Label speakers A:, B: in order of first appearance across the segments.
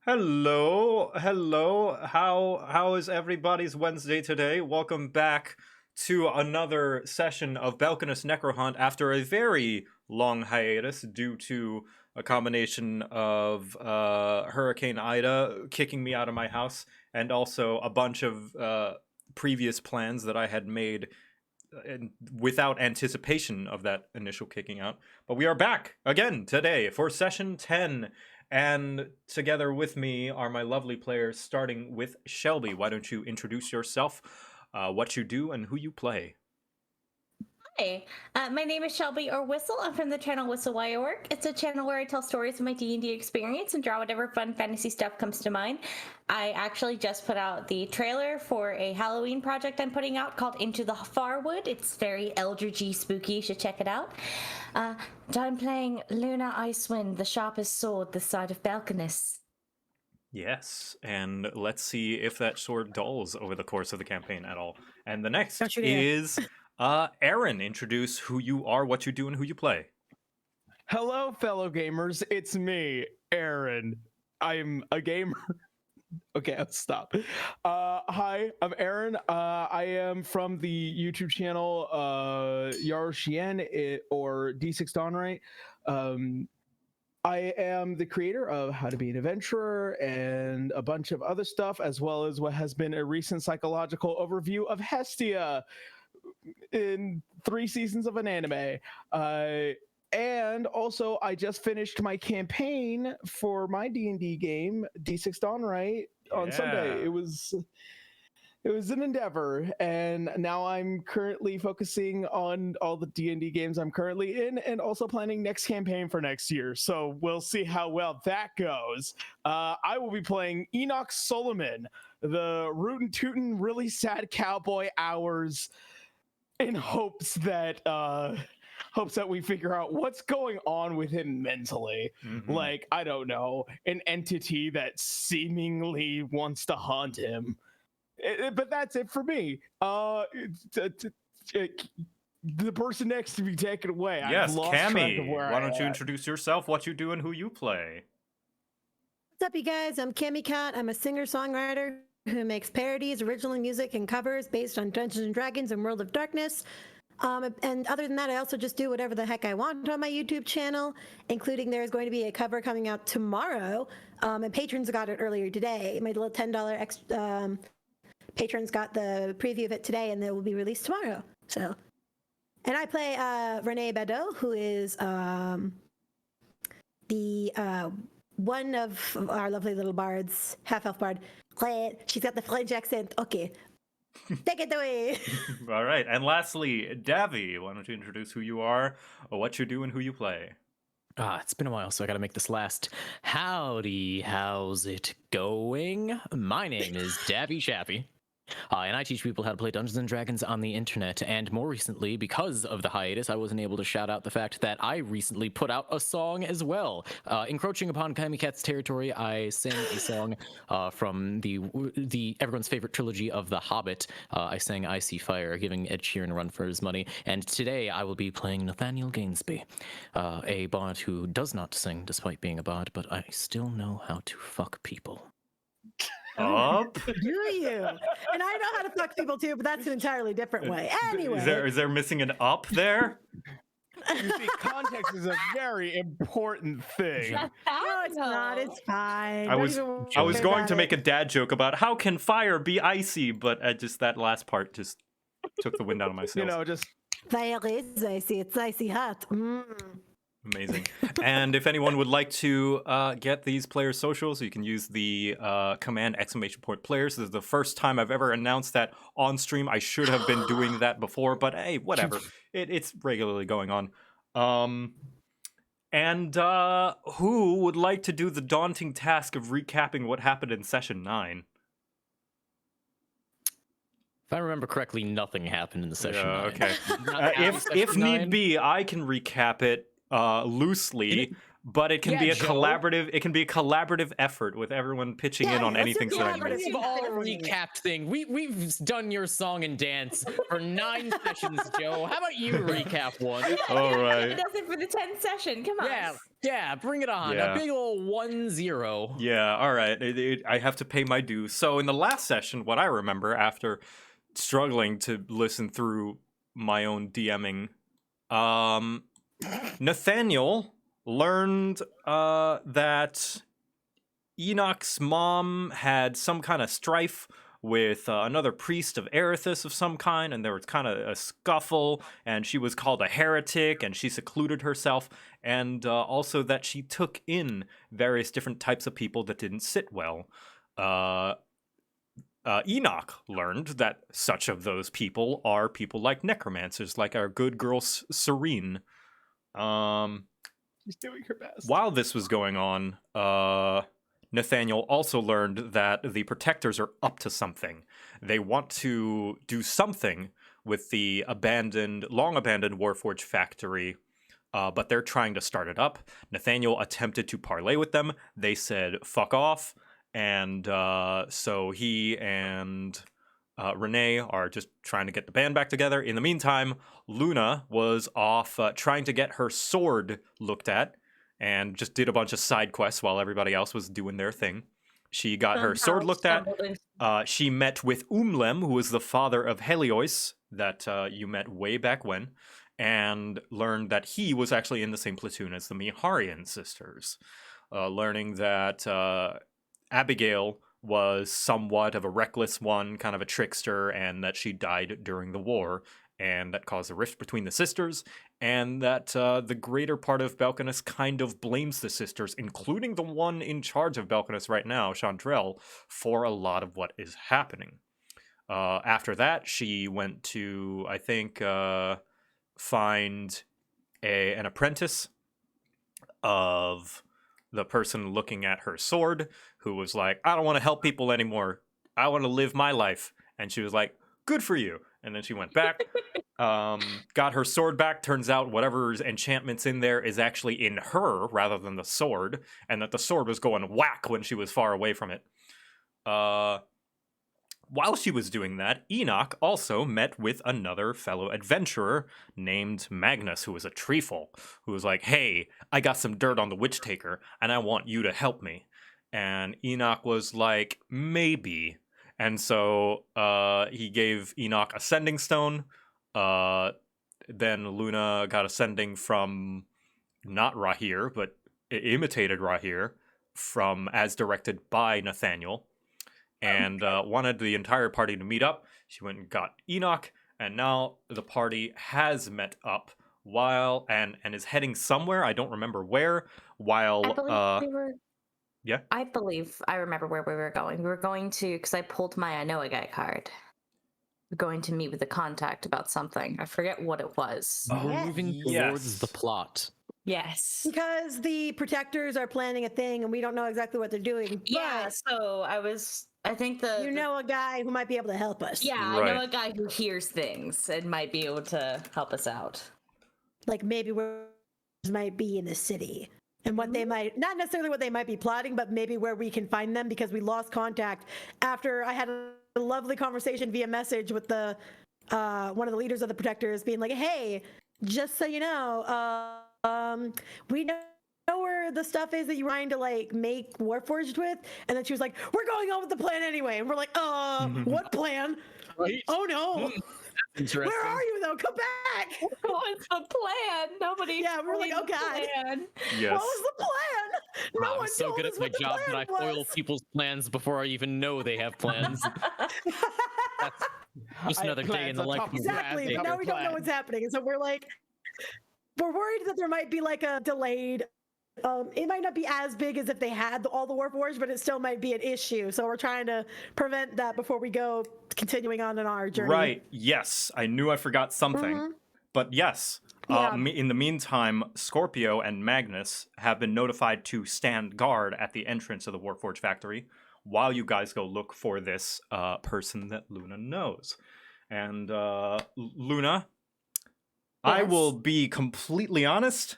A: Hello. How is everybody's Wednesday today? Welcome back to another session of Belkinus Necro Hunt after a very long hiatus due to a combination of Hurricane Ida kicking me out of my house and also a bunch of previous plans that I had made without anticipation of that initial kicking out. But we are back again today for session 10. And together with me are my lovely players, starting with Shelby. Why don't you introduce yourself, what you do, and who you play?
B: Hi, my name is Shelby or Whistle. I'm from the channel Whistle While I Work. It's a channel where I tell stories of my D&D experience and draw whatever fun fantasy stuff comes to mind. I actually just put out the trailer for a Halloween project I'm putting out called Into the Farwood. It's very eldritchy spooky. You should check it out. I'm playing Luna Icewind, the sharpest sword this side of Belkinus.
A: Yes, and let's see if that sword dulls over the course of the campaign at all. And the next
C: Don't you dare.
A: is Aaron. Introduce who you are, what you do, and who you play.
D: Hello, fellow gamers. It's me, Aaron. I'm a gamer. Okay, I'll stop. Hi, I'm Aaron. I am from the YouTube channel Yarshien or D6 Dawnright. I am the creator of How to Be an Adventurer and a bunch of other stuff, as well as what has been a recent psychological overview of Hestia in 3 seasons of an anime. And also, I just finished my campaign for my D&D game, D6 Dawnright, on Sunday. It was an endeavor, and now I'm currently focusing on all the D&D games I'm currently in, and also planning next campaign for next year. So we'll see how well that goes. I will be playing Enoch Solomon, the rootin' tootin' really sad cowboy hours, in hopes that we figure out what's going on with him mentally. Like, I don't know, an entity that seemingly wants to haunt him. But that's it for me. The person next to me, take it away.
A: Yes,
D: I've lost track of
A: Cammy.
D: where
A: Why don't you introduce yourself, what you do, and who you play?
C: What's up, you guys? I'm Cammy Cat. I'm a singer-songwriter who makes parodies, original music, and covers based on Dungeons and Dragons and World of Darkness. And other than that, I also just do whatever the heck I want on my YouTube channel, including there's going to be a cover coming out tomorrow, and patrons got it earlier today. My little $10 patrons got the preview of it today, and it will be released tomorrow. So, and I play Renee Badeau, who is the one of our lovely little bards, half-elf bard. She's got the French accent. Okay. Take it away.
A: All right. And lastly, Davy, why don't you introduce who you are, what you do, and who you play?
E: It's been a while, so I gotta make this last. Howdy, how's it going? My name is Davy Shappy. And I teach people how to play Dungeons and Dragons on the internet. And more recently, because of the hiatus, I wasn't able to shout out the fact that I recently put out a song as well. Encroaching upon Cammy Cat's territory, I sang a song from the everyone's favorite trilogy of The Hobbit. I sang I See Fire, giving Ed Sheeran a run for his money. And today I will be playing Nathaniel Gainsby, a bard who does not sing despite being a bard, but I still know how to fuck people.
A: Up?
C: Do you? And I know how to fuck people too, but that's an entirely different way. Anyway.
A: Is there missing an up there?
D: You see, context is a very important thing.
C: No, it's not. It's fine.
A: I was going to make a dad joke about how can fire be icy, but just that last part just took the wind out of my sails.
D: You know, just
C: Fire is icy. It's icy hot.
A: Amazing. And if anyone would like to get these players' socials, you can use the command !players. This is the first time I've ever announced that on stream. I should have been doing that before, but hey, whatever. It's regularly going on. And who would like to do the daunting task of recapping what happened in session 9?
E: If I remember correctly, nothing happened in the session 9.
A: Okay. If need be, I can recap it loosely. but it can
E: Yeah,
A: be a
E: Joe.
A: collaborative. It can be a collaborative effort with everyone pitching in
C: Yeah,
A: on
C: let's
A: anything
C: do
A: that you
C: collaborative.
A: miss.
E: We've all recapped thing. We've done your song and dance for 9 sessions, Joe. How about you recap one?
A: All right.
B: It does it for the 10th session. Come on.
E: Yeah, bring it on.
A: Yeah.
E: A big ol' 1-0.
A: Yeah, all right. I have to pay my dues. So in the last session, what I remember after struggling to listen through my own DMing, Nathaniel learned that Enoch's mom had some kind of strife with another priest of Erithus of some kind, and there was kind of a scuffle, and she was called a heretic, and she secluded herself, and also that she took in various different types of people that didn't sit well. Enoch learned that such of those people are people like necromancers, like our good girl Serene.
D: She's doing her best.
A: While this was going on, Nathaniel also learned that the protectors are up to something. They want to do something with the long abandoned Warforged factory, but they're trying to start it up. Nathaniel attempted to parlay with them. They said, fuck off. And so he and Renee are just trying to get the band back together. In the meantime, Luna was off trying to get her sword looked at and just did a bunch of side quests while everybody else was doing their thing. She got her sword looked at. She met with Umlem, who was the father of Helios that you met way back when, and learned that he was actually in the same platoon as the Miharian sisters. Learning that Abigail was somewhat of a reckless one, kind of a trickster, and that she died during the war, and that caused a rift between the sisters, and that the greater part of Belkinus kind of blames the sisters, including the one in charge of Belkinus right now, Chandrell, for a lot of what is happening. After that, she went to, I think, find an apprentice of the person looking at her sword, who was like, I don't want to help people anymore. I want to live my life. And she was like, good for you. And then she went back, got her sword back. Turns out whatever's enchantment's in there is actually in her rather than the sword, and that the sword was going whack when she was far away from it. While she was doing that, Enoch also met with another fellow adventurer named Magnus, who was a treeful, who was like, hey, I got some dirt on the Witch Taker, and I want you to help me. And Enoch was like, maybe. And so he gave Enoch a sending stone. Then Luna got a sending from not Rahir, but imitated Rahir, from as directed by Nathaniel. And wanted the entire party to meet up. She went and got Enoch, and now the party has met up while and is heading somewhere. I don't remember where. While
B: I believe we were.
A: Yeah.
B: I believe I remember where we were going. We were going to, because I pulled my I Know a Guy card. We're going to meet with a contact about something. I forget what it was.
E: We're moving towards the plot.
B: Yes.
C: Because the protectors are planning a thing and we don't know exactly what they're doing.
B: Yeah. So I think
C: You know a guy who might be able to help us.
B: Yeah,
A: Right.
B: I know a guy who hears things and might be able to help us out.
C: Like maybe where might be in the city. And what they might, not necessarily what they might be plotting, but maybe where we can find them, because we lost contact after I had a lovely conversation via message with the one of the leaders of the protectors being like, hey, just so you know, we know where the stuff is that you're trying to like make Warforged with. And then she was like, we're going on with the plan anyway. And we're like, what plan?
E: Right.
C: Oh no.
E: Interesting.
C: Where are you though? Come back.
B: What's the plan? Nobody.
C: Yeah, we're like, oh god.
A: Yes.
C: What was the plan? No
E: I'm
C: one
E: so
C: told
E: good
C: us
E: at my
C: what the
E: job that I
C: plan
E: foil
C: was.
E: people's plans before I even know they have plans. That's just
D: I have
E: another day in
D: plans
E: the
D: on
E: life
D: top
E: of
D: of
C: Exactly,
E: Rav
C: but now
E: Baker.
C: we don't know what's happening. So we're like, we're worried that there might be like a delayed. It might not be as big as if they had all the Warforged, but it still might be an issue. So we're trying to prevent that before we go continuing on in our journey.
A: Right. Yes. I knew I forgot something.
C: Mhm.
A: But yes.
C: Yeah.
A: In the meantime, Scorpio and Magnus have been notified to stand guard at the entrance of the Warforged factory while you guys go look for this person that Luna knows. And Luna, I
B: Yes?
A: will be completely honest.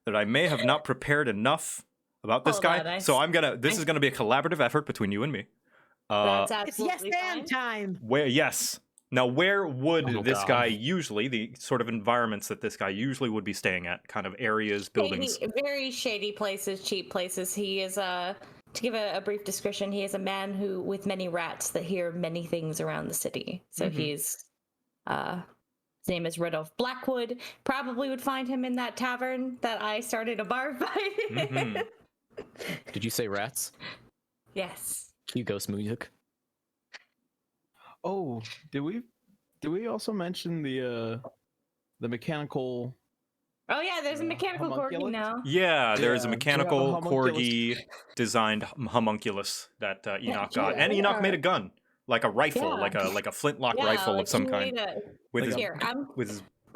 A: that I may have not prepared enough about this
B: Hold
A: guy.
B: on,
A: So this is gonna be a collaborative effort between you and me.
B: That's
C: It's yes
B: absolutely
C: and
B: fine.
C: time.
A: Where would
E: Oh,
A: this
E: God.
A: guy usually, the sort of environments that this guy usually would be staying at, kind of areas, buildings?
B: Very shady places, cheap places. He is to give a brief description, he is a man who with many rats that hear many things around the city. So he's his name is Rudolph Blackwood. Probably would find him in that tavern that I started a bar fight.
E: Did you say rats?
B: Yes.
E: Cue ghost music.
D: Oh, did we also mention the mechanical?
B: Oh yeah, there's a mechanical corgi
D: homunculus?
B: now.
A: Yeah, there is a
D: Yeah, do you have a
A: mechanical
D: homunculus?
A: corgi designed homunculus that Enoch got,
B: yeah,
A: and Enoch
B: yeah.
A: made a gun, like a rifle,
B: Yeah.
A: like a flintlock
B: Yeah,
A: rifle
B: like
A: of some
B: he
A: kind,
B: made a-
A: with his
B: Here, I'm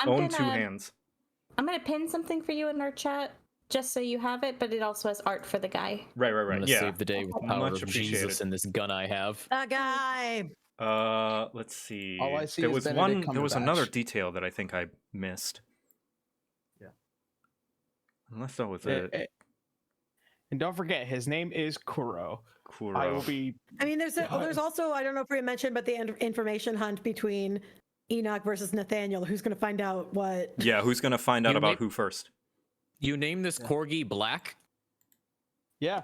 A: own two
B: gonna-
A: hands.
B: I'm gonna pin something for you in our chat just so you have it, but it also has art for the guy.
A: Right.
E: I'm gonna
A: Yeah.
E: save the day with the power
A: Much
E: of
A: appreciated.
E: Jesus and this gun I have.
C: That guy.
A: Let's see.
D: All I see
A: there
D: is
A: was
D: Benedict
A: there was another
D: Cumberbatch.
A: detail that I think I missed.
D: Yeah.
A: Unless that was it.
D: And don't forget, his name is Kuro.
A: Kuro.
D: I will be.
C: I mean, there's also, I don't know if we mentioned, but the information hunt between Enoch versus Nathaniel. Who's going to find out what?
A: Yeah, who's gonna find out
E: You
A: about
E: may-
A: who first?
E: You name this corgi Black?
D: Yeah.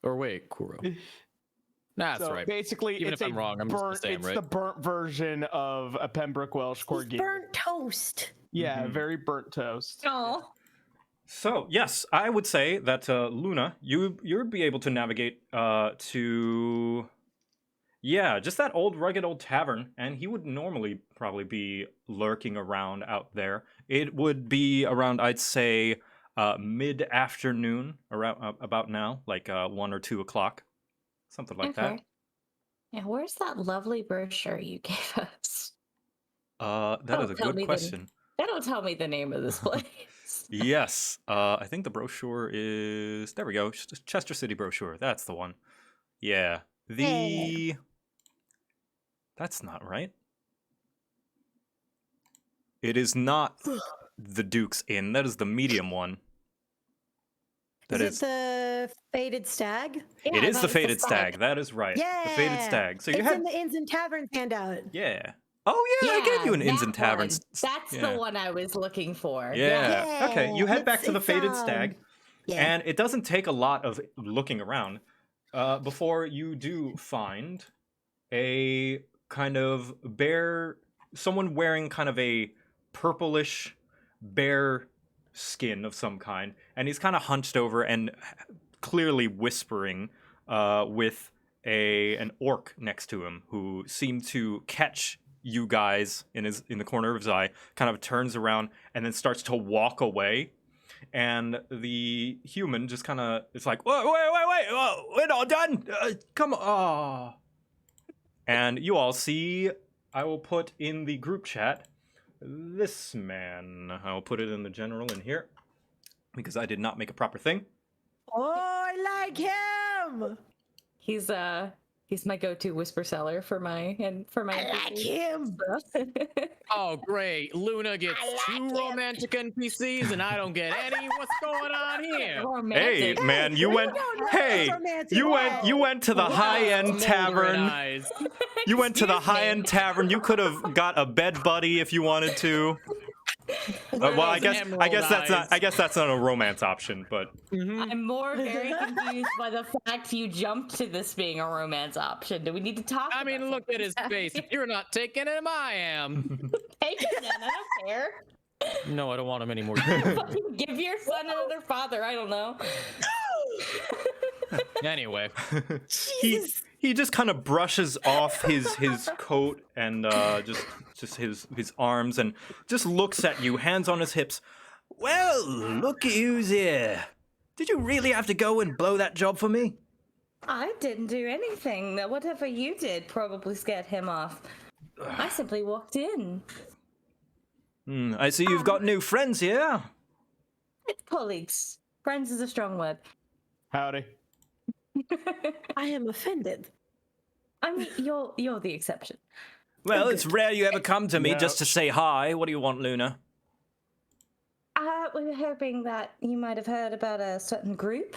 E: Or wait, Kuro. That's
D: So
E: right.
D: basically,
E: Even
D: it's
E: if I'm wrong, I'm just gonna
D: burnt,
E: say I'm
D: it's
E: right.
D: the burnt version of a Pembroke Welsh
C: He's
D: corgi.
C: burnt toast.
D: Yeah,
A: Mhm.
D: very burnt toast.
B: Oh.
A: So yes, I would say that Luna, you'd be able to navigate to, yeah, just that rugged old tavern, and he would normally probably be lurking around out there. It would be around, I'd say, mid-afternoon, around about now, like 1 or 2 o'clock, something like that.
B: Yeah, where's that lovely brochure you gave us?
A: That is a
B: tell
A: good
B: me
A: question.
B: That'll tell me the name of this place.
A: Yes, I think the brochure is, there we go, Chester City brochure. That's the one. Yeah, that's not right. It is not the Duke's Inn. That is the medium one. That
C: Is it the Faded Stag?
B: Yeah,
A: it is
B: no,
A: the
B: it's
A: Faded Stag. That is right.
C: Yeah.
A: The Faded Stag. So you
C: It's
A: had,
C: in the Inns and Taverns handout.
A: yeah. Oh yeah, I gave you an Inns
B: that
A: and Taverns.
B: one. That's
A: yeah.
B: the one I was looking for.
A: Yeah. Okay, you head back to the
C: It's,
A: Faded Stag,
C: Yeah.
A: and it doesn't take a lot of looking around before you do find a kind of someone wearing kind of a purplish bear skin of some kind, and he's kind of hunched over and clearly whispering with an orc next to him, who seemed to catch you guys in the corner of his eye, kind of turns around and then starts to walk away. And the human just kind of, it's like, wait, whoa, we're not done. Come on. Oh. And you all see, I will put in the group chat, this man. I will put it in the general in here, because I did not make a proper thing.
C: Oh, I like him.
B: He's my go-to whisper seller for my
C: I like him.
E: Oh, great. Luna gets two romantic NPCs and I don't get any. What's going on here?
A: Hey,
B: Romantic.
A: man, you went, hey,
C: romantic.
A: you went to the high-end tavern.
E: Eyes.
A: You went to the
B: Excuse me.
A: high-end tavern. You could have got a bed buddy if you wanted to. Well, I guess that's not a romance option, but
B: I'm more very confused by the fact you jumped to this being a romance option. Do we need to talk?
E: I mean,
B: about
E: look at his face. If you're not taking him, I am.
B: Take it then. I don't care.
E: No, I don't want him anymore.
B: Fucking give your son another father. I don't know.
E: Anyway,
A: he just kind of brushes off his coat and just his arms and just looks at you, hands on his hips. Well, look at who's here. Did you really have to go and blow that job for me?
B: I didn't do anything. Whatever you did probably scared him off. I simply walked in.
A: I see you've got new friends here.
B: It's colleagues. Friends is a strong word.
D: Howdy.
C: I am offended.
B: I mean, you're the exception.
A: Well, it's rare you ever come to me
D: No.
A: just to say hi. What do you want, Luna?
B: we were hoping that you might have heard about a certain group.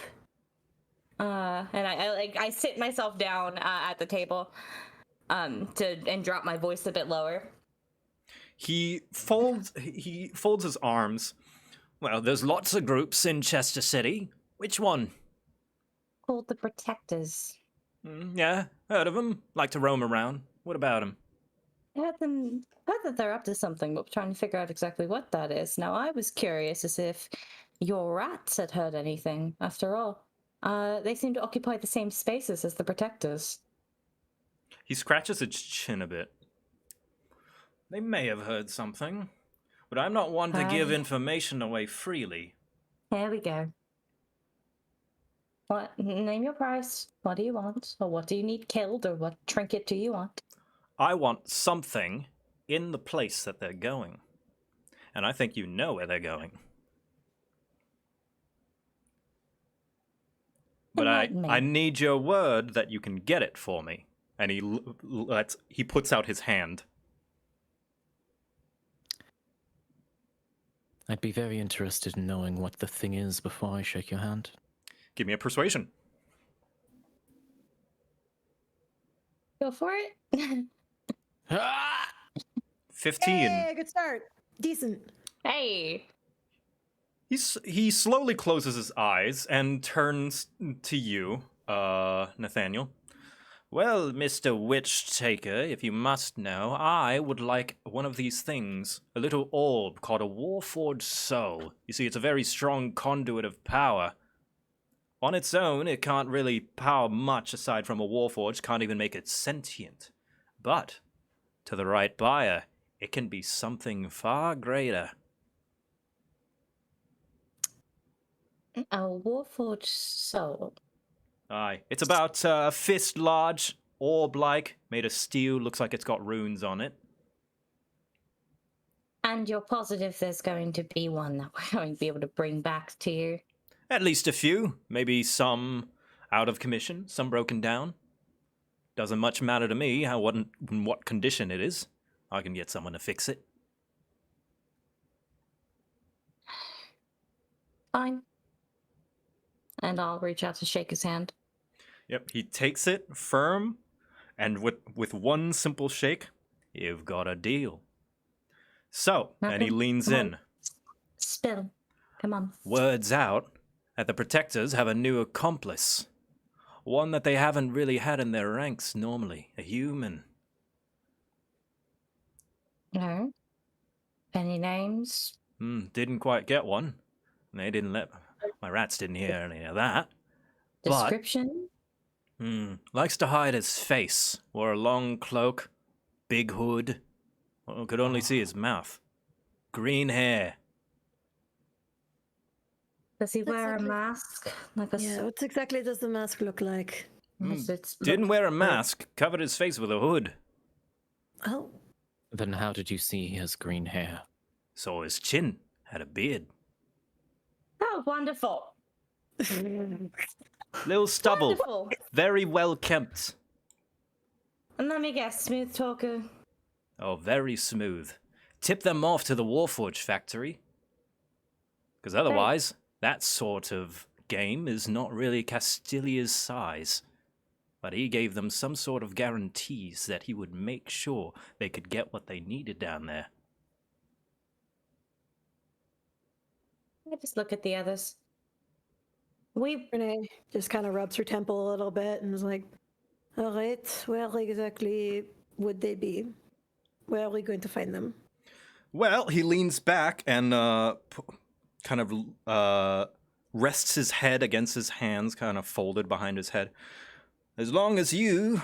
B: And I sit myself down at the table, and drop my voice a bit lower.
A: He folds his arms. Well, there's lots of groups in Chester City. Which one?
B: Called the Protectors.
A: Yeah, heard of them. Like to roam around. What about them?
B: Heard that they're up to something, but we're trying to figure out exactly what that is. Now, I was curious as if your rats had heard anything, after all. They seem to occupy the same spaces as the Protectors.
A: He scratches his chin a bit. They may have heard something, but I'm not one to give information away freely.
B: Here we go. What? Name your price. What do you want? Or what do you need killed? Or what trinket do you want?
A: I want something in the place that they're going. And I think you know where they're going. But I need your word that you can get it for me. And he puts out his hand.
E: I'd be very interested in knowing what the thing is before I shake your hand.
A: Give me a persuasion.
B: Go for it.
A: 15.
C: Hey, good start. Decent.
B: Hey.
A: He slowly closes his eyes and turns to you, Nathaniel. Well, Mr. Witch Taker, if you must know, I would like one of these things. A little orb called a Warforged Soul. You see, it's a very strong conduit of power. On its own, it can't really power much aside from a Warforged, can't even make it sentient. But, to the right buyer, it can be something far greater.
B: A Warforged Soul.
A: Aye. It's about a fist large, orb-like, made of steel, looks like it's got runes on it.
B: And you're positive there's going to be one that we're going to be able to bring back to you?
A: At least a few. Maybe some out of commission, some broken down. Doesn't much matter to me in what condition it is. I can get someone to fix it.
B: Fine. And I'll reach out to shake his hand.
A: Yep, he takes it firm, and with one simple shake, you've got a deal. So, and he leans in.
B: Spill. Come on.
A: Word's out that the Protectors have a new accomplice. One that they haven't really had in their ranks normally. A human.
B: No. Any names?
A: Didn't quite get one. They didn't let... My rats didn't hear any of that.
B: Description?
A: Likes to hide his face. Wore a long cloak. Big hood. Well, could only see his mouth. Green hair.
B: Does he wear a mask?
C: Yeah, what exactly does the mask look like?
A: Didn't wear a mask. Covered his face with a hood.
C: Oh.
E: Then how did you see he has green hair?
A: Saw his chin. Had a beard.
B: Oh, wonderful.
A: Little stubble.
B: Wonderful.
A: Very well kept.
B: And let me guess, smooth talker.
A: Oh, very smooth. Tip them off to the Warforged factory. Because otherwise, that sort of game is not really Castilia's size. But he gave them some sort of guarantees that he would make sure they could get what they needed down there.
B: I just look at the others.
C: Renee just kind of rubs her temple a little bit and is like, all right, where exactly would they be? Where are we going to find them?
A: Well, he leans back and kind of rests his head against his hands, kind of folded behind his head. As long as you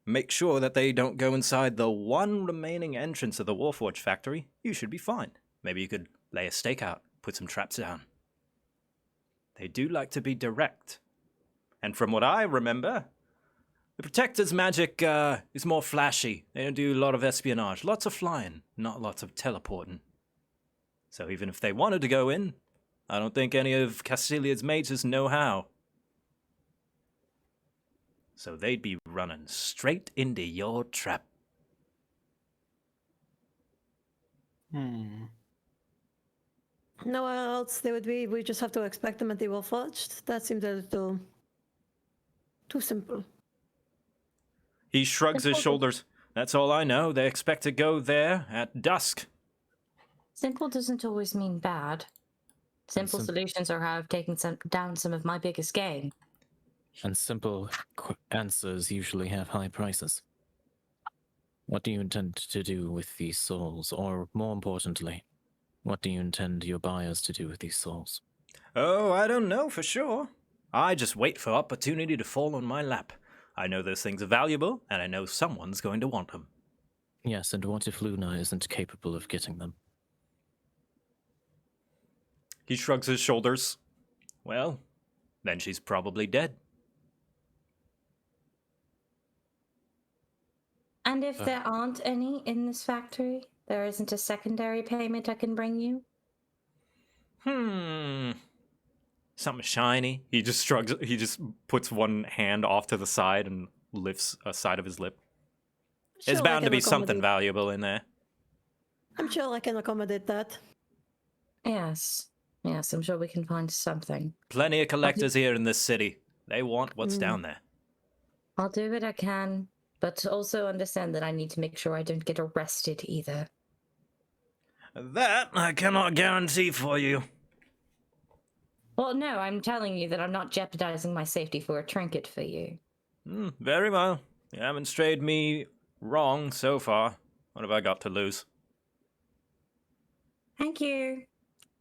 A: make sure that they don't go inside the one remaining entrance of the Warforged factory, you should be fine. Maybe you could lay a stake out, put some traps down. They do like to be direct. And from what I remember, the Protector's magic is more flashy. They don't do a lot of espionage. Lots of flying, not lots of teleporting. So even if they wanted to go in, I don't think any of Castilia's mages know how. So they'd be running straight into your trap.
C: Nowhere else they would be. We just have to expect them at the Wolf Lodge. That seems a little too simple.
A: He shrugs his shoulders. That's all I know. They expect to go there at dusk.
B: Simple doesn't always mean bad. Simple solutions are how I've taken down some of my biggest game.
E: And simple answers usually have high prices. What do you intend to do with these souls? Or, more importantly, what do you intend your buyers to do with these souls?
A: Oh, I don't know for sure. I just wait for opportunity to fall on my lap. I know those things are valuable, and I know someone's going to want them.
E: Yes, and what if Luna isn't capable of getting them?
A: He shrugs his shoulders. Well, then she's probably dead.
B: And if there aren't any in this factory, there isn't a secondary payment I can bring you?
A: Something shiny. He just shrugs. He just puts one hand off to the side and lifts a side of his lip. There's
C: Sure, I
A: bound to
C: can
A: be something
C: accommodate-
A: valuable in there.
C: I'm sure I can accommodate that.
B: Yes. Yes, I'm sure we can find something.
A: Plenty of collectors here in this city. They want what's down there.
B: I'll do what I can, but also understand that I need to make sure I don't get arrested either.
A: That I cannot guarantee for you.
B: Well, no, I'm telling you that I'm not jeopardizing my safety for a trinket for you.
A: Very well. You haven't strayed me wrong so far. What have I got to lose?
B: Thank you.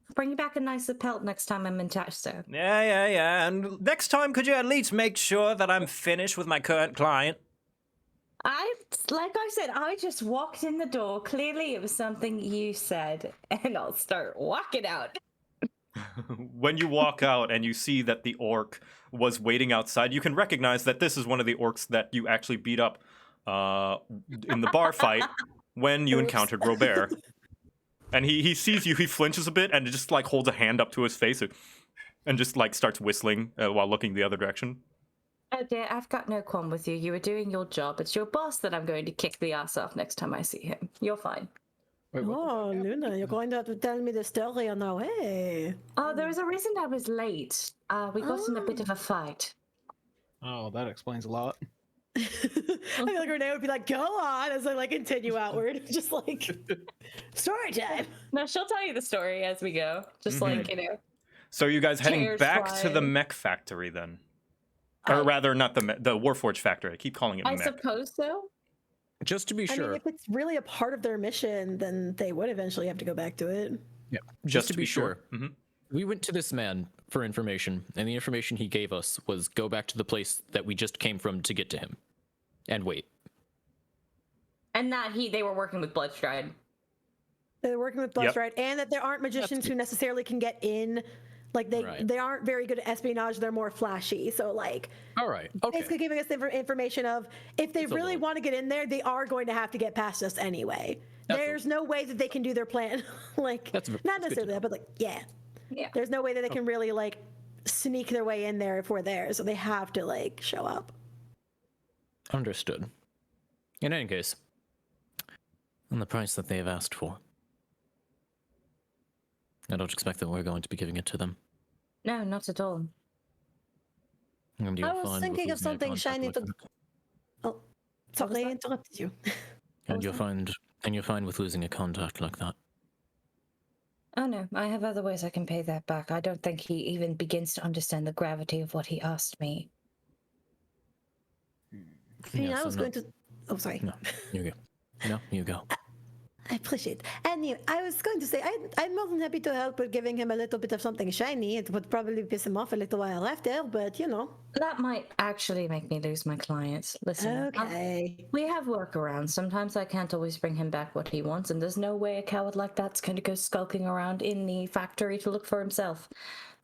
B: I'll bring you back a nicer pelt next time I'm in Chester.
A: Yeah. And next time, could you at least make sure that I'm finished with my current client?
B: Like I said, I just walked in the door. Clearly it was something you said, and I'll start walking out.
A: When you walk out and you see that the orc was waiting outside, you can recognize that this is one of the orcs that you actually beat up in the bar fight when you encountered Robert. And he sees you, he flinches a bit and just like holds a hand up to his face and just like starts whistling while looking the other direction.
B: Oh dear, I've got no qualm with you. You were doing your job. It's your boss that I'm going to kick the ass off next time I see him. You're fine.
D: Wait, what?
C: Oh, Luna, you're going to have to tell me the story on our way.
B: Oh, there was a reason I was late. We got in a bit of a fight.
D: Oh, that explains a lot.
C: I feel like Renee would be like, go on, as I like continue outward. Just like, story time.
B: No, she'll tell you the story as we go. Just like, you know.
A: So you guys heading
B: Chairs
A: back to the
B: flying.
A: mech factory then? Or rather, not the Warforged factory. I keep calling it
B: I
A: mech.
B: suppose so.
E: Just to be
C: I
E: sure.
C: mean, if it's really a part of their mission, then they would eventually have to go back to it.
E: Yeah. Just to be sure. We went to this man for information, and the information he gave us was go back to the place that we just came from to get to him. And wait.
B: And that they were working with Bloodstride.
C: They're working with Bloodstride, and that there aren't magicians who necessarily can get in. Like they aren't very good at espionage. They're more flashy. So like,
E: All right. Okay.
C: basically giving us the information of if they really want to get in there, they are going to have to get past us anyway. There's no way that they can do their plan. Like not necessarily that, but like yeah. There's no way that they can really like sneak their way in there if we're there. So they have to like show up.
E: Understood. In any case, on the price that they have asked for, I don't expect that we're going to be giving it to them.
B: No, not at all.
E: And you'll
C: I was
E: find
C: thinking
E: with
C: of
E: losing a
C: something
E: contract
C: shiny
E: like
C: to.
E: that-
C: Oh, sorry, I interrupted you.
E: And you'll find with losing a contact like that.
B: Oh no, I have other ways I can pay that back. I don't think he even begins to understand the gravity of what he asked me.
C: I was going to. Oh, sorry.
E: No, you go. No, you go.
C: I appreciate it. And I was going to say, I'm more than happy to help with giving him a little bit of something shiny. It would probably piss him off a little while after, but you know.
B: That might actually make me lose my clients. Listen,
C: Okay.
B: we have workarounds. Sometimes I can't always bring him back what he wants, and there's no way a coward like that's going to go skulking around in the factory to look for himself.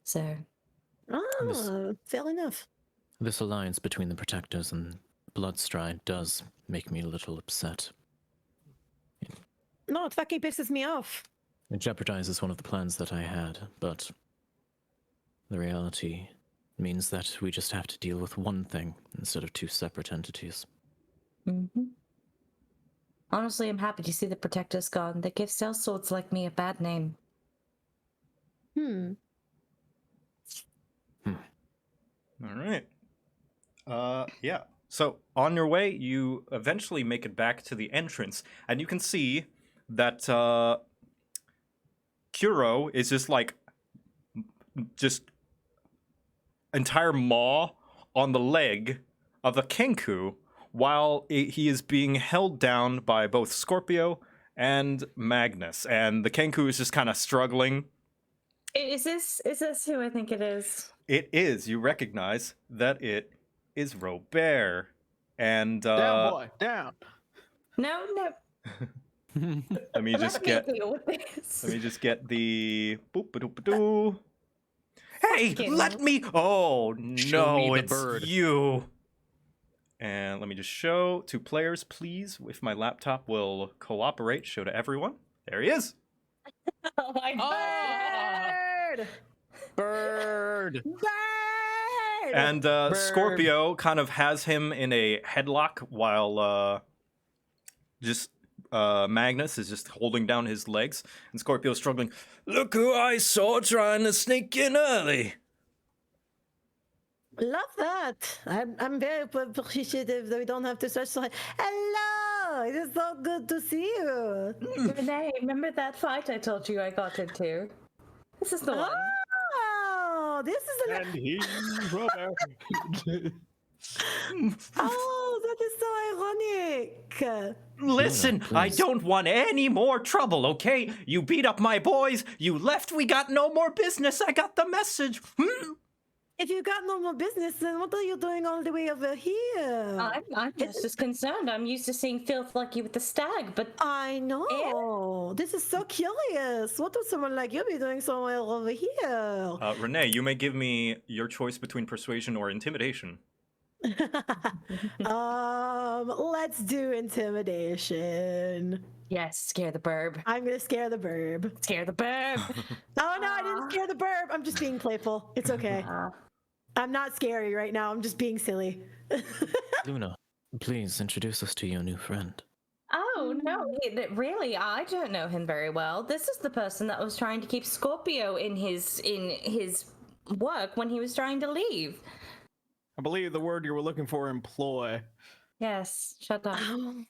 B: So.
C: Oh, fair enough.
E: This alliance between the Protectors and Bloodstride does make me a little upset.
C: No, it fucking pisses me off.
E: It jeopardizes one of the plans that I had, but the reality means that we just have to deal with one thing instead of two separate entities.
B: Honestly, I'm happy to see the Protectors gone. They give sellswords like me a bad name.
A: All right. Yeah. So on your way, you eventually make it back to the entrance, and you can see that Kuro is just entire maw on the leg of the Kenku, while he is being held down by both Scorpio and Magnus, and the Kenku is just kind of struggling.
B: Is this who I think it is?
A: It is. You recognize that it is Robert, and
D: Down, boy, down.
B: No.
A: let me just get.
B: deal with this.
A: Let me just get the boop-a-doop-a-doo. Hey,
B: Fucking-
A: let me. Oh
E: Show me
A: no,
E: the
A: it's
E: bird.
A: you. And let me just show to players, please. If my laptop will cooperate, show to everyone. There he is.
B: Oh my god.
E: Bird!
C: Bird!
A: And Scorpio kind of has him in a headlock while Magnus is just holding down his legs, and Scorpio's struggling. Look who I saw trying to sneak in early.
C: Love that. I'm very appreciative that we don't have to search so hard. Hello! It is so good to see you.
B: Renee, remember that fight I told you I got into? This is the one.
C: Oh, this is an.
D: And he's Robert.
C: Oh, that is so ironic.
A: Listen, I
E: please.
A: don't want any more trouble, okay? You beat up my boys, you left, we got no more business, I got the message.
C: If you got no more business, then what are you doing all the way over here?
B: I'm just as concerned. I'm used to seeing filth like you with the stag, but
C: I know. This is so curious. What would someone like you be doing somewhere over here?
A: Renee, you may give me your choice between persuasion or intimidation.
C: Let's do intimidation.
B: yes, scare the burb.
C: I'm gonna scare the burb.
B: Scare the burb.
C: Oh no, I didn't scare the burb. I'm just being playful. It's okay. I'm not scary right now. I'm just being silly.
E: Luna, please introduce us to your new friend.
B: Oh no, really? I don't know him very well. This is the person that was trying to keep Scorpio in his work when he was trying to leave.
D: I believe the word you were looking for, employ.
B: Yes, shut up.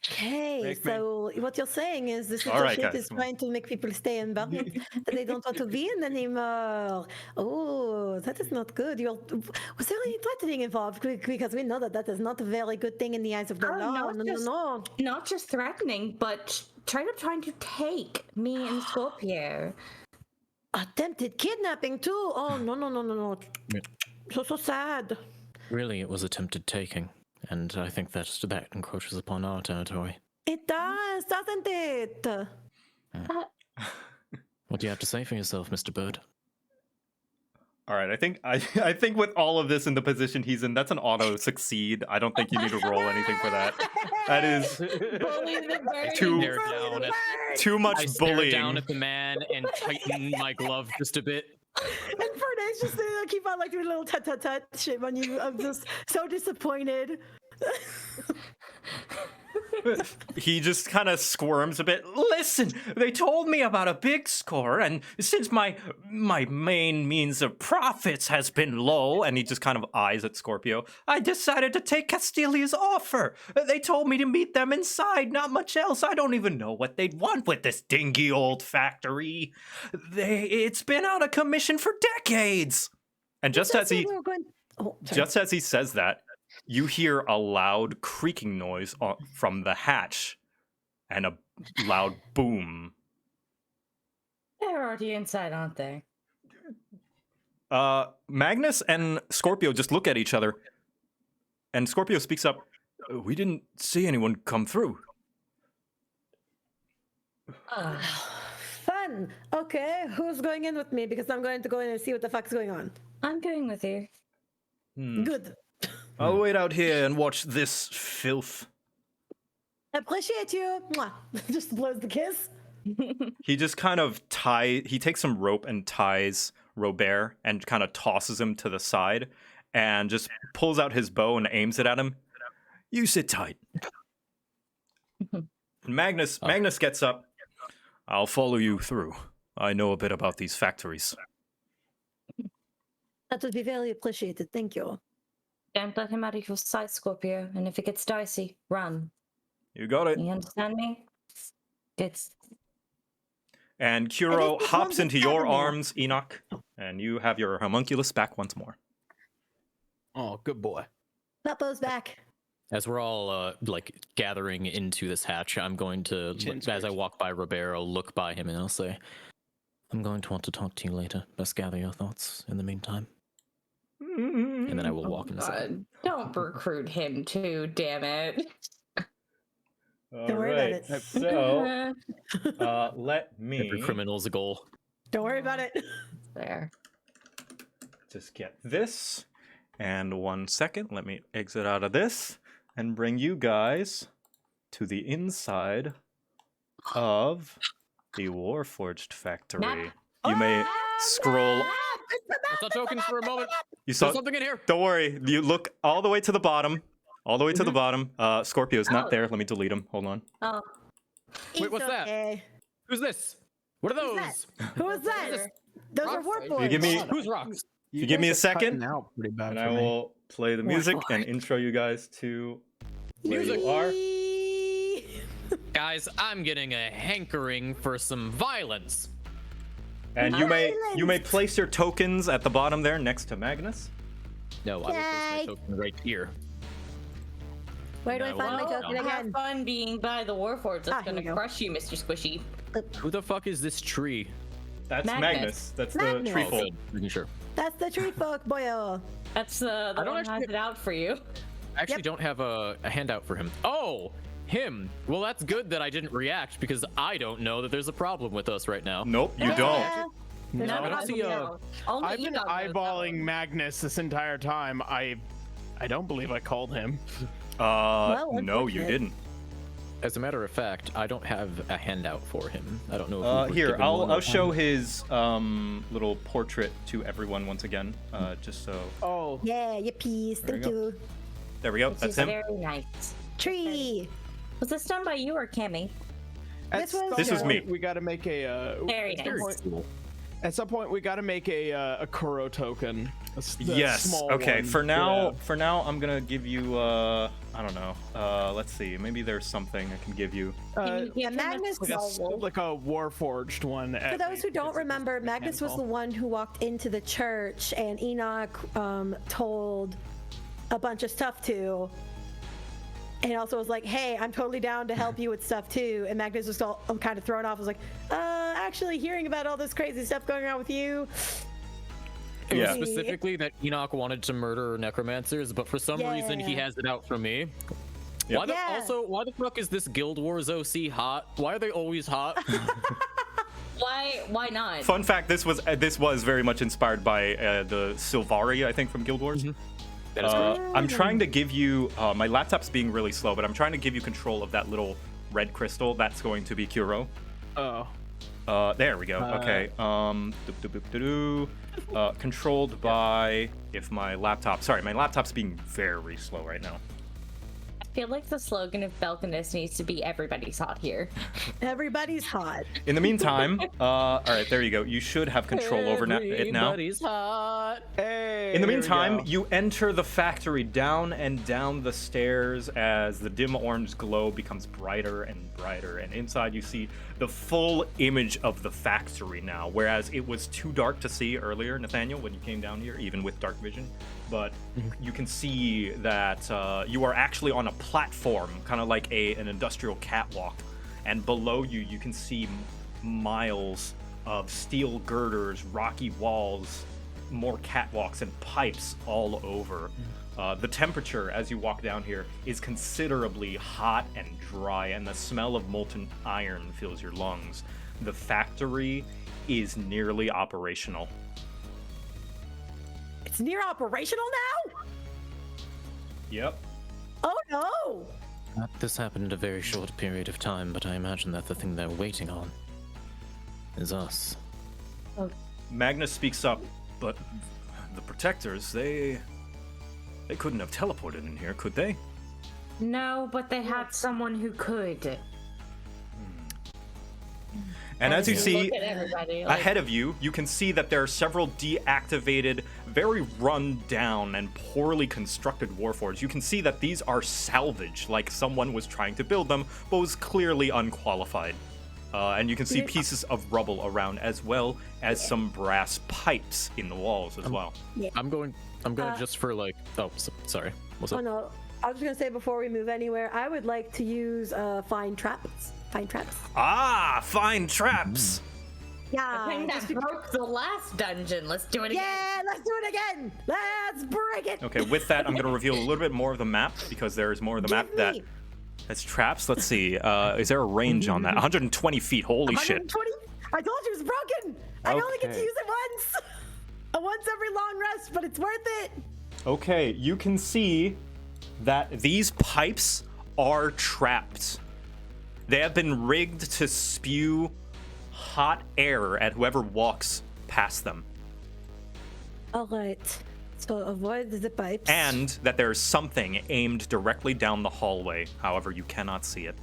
C: Okay,
D: Make me-
C: so what you're saying is this
A: All
C: little
A: right,
C: shit
A: guys,
C: is
A: come on.
C: trying to make people stay in Belkinus that they don't want to be in anymore. Oh, that is not good. Was there any threatening involved? Because we know that that is not a very good thing in the eyes of the
B: Oh,
C: law.
B: not
C: No,
B: just-
C: no.
B: Not just threatening, but trying to take me and Scorpio.
C: Attempted kidnapping too. Oh, no.
E: Yeah.
C: So sad.
E: Really, it was attempted taking, and I think that encroaches upon our territory.
C: It does, doesn't it?
E: What do you have to say for yourself, Mr. Bird?
A: All right, I think with all of this in the position he's in, that's an auto succeed. I don't think you need to roll anything for that. That is
B: Bully the bird.
A: Too-
E: Stare down at,
A: too much
E: I stare
A: bullying.
E: down at the man and tighten my glove just a bit.
C: And Fernand's just there, keep on like doing a little tut shit on you. I'm just so disappointed.
A: He just kind of squirms a bit. Listen, they told me about a big score, and since my main means of profits has been low, and he just kind of eyes at Scorpio, I decided to take Castilia's offer. They told me to meet them inside, not much else. I don't even know what they'd want with this dingy old factory. It's been out of commission for decades. And just as he says that, you hear a loud creaking noise from the hatch and a loud boom.
B: They're already inside, aren't they?
A: Magnus and Scorpio just look at each other, and Scorpio speaks up. We didn't see anyone come through.
C: Fun. Okay, who's going in with me? Because I'm going to go in and see what the fuck's going on.
B: I'm going with you.
C: Good.
A: I'll wait out here and watch this filth.
C: Appreciate you. Mwah. Just blows the kiss.
A: He just kind of he takes some rope and ties Robert and kind of tosses him to the side and just pulls out his bow and aims it at him. You sit tight. Magnus gets up. I'll follow you through. I know a bit about these factories.
C: That would be very appreciated. Thank you.
B: Don't let him out of your sight, Scorpio. And if it gets dicey, run.
A: You got it.
B: You understand me? Good.
A: And Kuro
C: this
A: hops
C: one's
A: into
C: an
A: your
C: animal.
A: arms, Enoch, and you have your homunculus back once more.
D: Oh, good boy.
C: Puppo's back.
E: As we're all like gathering into this hatch, I'm going to,
D: Chin
E: as I
D: squeeze.
E: walk by Robert, I'll look by him and I'll say, "I'm going to want to talk to you later. Best gather your thoughts in the meantime." And then I will walk inside.
B: Don't recruit him too, damn it.
A: All
C: Don't worry about
A: right,
C: it.
A: so let me
E: Every criminal's a goal.
C: Don't worry about it.
B: There.
A: just get this. And 1 second, let me exit out of this and bring you guys to the inside of the Warforged factory. You may scroll.
E: I saw tokens for a moment.
A: You saw
E: There's something in here.
A: Don't worry. You look all the way to the bottom. All the way to the bottom. Scorpio's not
B: Oh.
A: there. Let me delete him. Hold on.
B: Oh,
E: Wait, what's that?
C: okay.
E: Who's this? What are
C: Who's
E: those?
C: Who is that? Those are
B: Rocks.
C: warp
A: You give me-
E: Who's rocks?
A: You give me a
D: guys are cutting
A: second,
D: out pretty bad
A: And
D: for
A: I
D: me.
A: will play the music and intro you guys to where you are.
E: Guys, I'm getting a hankering for some violence.
A: And you may place your tokens at the bottom there next to Magnus.
E: No, I will place my
C: Yay.
E: token right here.
C: Where do I
E: No,
C: find my
E: well,
C: token
E: no.
B: have
C: again?
B: fun being by the Warforged. That's
C: Ah, here
B: gonna
C: we go.
B: crush you, Mr. Squishy.
E: Who the fuck is this tree?
A: That's
B: Magnus.
A: Magnus. That's
C: Magnus.
A: the tree
E: Oh,
A: folk.
E: good. Making sure.
C: That's the tree folk, boyo.
B: That's the
E: don't
B: one
E: actually-
B: has it out for you.
E: I actually
C: Yep.
E: don't have a handout for him. Oh, him. Well, that's good that I didn't react because I don't know that there's a problem with us right now.
A: Nope, you
C: Yeah.
A: don't.
C: There's
E: No,
C: no
E: I don't
C: problem
E: see
C: now.
B: Only
D: I've been
B: Enoch knows that
D: eyeballing
B: one.
D: Magnus this entire time. I don't believe I called him.
C: Well,
A: No, you
C: unfortunate.
A: didn't.
E: As a matter of fact, I don't have a handout for him. I don't know if we were
A: Here,
E: given one
A: I'll
E: or
A: show
E: not.
A: his little portrait to everyone once again, just so.
D: Oh,
C: Yeah, yippies.
A: There you
C: Thank
A: go.
C: you.
A: There we go.
B: Which
A: That's
B: is
A: him.
B: very nice.
C: Tree.
B: Was this done by you or Cammy?
C: This was-
A: This was me.
D: We got to make a.
B: Very
D: at
B: nice.
D: some point- At some point, we got to make a Kuro token. The
A: Yes.
D: small
A: Okay.
D: one.
A: For now,
D: Yeah.
A: I'm gonna give you. I don't know. Let's see. Maybe there's something I can give you.
C: Yeah, Magnus.
D: Like a Warforged one.
C: For those who don't remember, Magnus was the one who walked into the church and Enoch told a bunch of stuff to. And also was like, hey, I'm totally down to help you with stuff too. And Magnus was all kind of thrown off. Was like, actually hearing about all this crazy stuff going on with you.
E: It
A: Yeah.
E: was specifically that Enoch wanted to murder necromancers, but for some reason he
C: Yeah.
E: has it out for me.
A: Yep.
E: Why the,
C: Yeah.
E: Also, why the fuck is this Guild Wars OC hot? Why are they always hot?
B: Why not?
A: Fun fact: this was very much inspired by the Sylvari, I think, from Guild Wars.
E: That is correct.
A: I'm trying to give you. My laptop's being really slow, but I'm trying to give you control of that little red crystal. That's going to be Kuro.
D: Oh.
A: There we go. Okay. Controlled by if my laptop. Sorry, my laptop's being very slow right now.
B: I feel like the slogan of Belkinus needs to be "Everybody's hot here."
C: Everybody's hot.
A: In the meantime, all right, there you go. You should have control over it now.
E: Everybody's hot.
D: Hey.
A: In the
D: there we
A: meantime,
D: go.
A: you enter the factory down and down the stairs as the dim orange glow becomes brighter and brighter. And inside you see the full image of the factory now, whereas it was too dark to see earlier, Nathaniel, when you came down here, even with dark vision. But you can see that you are actually on a platform, kind of like an industrial catwalk. And below you, you can see miles of steel girders, rocky walls, more catwalks and pipes all over. The temperature as you walk down here is considerably hot and dry, and the smell of molten iron fills your lungs. The factory is nearly operational.
C: It's near operational now?
A: Yep.
C: Oh no!
E: This happened in a very short period of time, but I imagine that the thing they're waiting on is us.
A: Magnus speaks up, but the protectors, they couldn't have teleported in here, could they?
B: No, but they had someone who could.
A: And as you
B: Look
A: see,
B: at everybody, like-
A: ahead of you, you can see that there are several deactivated, very run down and poorly constructed warforges. You can see that these are salvage, like someone was trying to build them, but was clearly unqualified. And you can see pieces of rubble around, as well as some brass pipes in the walls as well.
E: I'm going just for like. Oh, sorry. What's
C: Oh
E: up?
C: no, I was just gonna say before we move anywhere, I would like to use find traps. Find traps.
A: Ah, fine traps.
C: Yeah.
B: I think
C: just
B: that broke the last dungeon. Let's do it again.
C: Yeah, let's do it again. Let's break it.
A: Okay, with that, I'm going to reveal a little bit more of the map, because there's more of the map
C: Give me.
A: that's traps. Let's see. Is there a range on that? 120 feet. Holy shit.
C: 120. I told you it was broken. I only get to
A: Okay.
C: use it once. Once every long rest, but it's worth it.
A: Okay, you can see that these pipes are trapped. They have been rigged to spew hot air at whoever walks past them.
C: All right. So avoid the pipes.
A: And that there's something aimed directly down the hallway. However, you cannot see it.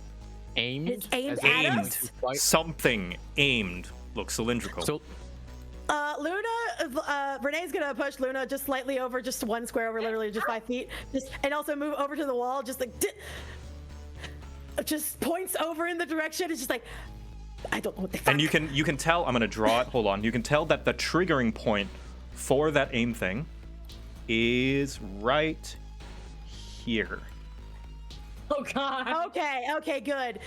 E: Aimed.
C: It's aimed
E: As
C: at
E: in
A: Aimed.
C: us?
E: like-
A: Something aimed. Looks cylindrical.
E: So
C: Luna, Renee's gonna push Luna just slightly over, just one square over, literally just 5 feet, and also move over to the wall, just like, just points over in the direction. It's just like, I don't know what the fuck.
A: And you can tell, I'm gonna draw it, hold on. You can tell that the triggering point for that aim thing is right here.
B: Oh god.
C: Okay, good.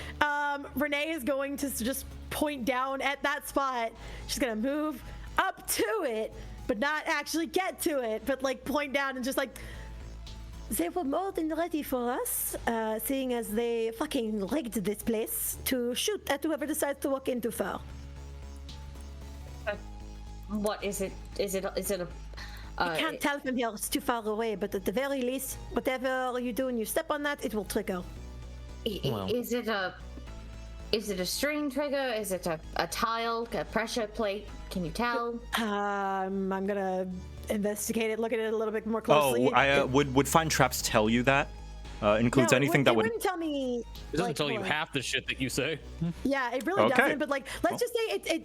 C: Renee is going to just point down at that spot. She's gonna move up to it, but not actually get to it, but like point down and just like. They were more than ready for us, seeing as they fucking rigged this place to shoot at whoever decides to walk in too far.
B: What is it? Is it a?
C: I can't tell from here; it's too far away. But at the very least, whatever you do and you step on that, it will trigger.
E: Well.
B: Is it a string trigger? Is it a tile? A pressure plate? Can you tell?
C: I'm gonna investigate it, look at it a little bit more closely.
A: Oh, would Find Traps tell you that? Includes anything that
C: it
A: would.
C: wouldn't tell me.
E: it doesn't
C: like,
E: tell you
C: what.
E: half the shit that you say.
C: Yeah, it really
A: Okay.
C: doesn't. But like, let's just say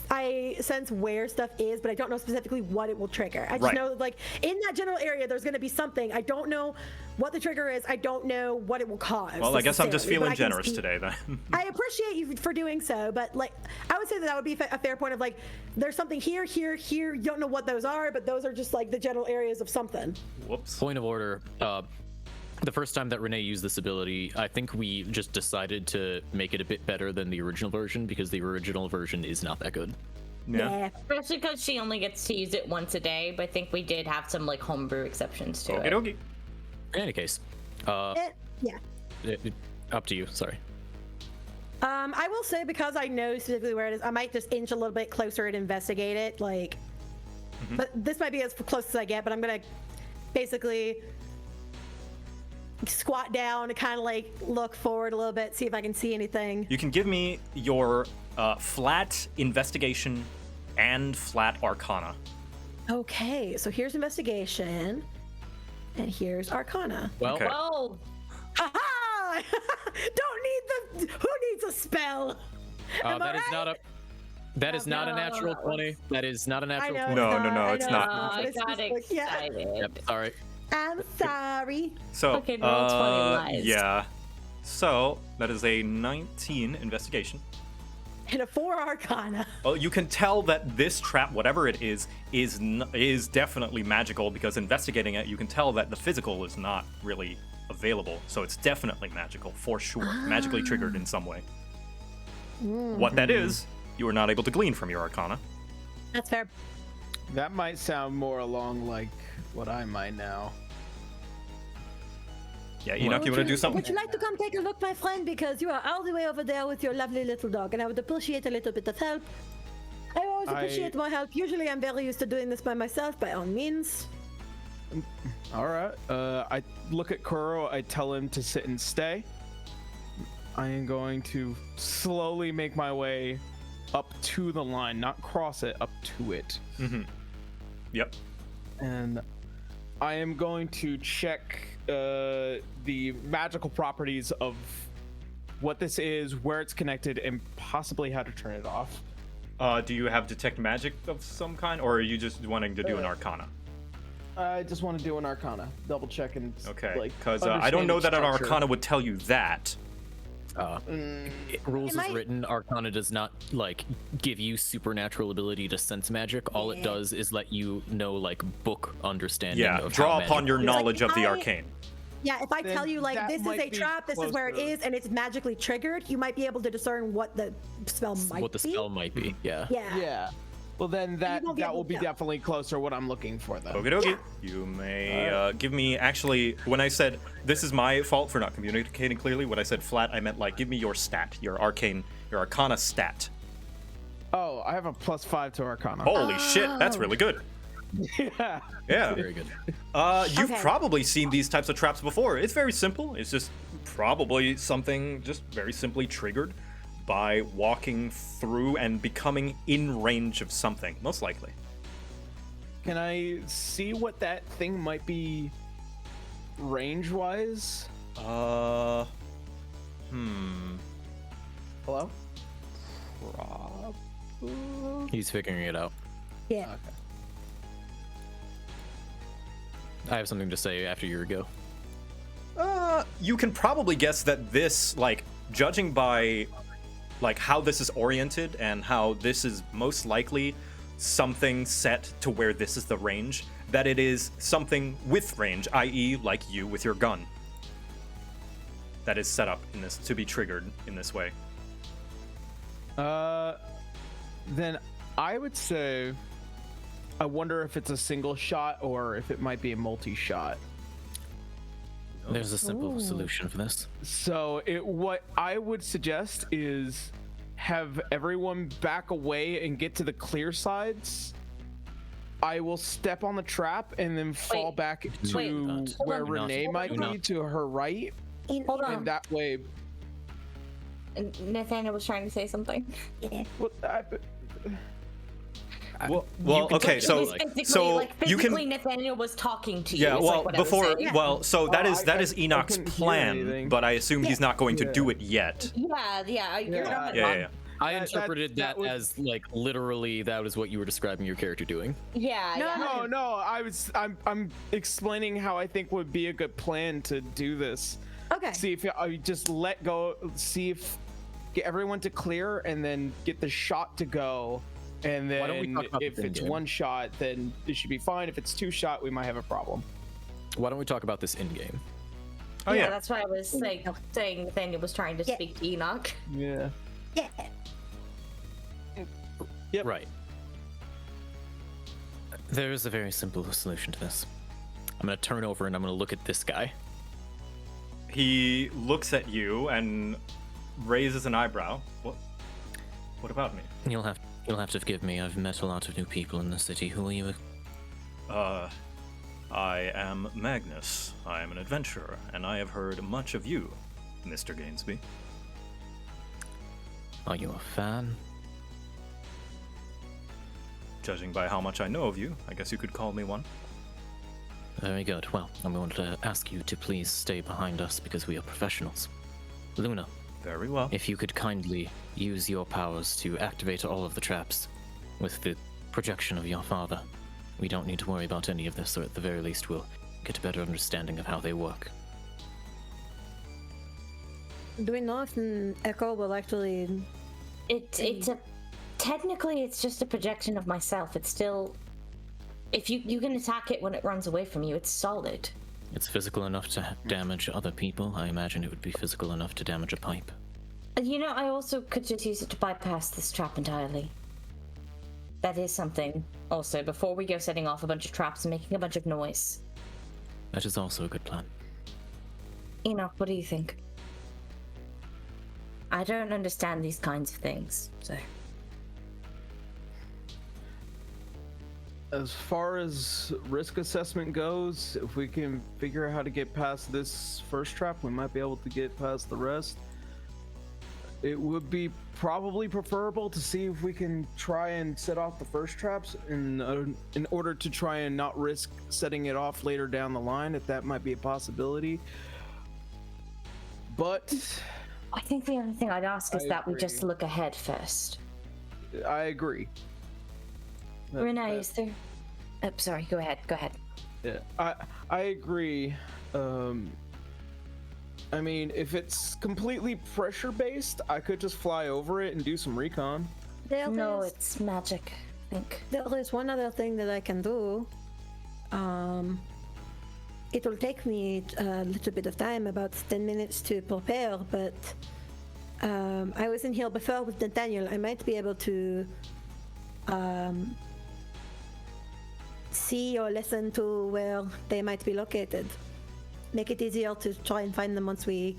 C: I sense where stuff is, but I don't know specifically what it will trigger. I just
A: Right.
C: know that, like, in that general area, there's going to be something. I don't know what the trigger is. I don't know what it will cause.
A: Well, I guess I'm just
C: necessarily, but
A: feeling
C: I can
A: generous
C: see-
A: today then.
C: I appreciate you for doing so, but like, I would say that would be a fair point of like, there's something here, here, here. You don't know what those are, but those are just like the general areas of something.
A: Whoops.
E: Point of order. The first time that Renee used this ability, I think we just decided to make it a bit better than the original version because the original version is not that good.
A: Yeah.
B: Especially because she only gets to use it once a day. But I think we did have some like homebrew exceptions to
A: Okie
B: it.
A: dokie.
E: In any case,
C: Yeah.
E: up to you. Sorry.
C: I will say, because I know specifically where it is, I might just inch a little bit closer and investigate it. Like, but this might be as close as I get. But I'm gonna basically squat down and kind of like look forward a little bit, see if I can see anything.
A: You can give me your flat investigation and flat arcana.
C: Okay, so here's investigation, and here's arcana.
E: Well,
A: Okay.
B: Oh,
C: Aha! Don't need the. Who needs a spell? Am I
E: that is
C: right?
E: not a. That is not a natural 20. That is not a
C: I
E: natural
C: know.
E: 20.
A: No,
C: it's
A: no,
C: I
A: it's
C: know
A: not.
C: but
B: I
C: it's just
B: got
C: like, yeah.
B: excited.
E: Yep. All right.
C: I'm sorry.
A: So,
B: Okay, roll 20 lies.
A: yeah. So, that is a 19 investigation.
C: And a 4 arcana.
A: Well, you can tell that this trap, whatever it is definitely magical, because investigating it, you can tell that the physical is not really available. So it's definitely magical, for sure. Magically triggered in some way. What that is, you are not able to glean from your arcana.
C: That's fair.
D: That might sound more along like what I might now.
A: Yeah, Enoch, you want to do something?
C: Would you like to come take a look, my friend? Because you are all the way over there with your lovely little dog, and I would appreciate a little bit of help. I always appreciate more help. Usually I'm very used to doing this by myself, by all means.
D: All right. I look at Kuro. I tell him to sit and stay. I am going to slowly make my way up to the line, not cross it, up to it.
A: Yep.
D: And I am going to check the magical properties of what this is, where it's connected, and possibly how to turn it off.
A: Do you have detect magic of some kind, or are you just wanting to do an arcana?
D: I just want to do an arcana, double check and
A: Okay,
D: like.
A: because I don't
D: understand
A: know
D: its
A: that an
D: structure.
A: arcana would tell you that.
E: Rules
C: Am
E: is
C: I-
E: written. Arcana does not like give you supernatural ability to sense magic. All it
C: Yeah.
E: does is let you know like book understanding.
A: Yeah,
E: of
A: draw
E: how
A: upon
E: magic
A: your
E: works.
A: knowledge of the
C: I-
A: arcane.
C: Yeah, if I
D: Then
C: tell you like
D: that
C: this is
D: might
C: a
D: be
C: trap, this is where it
D: closer.
C: is, and it's magically triggered, you might be able to discern what the spell might
E: what the
C: be.
E: spell might be. Yeah.
C: Yeah.
D: Yeah. Well, then that
C: won't be
D: that
C: able
D: will
C: to
D: be
C: tell.
D: definitely closer what I'm looking for, though.
A: Okie dokie. You may give me, actually, when I said, this is my fault for not communicating clearly, when I said flat, I meant like, give me your stat, your arcana stat.
D: Oh, I have a +5 to Arcana.
A: Holy shit, that's really good.
D: Yeah.
A: Yeah.
E: Very good.
A: You've
C: Okay.
A: probably seen these types of traps before. It's very simple. It's just probably something just very simply triggered by walking through and becoming in range of something, most likely.
D: Can I see what that thing might be range-wise?
A: Hello?
E: He's figuring it out.
C: Yeah.
D: Okay.
E: I have something to say after you go.
A: You can probably guess that this, like, judging by, like, how this is oriented and how this is most likely something set to where this is the range, that it is something with range, i.e., like you with your gun, that is set up in this to be triggered in this way.
D: Then I would say I wonder if it's a single shot or if it might be a multi-shot.
E: There's a simple solution for this.
D: So what I would suggest is have everyone back away and get to the clear sides. I will step on the trap and then fall
B: Wait,
D: back to
B: wait,
D: where
E: hold on.
D: Renee might
E: Do
D: be,
E: not.
D: to her right,
B: Hold on.
D: and that way.
B: Nathaniel was trying to say something.
C: Yeah.
D: Well,
A: Well,
E: can
A: okay,
E: touch it,
A: so
B: It was physically,
A: so
B: like,
A: you
B: physically
A: can,
B: Nathaniel was talking to you.
A: yeah.
B: is,
A: Well,
B: like, what I was
A: before,
B: saying.
A: well, so that is
D: I
A: Enoch's
D: couldn't hear
A: plan,
D: anything.
A: but I assume he's not going to
D: Yeah.
A: do it yet.
B: Yeah, you're
D: Yeah.
B: not.
A: Yeah.
E: I
D: That-
E: interpreted
D: that
E: that,
D: would-
E: as like literally that was what you were describing your character doing.
B: Yeah,
C: No,
B: yeah.
D: No. I'm explaining how I think would be a good plan to do this.
C: Okay.
D: See if I just let go. See if get everyone to clear, and then get the shot to go. And
E: Why don't we
D: then
E: talk about
D: if
E: this
D: it's
E: in-game?
D: one shot, then it should be fine. If it's two shot, we might have a problem.
E: Why don't we talk about this in game?
A: Oh yeah.
B: That's why I was saying Nathaniel was trying to
C: Yeah.
B: speak to Enoch.
D: Yeah.
C: Yeah.
D: Yep.
E: Right. There is a very simple solution to this. I'm gonna turn over and I'm gonna look at this guy.
A: He looks at you and raises an eyebrow. What about me?
E: You'll have to forgive me. I've met a lot of new people in the city. Who are you?
A: I am Magnus. I am an adventurer, and I have heard much of you, Mr. Gainsby.
E: Are you a fan?
A: Judging by how much I know of you, I guess you could call me one.
E: Very good. Well, I'm going to ask you to please stay behind us because we are professionals. Luna,
A: Very well.
E: if you could kindly use your powers to activate all of the traps with the projection of your father. We don't need to worry about any of this, or at the very least we'll get a better understanding of how they work.
C: Do we know if an echo will actually?
B: It's a technically it's just a projection of myself. It's still if you can attack it when it runs away from you, it's solid.
E: It's physical enough to damage other people. I imagine it would be physical enough to damage a pipe.
B: You know, I also could just use it to bypass this trap entirely. That is something. Also, before we go setting off a bunch of traps and making a bunch of noise.
E: That is also a good plan.
B: Enoch, what do you think? I don't understand these kinds of things, so.
D: As far as risk assessment goes, if we can figure out how to get past this first trap, we might be able to get past the rest. It would be probably preferable to see if we can try and set off the first traps in order to try and not risk setting it off later down the line, if that might be a possibility. But
B: I think the only thing I'd ask is
D: I
B: that we just
D: agree.
B: look ahead first.
D: I agree.
B: Renee, is there... Oh, sorry, go ahead.
D: Yeah, I agree. I mean, if it's completely pressure based, I could just fly over it and do some recon.
B: No, it's magic, I think.
C: There is one other thing that I can do. It will take me a little bit of time, about 10 minutes to prepare, but I was in here before with Nathaniel. I might be able to see or listen to where they might be located. Make it easier to try and find them once we,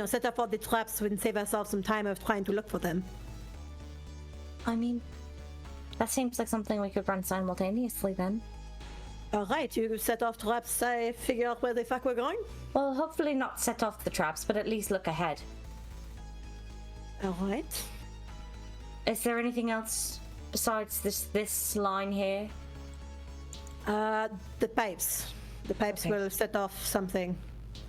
C: set up all the traps and save ourselves some time of trying to look for them.
B: I mean, that seems like something we could run simultaneously then.
C: All right, you set off traps, I figure out where the fuck we're going?
B: Well, hopefully not set off the traps, but at least look ahead.
C: All right.
B: Is there anything else besides this line here?
C: The pipes. The pipes
B: Okay.
C: will set off something.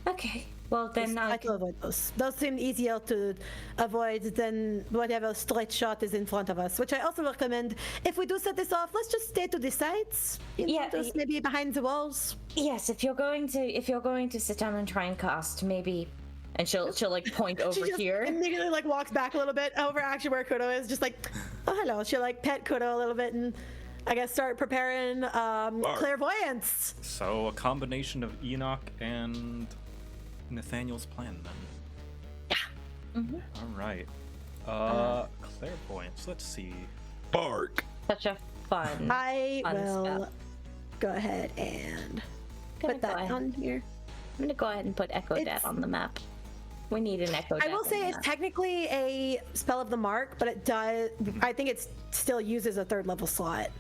B: Okay. Well, then
C: I can avoid those. Those seem easier to avoid than whatever straight shot is in front of us, which I also recommend. If we do set this off, let's just stay to the sides.
B: Yeah,
C: Just maybe behind the walls.
B: Yes, if you're going to sit down and try and cast, maybe, and she'll like point over
C: She just
B: here.
C: immediately like walks back a little bit over actually where Kudo is, just like, oh hello. She'll like pet Kudo a little bit and I guess start preparing clairvoyance.
A: So a combination of Enoch and Nathaniel's plan then.
B: Yeah. Mm-hmm.
A: All right. Clairvoyance. Let's see.
D: Bark.
B: Such a fun.
C: I
B: Fun
C: will
B: spell.
C: go ahead and
B: Gonna
C: put that
B: go ahead.
C: on here.
B: I'm gonna go ahead and put Echo Dead
C: It's-
B: on the map. We need an Echo Dead.
C: I will
B: on
C: say
B: the
C: it's
B: map.
C: technically a spell of the mark, but it does. I think it still uses a third level slot.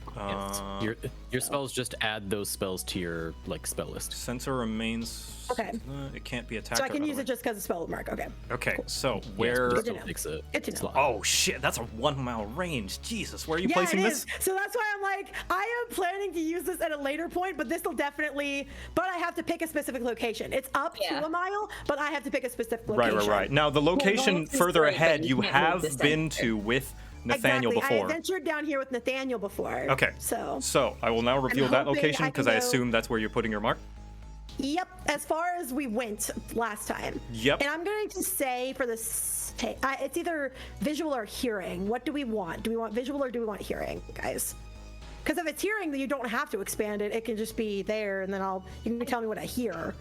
E: Your spells just add those spells to your spell list.
A: Sensor remains.
C: Okay.
A: It can't be attacked.
C: So I can
A: or
C: use it
A: otherwise-
C: just because it's spell of the mark. Okay.
A: Okay. So
E: Yes,
A: where?
E: but it
C: Good to
E: still
C: know.
E: takes a
C: Good to know.
E: slot.
A: Oh shit! That's a 1 mile range. Jesus, where are you
C: Yeah,
A: placing
C: it
A: this?
C: is. So that's why I'm like, I am planning to use this at a later point, but this will definitely. But I have to pick a specific location. It's up
B: Yeah.
C: to a mile, but I have to pick a specific
A: Right,
C: location.
A: right, right. Now the location
B: this is
A: further
B: great, but
A: ahead
B: you
A: you
B: can't move
A: have
B: the
A: been
B: sensor.
A: to with Nathaniel
C: Exactly. I
A: before.
C: ventured down here with Nathaniel before.
A: Okay.
C: So.
A: I will now reveal that
C: hoping
A: location
C: I can
A: because I
C: go-
A: assume that's where you're putting your mark.
C: Yep, as far as we went last time.
A: Yep.
C: And I'm going to say for this, it's either visual or hearing. What do we want? Do we want visual or do we want hearing, guys? Because if it's hearing, then you don't have to expand it. It can just be there, and then you can tell me what I hear.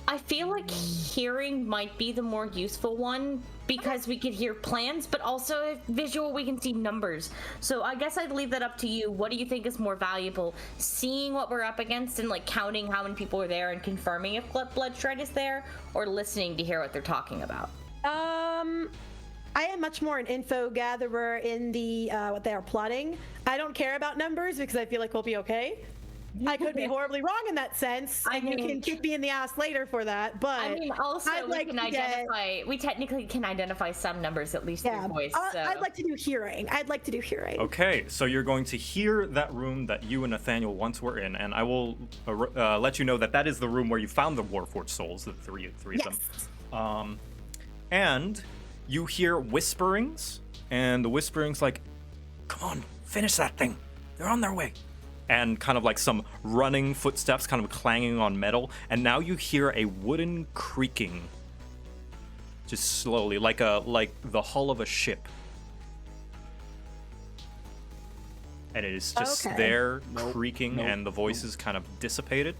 B: I feel like hearing might be the more useful one because we could hear plans, but also if visual we can see numbers. So I guess I'd leave that up to you. What do you think is more valuable? Seeing what we're up against and counting how many people are there and confirming if blood shred is there, or listening to hear what they're talking about?
C: I am much more an info gatherer in the what they are plotting. I don't care about numbers because I feel like we'll be okay. I could be horribly wrong in that sense, and you can kick me in the ass later for that. But
B: I mean, also
C: I'd like
B: we can
C: to get-
B: identify. We technically can identify some numbers at least through voice. So.
C: I'd like to do hearing.
A: Okay, so you're going to hear that room that you and Nathaniel once were in, and I will let you know that is the room where you found the Warforged souls, the three of
C: Yes.
A: them. And you hear whisperings, and the whisperings "Come on, finish that thing. They're on their way." And kind of some running footsteps kind of clanging on metal, and now you hear a wooden creaking, just slowly, like the hull of a ship. And it is just
C: Okay.
A: there creaking, and the voices kind of dissipated.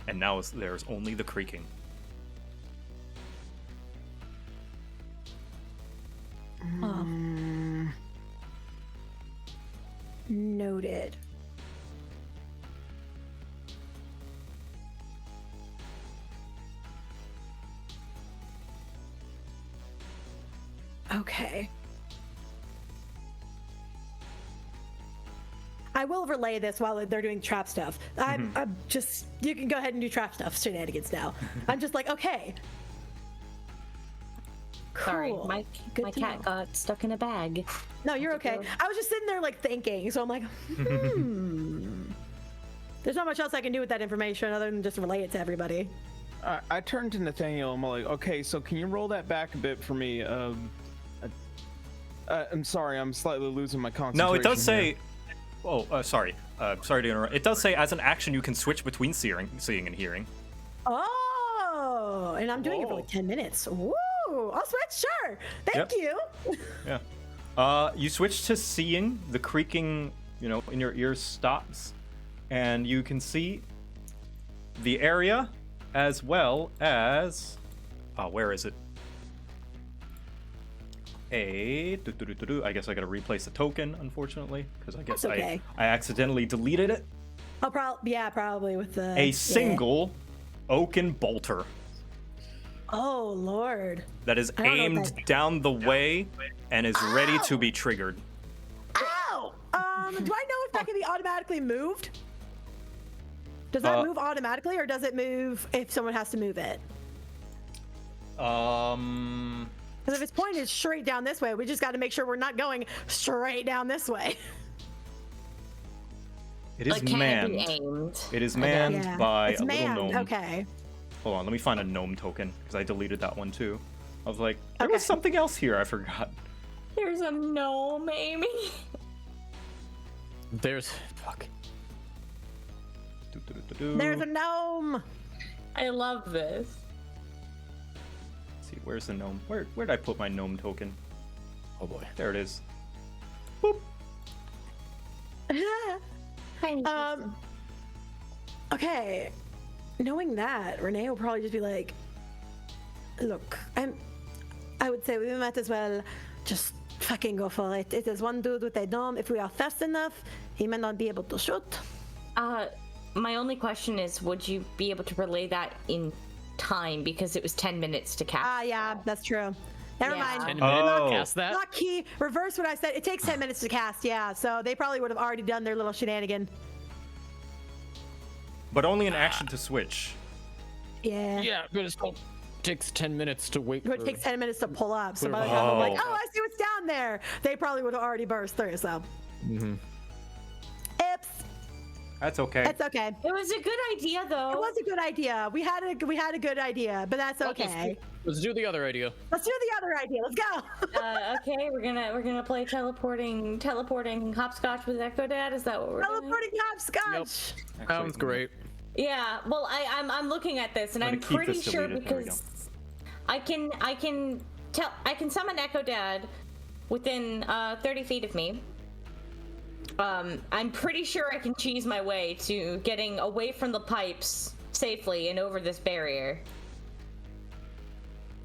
A: And now there's only the creaking.
C: Noted. Okay. I will relay this while they're doing trap stuff. I'm just, you can go ahead and do trap stuff shenanigans now. I'm just like, okay.
B: Sorry,
C: Cool.
B: my
C: Good to
B: cat
C: know.
B: got stuck in a bag.
C: No, you're okay.
B: go.
C: I was just sitting there thinking, so I'm like, There's not much else I can do with that information other than just relay it to everybody.
D: I turned to Nathaniel. I'm like, okay, so can you roll that back a bit for me? I'm sorry, I'm slightly losing my concentration.
A: No, it does say.
D: here.
A: Oh, sorry. Sorry to interrupt. It does say as an action you can switch between seeing and hearing.
C: Oh, and I'm doing it for like 10 minutes. Woo! I'll switch, sure. Thank you.
A: Yeah. You switch to seeing. The creaking, in your ears stops, and you can see the area as well as. Where is it? I guess I gotta replace the token, unfortunately, because I guess
C: That's okay.
A: I accidentally deleted it.
C: I'll probably with the
A: A single oaken bolter
C: Oh Lord.
A: that is
C: I don't know what
A: aimed
C: that-
A: down the way and is ready to be triggered.
C: Ow! Do I know if that can be automatically moved? Does that move automatically, or does it move if someone has to move it? Because if it's pointed straight down this way, we just got to make sure we're not going straight down this way.
A: It is
B: Like, can it be
A: manned.
B: aimed?
A: It is manned by
C: it's
A: a little
C: manned.
A: gnome.
C: Okay.
A: Hold on, let me find a gnome token because I deleted that one too. I was like, there was
C: Okay.
A: something else here I forgot.
B: There's a gnome, Amy.
E: There's fuck.
C: There's a gnome.
B: I love this.
A: Let's see, where's the gnome? Where'd I put my gnome token?
E: Oh boy.
A: There it is. Boop.
C: Okay. Knowing that, Renee will probably just be like, look, I would say we might as well just fucking go for it. It is one dude with a dome. If we are fast enough, he may not be able to shoot.
B: My only question is, would you be able to relay that in time? Because it was 10 minutes to cast.
C: Yeah, that's true. Never
B: Yeah.
C: mind.
E: 10 minutes
A: Oh.
E: to cast that?
C: Not key. Reverse what I said. It takes 10 minutes to cast, yeah. So they probably would have already done their little shenanigan.
A: But only an action to switch.
C: Yeah.
E: Yeah, but it still takes 10 minutes to wait.
C: It
E: for-
C: takes 10 minutes to pull up. So by the
E: Clear.
C: time I'm like,
A: Oh.
C: oh, I see what's down there, they probably would have already burst through. So, Oops.
A: That's okay.
C: It's okay.
B: It was a good idea, though.
C: It was a good idea. We had a good idea, but that's okay.
E: Let's do the other idea.
C: Let's do the other idea. Let's go.
B: Okay, we're gonna play teleporting hopscotch with Echo Dad. Is that what we're doing?
C: Teleporting hopscotch.
E: Sounds great.
B: Yeah. Well, I'm looking at this, and
A: I'm
B: I'm
A: gonna keep
B: pretty
A: this
B: sure
A: deleted. There we
B: because I can summon Echo Dad within 30 feet of me. I'm pretty sure I can cheese my way to getting away from the pipes safely and over this barrier.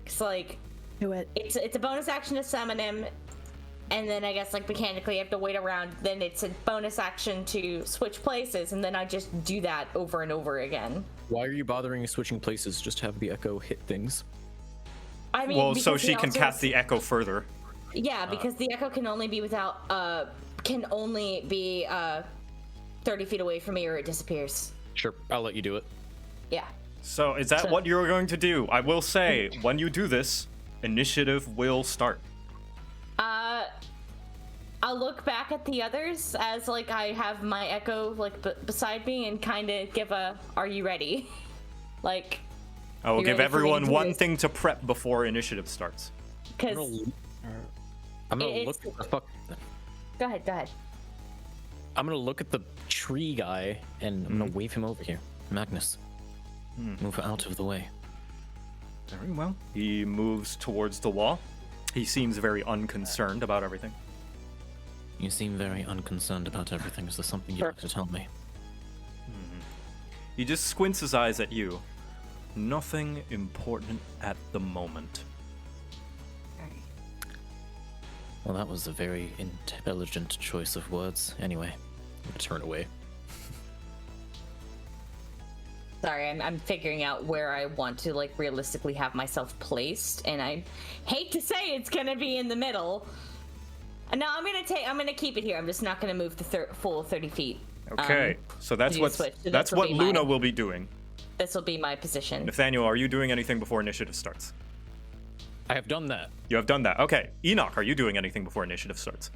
B: It's like
C: Do it.
B: it's a bonus action to summon him, and then I guess like mechanically I have to wait around. Then it's a bonus action to switch places, and then I just do that over and over again.
E: Why are you bothering switching places? Just have the echo hit things.
B: I mean,
A: Well, so
B: because
A: she
B: he
A: can
B: also
A: cast
B: has-
A: the echo further.
B: Yeah, because the echo can only be 30 feet away from me, or it disappears.
E: Sure, I'll let you do it.
B: Yeah.
A: So is that
B: So-
A: what you're going to do? I will say, when you do this, initiative will start.
B: I'll look back at the others as like I have my echo like beside me and kind of give a "Are you ready?" like.
A: I will
B: You
A: give
B: ready for me to
A: everyone
B: do
A: one
B: this?
A: thing to prep before initiative starts.
B: Because
E: I'm gonna
B: It's-
E: look at the fuck.
B: go ahead.
E: I'm gonna look at the tree guy and I'm gonna wave him over here. Magnus, move out of the way.
A: Very well. He moves towards the wall. He seems very unconcerned about everything.
E: You seem very unconcerned about everything. Is there something you'd like to tell me?
A: He just squints his eyes at you. Nothing important at the moment.
E: Well, that was a very intelligent choice of words. Anyway, I'm gonna turn away.
B: Sorry, I'm figuring out where I want to like realistically have myself placed, and I hate to say it's gonna be in the middle. No, I'm gonna keep it here. I'm just not gonna move the full 30 feet.
A: Okay, so that's
B: do
A: what
B: switch. So
A: that's
B: this will
A: what
B: be
A: Luna
B: mine.
A: will be doing.
B: This will be my position.
A: Nathaniel, are you doing anything before initiative starts?
E: I have done that.
A: You have done that. Okay. Enoch, are you doing anything before initiative starts?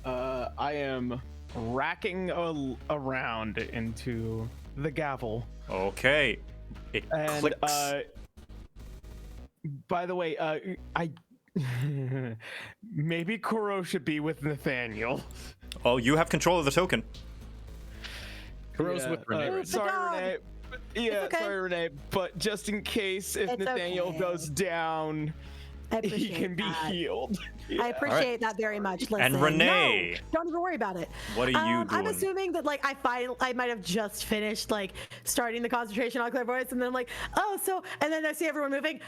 D: I am racking around into the gavel.
A: Okay. It
D: And
A: clicks.
D: by the way, I maybe Kuro should be with Nathaniel.
A: Oh, you have control of the token.
E: Kuro's with Renee.
C: Who's the
D: Sorry,
C: dog?
D: Renee. Yeah,
C: It's okay.
D: sorry, Renee. But just in case if
C: It's
D: Nathaniel
C: okay.
D: goes down,
C: I
D: he
C: appreciate
D: can be
C: that.
D: healed.
C: I appreciate that very much. Listen,
A: And Renee.
C: no, don't even worry about it.
A: What are you
C: I'm
A: doing?
C: assuming that like I might have just finished like starting the concentration on clairvoyance, and then I'm like, oh, so, and then I see everyone moving.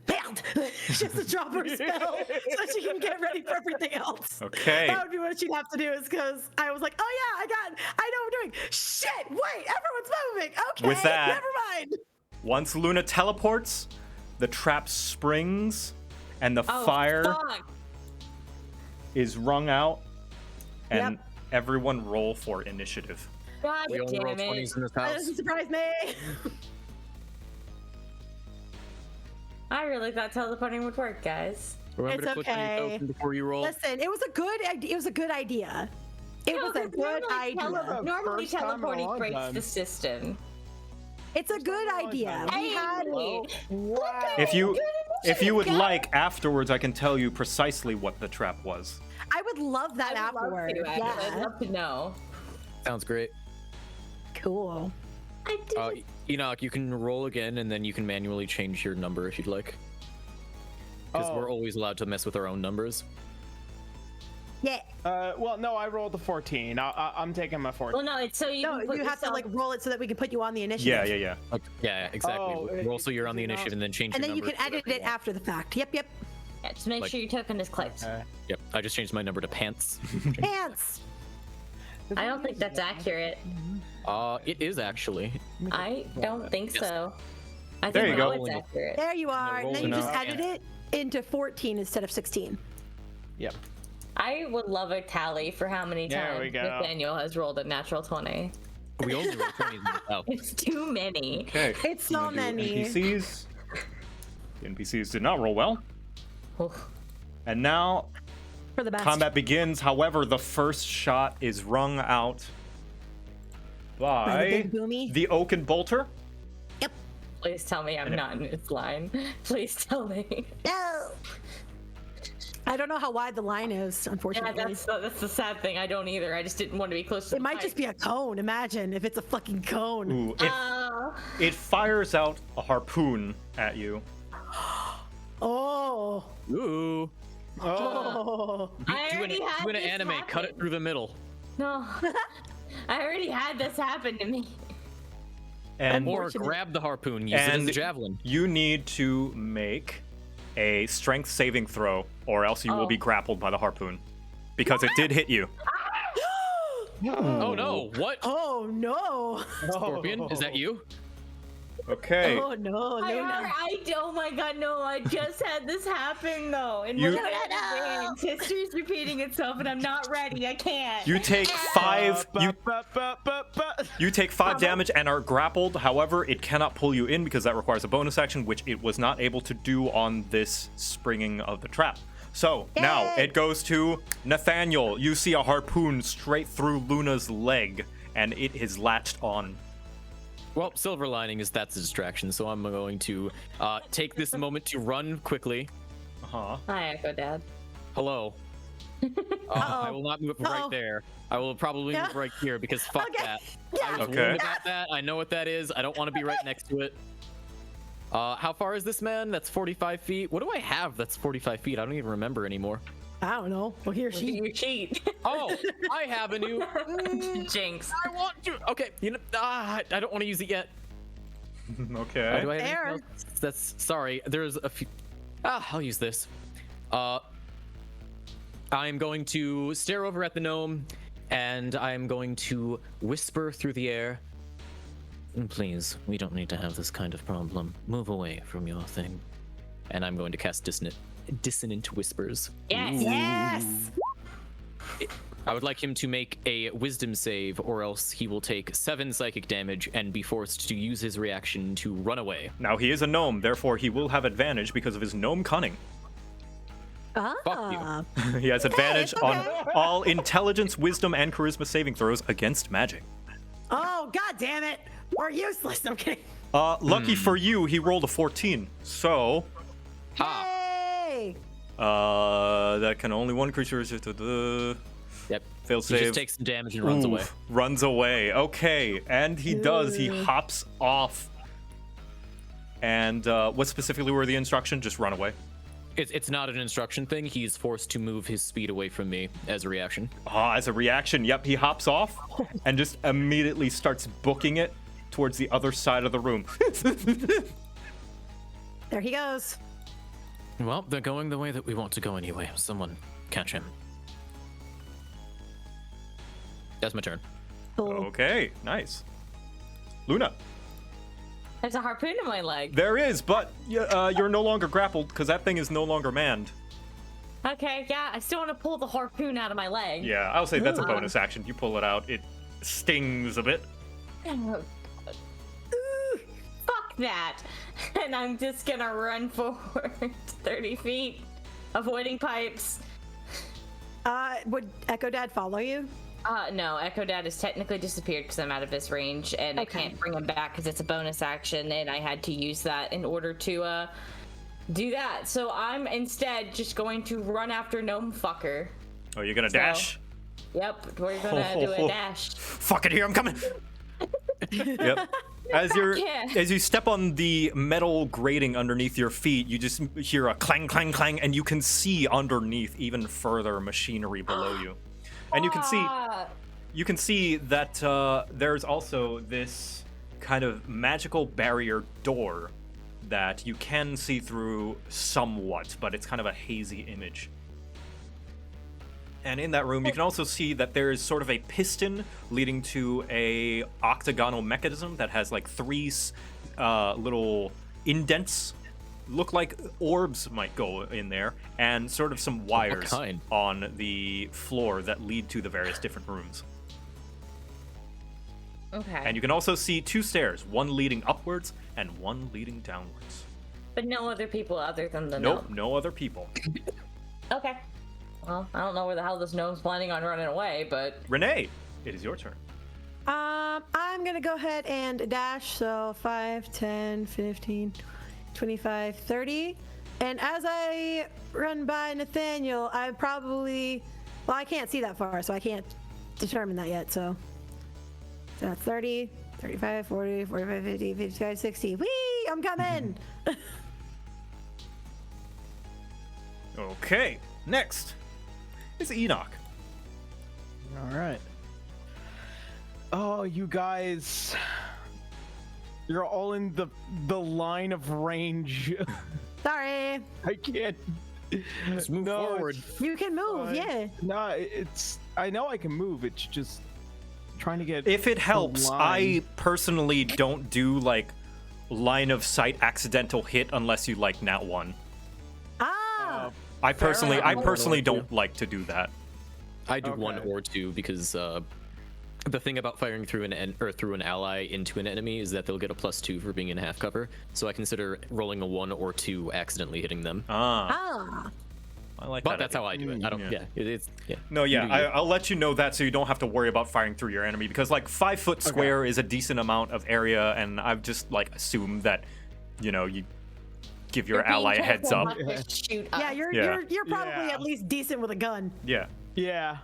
C: Failed. Just to drop her spell so she can get ready for everything else.
A: Okay.
C: That would be what she'd have to do, is because I was like, oh yeah, I know what we're doing. Shit, wait, everyone's moving. Okay,
A: With that-
C: never mind.
A: Once Luna teleports, the trap springs, and the
B: Oh,
A: fire
B: fuck.
A: is wrung out. And
C: Yep.
A: everyone roll for initiative.
B: God
E: We only roll
B: damn it.
E: 20s in this
C: That
E: house.
C: doesn't surprise me.
B: I really thought teleporting would work, guys.
E: Remember
C: It's
E: to click on your
C: okay.
E: token before you roll.
C: Listen, it was a good idea. It was a good idea. It
B: No,
C: was a
B: 'cause
C: good idea.
B: Normally
D: First time in a
B: teleporting
D: long
B: breaks
D: time.
B: the system.
C: It's a good idea. We had
B: Hey!
D: Wow.
A: If you would
B: guys.
A: like, afterwards I can tell you precisely what the trap was.
C: I would love that
B: I would love
C: afterward.
B: to, actually. I'd
C: Yeah.
B: love to know.
E: Sounds great.
C: Cool.
B: I did.
E: Enoch, you can roll again, and then you can manually change your number if you'd like. Because
D: Oh.
E: we're always allowed to mess with our own numbers.
C: Yeah.
D: Well, no, I rolled a 14. I'm taking my 14.
B: Well, no, it's so you
C: No,
B: can put
C: you have to
B: yourself-
C: like roll it so that we can put you on the initiative.
A: Yeah, yeah, yeah.
E: Okay. Yeah, exactly.
D: Oh,
E: Roll so you're on the
D: is it not-
E: initiative, and then change
C: And
E: your
C: then you
E: number
C: can
E: to
C: edit
E: whatever
C: it
E: you want.
C: after the fact. Yep, yep.
B: Yeah, just make
E: Like-
B: sure your token is clicked.
E: Yep, I just changed my number to pants.
C: Pants.
B: I don't think that's accurate.
E: It is actually.
B: I don't think
E: Yes.
B: so. I
A: There
B: think
A: you
B: now
A: go.
B: it's accurate.
C: There you are. And then you
E: rolling
C: just
A: out.
C: edit it into 14 instead of 16.
D: Yep.
B: I would love a tally for how many
D: There we
B: times
D: go.
B: Nathaniel has rolled a natural 20.
E: We only roll 20s in this house.
B: It's too many.
A: Okay.
C: It's so
A: I'm gonna do
C: many.
A: NPCs. The NPCs did not roll well.
B: Oof.
A: And now
C: For the best.
A: combat begins. However, the first shot is wrung out
C: By the
A: by
C: big boomy.
A: the Oaken Bolter.
C: Yep.
B: Please tell me I'm not in this line. Please tell me.
C: No. I don't know how wide the line is,
B: Yeah,
C: unfortunately.
B: that's the sad thing. I don't either. I just didn't want to be close to
C: It might just be a cone. Imagine if it's a fucking cone.
A: Ooh,
B: Uh,
A: it fires out a harpoon at you.
C: Oh.
E: Ooh.
C: Oh.
B: I already had
E: do an
B: this
E: anime. Cut it
B: happen.
E: through the middle.
B: No. I already had this happen to me.
A: And
E: Or
C: Unfortunate.
E: grab the harpoon. Use it as
A: And-
E: a javelin.
A: you need to make a strength saving throw, or else you will be
B: Oh.
A: grappled by the harpoon. Because it did hit you.
E: Oh no! What?
C: Oh no.
E: Scorpion? Is that you?
A: Okay.
C: Oh no, Luna.
B: Oh my god, no, I just had this happen though. And
A: You-
B: history's repeating itself and I'm not ready. I can't.
A: You take five. You take 5 damage and are grappled. However, it cannot pull you in because that requires a bonus action, which it was not able to do on this springing of the trap. So now
C: Yay.
A: it goes to Nathaniel. You see a harpoon straight through Luna's leg, and it is latched on.
E: Well, silver lining is that's a distraction, so I'm going to take this moment to run quickly.
A: Uh-huh.
B: Hi, Echo Dad.
E: Hello. I will not move
C: Uh-oh.
E: right there. I will probably
C: Yeah.
E: move right here because fuck
C: Okay.
E: that.
C: Yeah.
E: I was
A: Okay.
E: warned about that. I know what that is. I don't want to be right next to it. How far is this man? That's 45 feet. What do I have that's 45 feet? I don't even remember anymore.
C: I don't know. Well, he or she.
B: You cheat.
E: Oh, I have a new.
B: Jinx.
E: I want to. Okay, you know, I don't want to use it yet.
A: Okay.
E: Do I have
C: Fair.
E: anything else? That's sorry. There's a few. I'll use this. I'm going to stare over at the gnome, and I'm going to whisper through the air. Please, we don't need to have this kind of problem. Move away from your thing. And I'm going to cast dissonant whispers.
B: Yes.
C: Yes.
E: I would like him to make a wisdom save, or else he will take 7 psychic damage and be forced to use his reaction to run away.
A: Now he is a gnome, therefore he will have advantage because of his gnome cunning.
C: Ah.
A: He has advantage
C: it's
A: on
C: okay.
A: all intelligence, wisdom, and charisma saving throws against magic.
C: Oh, god damn it. We're useless. I'm kidding.
A: Lucky for you, he rolled a 14. So,
C: Hey!
A: that can only one creature.
E: Yep.
A: Fail
E: He
A: save.
E: just takes some damage and runs away.
A: Runs away. Okay, and he does. He hops off. And what specifically were the instructions? Just run away.
E: It's not an instruction thing. He's forced to move his speed away from me as a reaction.
A: As a reaction, yep, he hops off and just immediately starts booking it towards the other side of the room.
C: There he goes.
E: Well, they're going the way that we want to go anyway. Someone catch him. That's my turn.
C: Cool.
A: Okay, nice. Luna,
B: There's a harpoon in my leg.
A: there is, but you're no longer grappled because that thing is no longer manned.
B: Okay, yeah, I still want to pull the harpoon out of my leg.
A: Yeah, I'll say that's a bonus action. You pull it out, it stings a bit.
B: Fuck that. And I'm just gonna run forward 30 feet, avoiding pipes.
C: Would Echo Dad follow you?
B: No, Echo Dad has technically disappeared because I'm out of this range, and I
C: Okay.
B: can't bring him back because it's a bonus action, and I had to use that in order to do that. So I'm instead just going to run after Gnome Fucker.
A: Oh, you're gonna dash?
B: Yep, we're gonna do a dash.
A: Fuck it, here I'm coming. Yep. As you step on the metal grating underneath your feet, you just hear a clang, clang, clang, and you can see underneath even further machinery below you. And you can see that there's also this kind of magical barrier door that you can see through somewhat, but it's kind of a hazy image. And in that room, you can also see that there is sort of a piston leading to a octagonal mechanism that has like three little indents. Look like orbs might go in there, and sort of some wires
E: kind?
A: on the floor that lead to the various different rooms.
B: Okay.
A: And you can also see two stairs, one leading upwards and one leading downwards.
B: But no other people other than the
A: Nope,
B: gnome.
A: no other people.
B: Okay. Well, I don't know where the hell this gnome's planning on running away, but
A: Renee, it is your turn.
C: I'm gonna go ahead and dash, so 5, 10, 15, 25, 30. And as I run by Nathaniel, I can't see that far, so I can't determine that yet, so that's 30, 35, 40, 45, 50, 55, 60. Whee! I'm coming!
A: Okay, next is Enoch.
D: All right. Oh, you guys, you're all in the line of range.
C: Sorry.
D: I can't.
E: Let's move forward.
C: You can move,
D: fine.
C: yeah.
D: No, I know I can move. It's just trying to get.
A: If it helps,
D: line.
A: I personally don't do like line of sight accidental hit unless you like nat one.
C: Ah!
A: I personally
E: enough.
A: don't like to do that.
E: I do one
D: Okay.
E: or two because the thing about firing through through an ally into an enemy is that they'll get a +2 for being in half cover. So I consider rolling a 1 or 2 accidentally hitting them.
C: Ah!
A: I like
E: But
A: that.
E: that's how I do it. I don't.
A: Yeah.
E: Yeah, it's yeah.
A: No, yeah,
E: You do you.
A: I'll let you know that so you don't have to worry about firing through your enemy because like 5 foot square is a decent amount of area, and I've just like assumed that, you know, you give your
B: You're being
A: ally a heads
B: careful
A: up.
B: not to shoot
C: Yeah,
B: us.
C: you're probably
D: Yeah.
C: at least decent with a gun.
A: Yeah.
D: Yeah.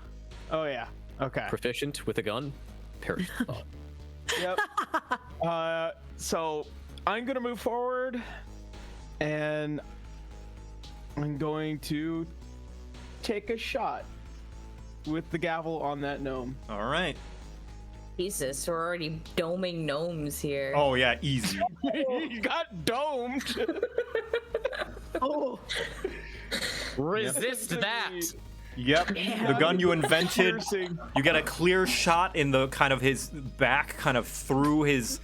D: Oh yeah. Okay.
E: Proficient with a gun. Period. Oh.
D: Yep. So I'm gonna move forward, and I'm going to take a shot with the gavel on that gnome.
A: All right.
B: Jesus, we're already doming gnomes here.
A: Oh yeah, easy.
D: You got domed.
C: Oh,
E: Resist that.
A: Yep. The gun you invented.
D: Piercing.
A: You get a clear shot in the kind of his back, kind of through his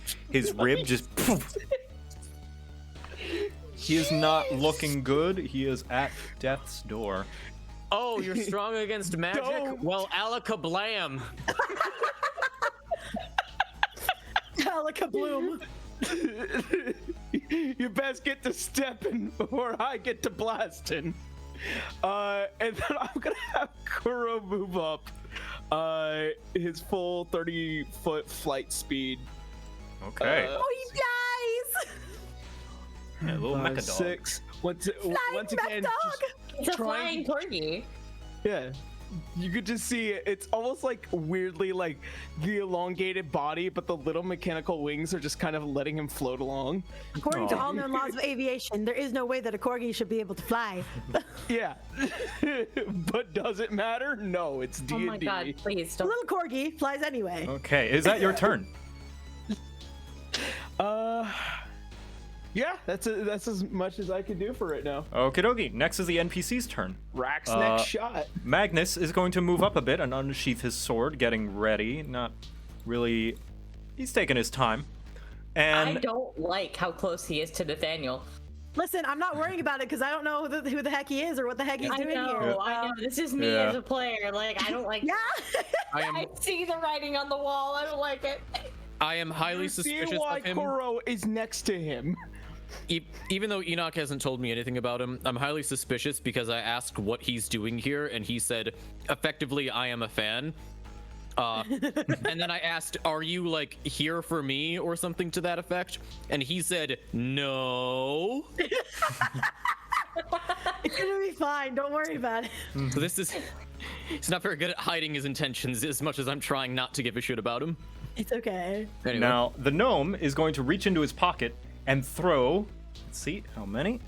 A: rib, just poof. He is not looking good. He is at death's door.
E: Oh, you're strong against magic?
D: Don't.
E: Well, alakablam.
C: Alakabloom.
D: You best get to stepping before I get to blasting. And then I'm gonna have Kuro move up his full 30-foot flight speed.
A: Okay.
C: Oh,
A: Yeah, a little mecha dog.
D: 6. Once again,
C: dog.
D: just
B: It's a
D: trying
B: flying corgi.
D: Yeah. You could just see it. It's almost like weirdly like the elongated body, but the little mechanical wings are just kind of letting him float along.
C: According to
A: Aw.
C: all known laws of aviation, there is no way that a corgi should be able to fly.
D: Yeah. But does it matter? No, it's D&D.
B: Oh my god, please
C: A
B: don't.
C: little corgi flies anyway.
A: Okay, is that your turn?
D: Yeah, that's as much as I can do for right now.
A: Okie dokie. Next is the NPC's turn.
D: Rack's next shot.
A: Magnus is going to move up a bit and unsheath his sword, getting ready. Not really. He's taking his time.
B: I
A: And
B: don't like how close he is to Nathaniel.
C: Listen, I'm not worrying about it because I don't know who the heck he is or what the heck he's
B: I
C: doing
B: know,
C: here.
B: I know. This is me
A: Yeah.
B: as a player. Like, I don't like.
C: Yeah.
B: I see the writing on the wall. I don't like it.
E: I am highly
D: You see
E: suspicious
D: why
E: of him.
D: Kuro is next to him.
E: Even though Enoch hasn't told me anything about him, I'm highly suspicious because I asked what he's doing here, and he said, effectively, I am a fan. And then I asked, are you like here for me or something to that effect? And he said, no.
C: It's gonna be fine. Don't worry about it.
E: So he's not very good at hiding his intentions as much as I'm trying not to give a shit about him.
C: It's okay.
E: Anyway,
A: now the gnome is going to reach into his pocket and throw. Let's see how many.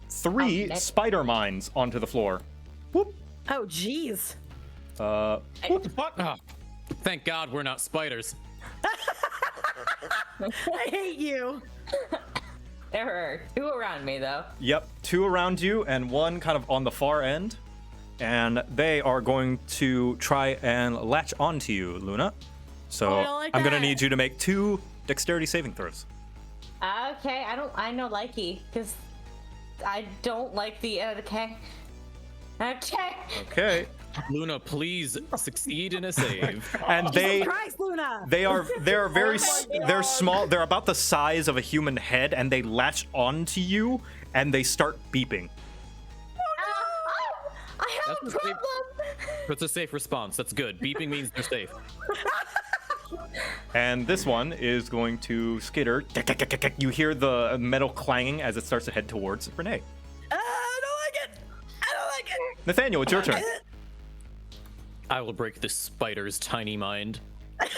A: 3
B: Okay.
A: spider mines onto the floor. Whoop.
C: Oh, jeez.
A: Whoop.
E: ah, thank God we're not spiders.
C: I hate you.
B: There are 2 around me, though.
A: Yep, 2 around you and 1 kind of on the far end. And they are going to try and latch onto you, Luna. So
C: I don't like
A: I'm gonna
C: that.
A: need you to make 2 dexterity saving throws.
B: Okay, I know likey, because I don't like the, okay. Okay.
A: Okay.
E: Luna, please succeed in a save.
A: And they
C: Christ, Luna.
A: they're very
B: my
A: they're
B: God.
A: small. They're about the size of a human head, and they latch onto you and they start beeping.
B: I have a
E: That's a safe-
B: problem.
E: That's a safe response. That's good. Beeping means they're safe.
A: And this one is going to skitter. You hear the metal clanging as it starts to head towards Renee.
C: I don't like it. I don't like it.
A: Nathaniel, it's your turn.
E: I will break this spider's tiny mind.
C: Does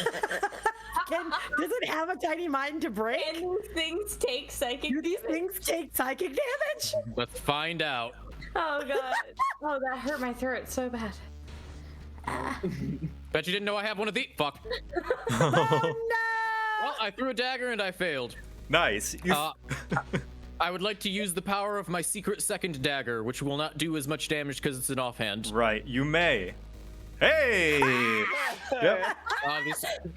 C: it have a tiny mind to break?
B: And these things take psychic.
C: Do these things take psychic damage?
E: Let's find out.
B: Oh god. Oh, that hurt my throat so bad.
E: Bet you didn't know I have one of these. Fuck.
C: Oh no!
E: Well, I threw a dagger and I failed.
A: Nice.
E: I would like to use the power of my secret second dagger, which will not do as much damage because it's an offhand.
A: Right, you may. Hey! Yep.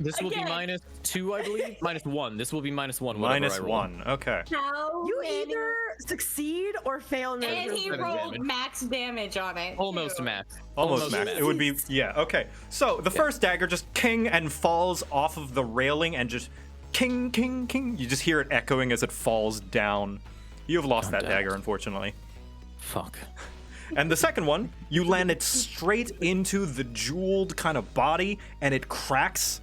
E: This will be
B: Again.
E: -2, I believe. -1. This will be -1. whatever I roll.
A: -1. Okay.
B: How
C: You
B: many-
C: either succeed or fail.
B: And he
E: Seven
B: rolled
E: damage.
B: max damage on it.
E: Almost
B: too.
E: max.
A: Almost max. It would be, yeah, okay. So the first dagger just king and falls off of the railing and just king, king, king. You just hear it echoing as it falls down. You have lost that
E: damn.
A: dagger, unfortunately.
E: Fuck.
A: And the second one, you landed straight into the jeweled kind of body, and it cracks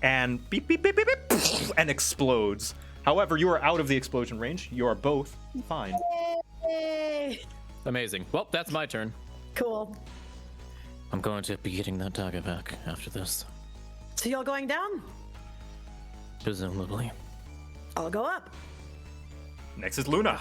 A: and beep, beep, beep, beep, beep, and explodes. However, you are out of the explosion range. You are both fine.
C: Yay.
E: Amazing. Well, that's my turn.
C: Cool.
E: I'm going to be getting that dagger back after this.
C: So y'all going down?
E: Presumably.
C: I'll go up.
A: Next is Luna.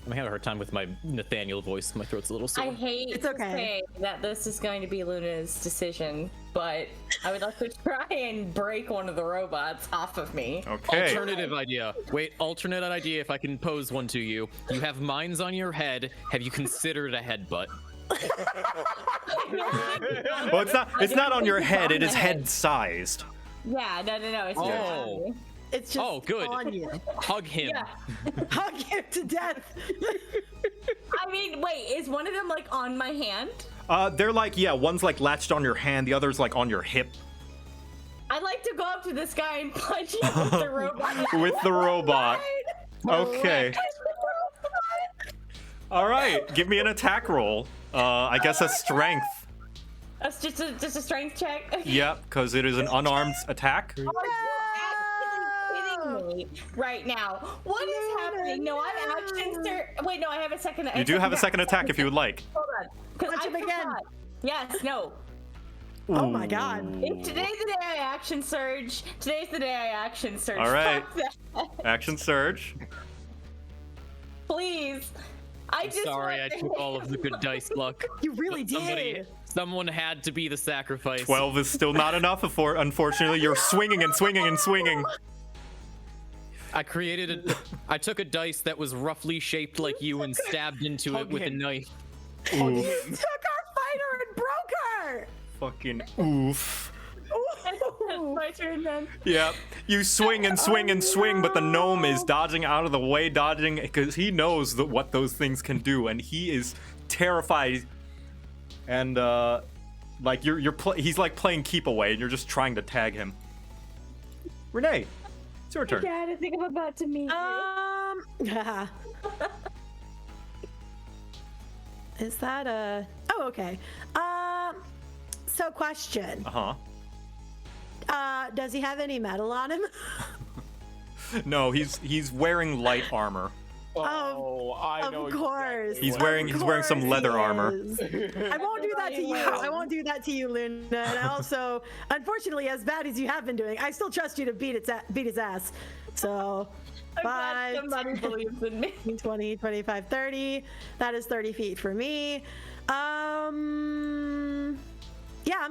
E: I'm having a hard time with my Nathaniel voice. My throat's a little sore.
B: I hate
C: It's
B: to
C: okay.
B: say that this is going to be Luna's decision, but I would like to try and break one of the robots off of me.
A: Okay.
E: Alternative idea. Wait, alternate idea if I can pose one to you. You have mines on your head. Have you considered a headbutt?
A: Well, it's not on your head. It is head-sized.
B: Yeah, no. It's
E: Oh.
B: around me.
C: It's just
E: Oh, good.
C: on you.
E: Hug him.
B: Yeah.
C: Hug him to death.
B: I mean, wait, is one of them like on my hand?
A: They're like, yeah, one's like latched on your hand, the other's like on your hip.
B: I'd like to go up to this guy and punch him with the robot.
A: With the robot. Okay. All right, give me an attack roll. I guess a strength.
B: That's just a strength check.
A: Yep, because it is an unarmed attack.
B: Oh, you're absolutely kidding teammate right now. What is happening? No, I'm action Wait, no, I have a second.
A: You do have a second attack if you would like.
B: Hold on. Because
C: Punch
B: I
C: him again.
B: forgot. Yes, no.
C: Oh my god.
B: If today's the day I action surge. Today's the day I action surge.
A: All right.
B: Fuck that.
A: Action surge.
B: Please.
E: I'm sorry, I took all of the good dice luck.
C: You really did.
E: Someone had to be the sacrifice.
A: 12 is still not enough. Unfortunately, you're swinging and swinging and swinging.
E: I took a dice that was roughly shaped like you and stabbed into it with a knife.
C: You took our fighter and broke her.
A: Fucking oof.
B: My turn then.
A: Yeah, you swing and swing and swing, but the gnome is dodging out of the way, dodging because he knows what those things can do, and he is terrified. And like he's like playing keep away, and you're just trying to tag him. Renee, it's your turn.
B: Dad, I think I'm about to meet
C: Is that a? Oh, okay. So question. Does he have any metal on him?
A: No, he's wearing light armor.
D: Oh, I know.
C: Of course.
D: Exactly
A: He's wearing some leather armor.
C: I won't do that to you. I won't do that to you, Luna. And also, unfortunately, as bad as you have been doing, I still trust you to beat his ass. So,
B: I'm glad somebody believes in me.
C: 20, 25, 30. That is 30 feet for me. Yeah,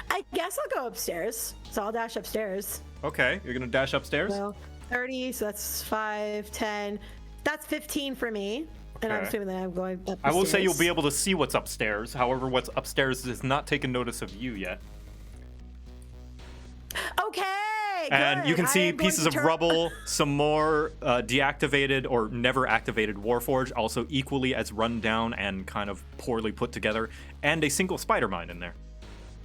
C: I guess I'll go upstairs. So I'll dash upstairs.
A: Okay, you're gonna dash upstairs?
C: So 30, so that's 5, 10. That's 15 for me. And I'm
A: Okay.
C: assuming that I'm going up.
A: I will say you'll be able to see what's upstairs. However, what's upstairs is not taken notice of you yet.
C: Okay.
A: And
C: good.
A: you can
C: I
A: see
C: am going
A: pieces
C: to
A: of
C: turn-
A: rubble, some more deactivated or never activated Warforge, also equally as run down and kind of poorly put together, and a single spider mine in there.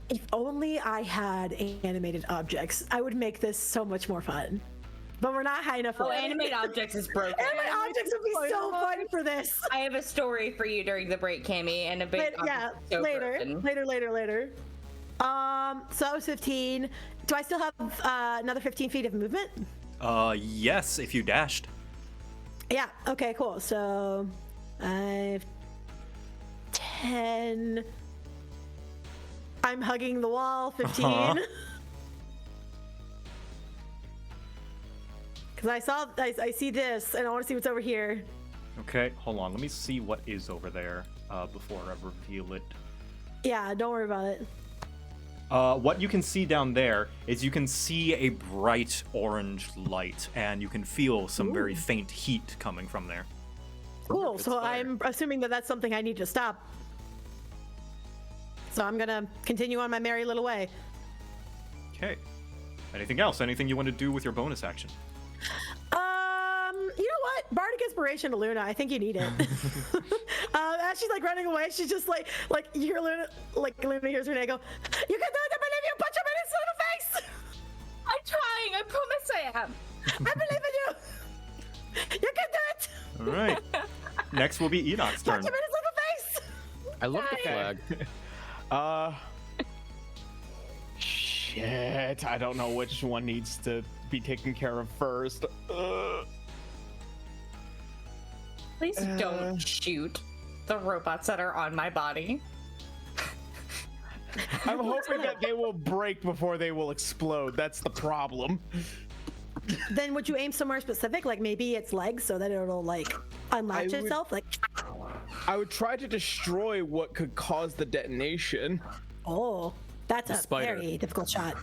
C: If only I had animated objects, I would make this so much more fun. But we're not high enough for
B: Oh,
C: it.
B: animate objects is broken.
C: Animate objects would be so fun for this.
B: I have a story for you during the break, Cammy, and a big
C: But yeah, later. So that was 15. Do I still have another 15 feet of movement?
A: Yes, if you dashed.
C: Yeah. Okay. Cool. So 5, 10. I'm hugging the wall. 15. Because I see this, and I want to see what's over here.
A: Okay, hold on. Let me see what is over there before I reveal it.
C: Yeah. Don't worry about it.
A: What you can see down there is you can see a bright orange light, and you can feel some very faint heat coming from there.
C: Cool. So I'm assuming that that's something I need to stop. So I'm gonna continue on my merry little way.
A: Okay. Anything else? Anything you want to do with your bonus action?
C: You know what? Bardic inspiration to Luna. I think you need it. As she's like running away, she's just like you hear Luna, like Luna hears Renee go, "You can do it! I believe you! Punch him in his little face!
B: I'm trying. I promise I am.
C: I believe in you! You can do it!
A: All right. Next will be Enoch's turn.
C: Punch him in his little face!"
E: I love the flag.
D: Shit, I don't know which one needs to be taken care of first.
B: Please don't shoot the robots that are on my body.
D: I'm hoping that they will break before they will explode. That's the problem.
C: Then would you aim somewhere specific, like maybe its legs, so that it'll like unlatch
D: I would-
C: itself? Like,
D: I would try to destroy what could cause the detonation.
C: oh, that's a
E: spider.
C: very difficult shot.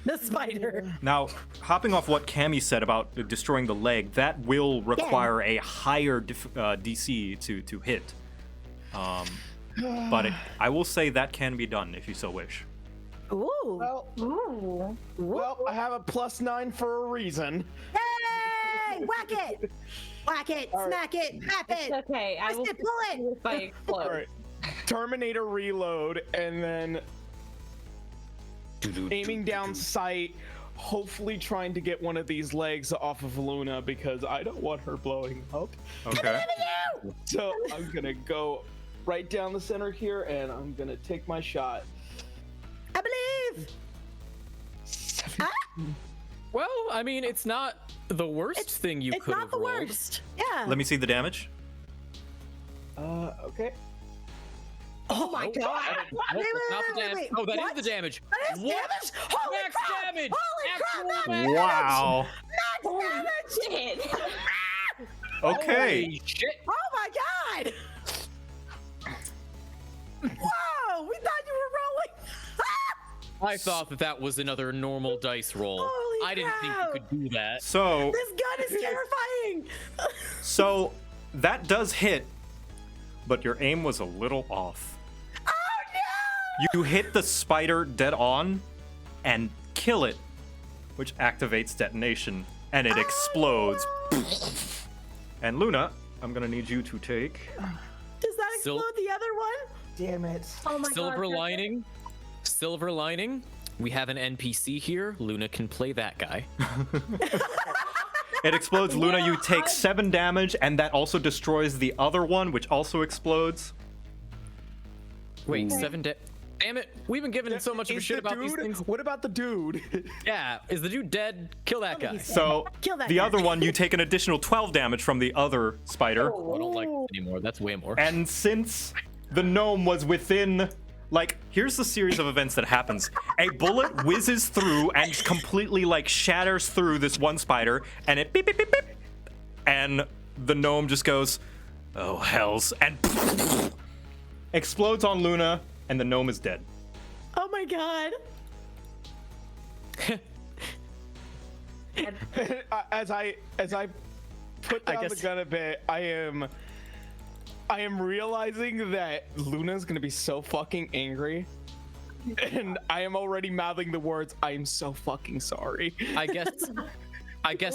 C: The spider.
A: Now, hopping off what Cammy said about destroying the leg, that will require a higher DC to hit. But I will say that can be done if you so wish.
C: Ooh.
D: Well, I have a +9 for a reason.
C: Hey! Whack it! Whack it! Smack it! Tap it!
B: It's okay. I will
C: Twist it, pull it!
B: if I explode.
D: All right, Terminator reload, and then aiming down sight, hopefully trying to get one of these legs off of Luna because I don't want her blowing up.
A: Okay.
D: So I'm gonna go right down the center here, and I'm gonna take my shot.
C: I believe!
E: Well, I mean, it's not the worst thing you
C: It's
E: could
C: not
E: have
C: the
E: rolled.
C: worst. Yeah.
A: Let me see the damage.
D: Okay.
C: Oh my
E: Nope.
C: god.
E: Nope,
C: Wait,
E: that's not
C: wait,
E: the
C: wait,
E: damage.
C: wait,
E: Oh, that is
C: what?
E: the damage.
C: That is
E: What?
C: damage? Holy
E: Max
C: crap!
E: damage.
C: Holy
E: Actual
C: crap!
E: max
A: Wow.
C: Max damage!
B: Shit.
A: Okay.
E: Holy shit.
C: Oh my god! Whoa! We thought you were rolling.
E: I thought that was another normal dice roll.
C: Holy
E: I didn't think
C: crap.
E: you could do that.
A: So
C: This gun is terrifying.
A: so that does hit, but your aim was a little off.
C: Oh no!
A: You hit the spider dead on and kill it, which activates detonation, and it explodes.
C: no.
A: And Luna, I'm gonna need you to take.
C: Does that
E: Sil-
C: explode the other one?
D: Damn it.
C: Oh my
E: Silver
C: god.
E: lining. Silver lining. We have an NPC here. Luna can play that guy.
A: It explodes. Luna, you take 7 damage, and that also destroys the other one, which also explodes.
E: Wait, 7 Damn it. We've been giving so much of a
D: Is
E: shit
D: the
E: about these
D: dude-
E: things.
D: What about the dude?
E: Yeah, is the dude dead? Kill that guy.
A: So
C: Kill that
A: the
C: guy.
A: other one, you take an additional 12 damage from the other spider.
E: I don't like this anymore. That's way more.
A: And since the gnome was within, like, here's the series of events that happens. A bullet whizzes through and completely, like, shatters through this one spider, and it beep, beep, beep, beep. And the gnome just goes, oh, hells, and explodes on Luna, and the gnome is dead.
C: Oh my god.
D: as I put down the
E: guess-
D: gun a bit, I am realizing that Luna's gonna be so fucking angry. And I am already mouthing the words, I am so fucking sorry.
E: I guess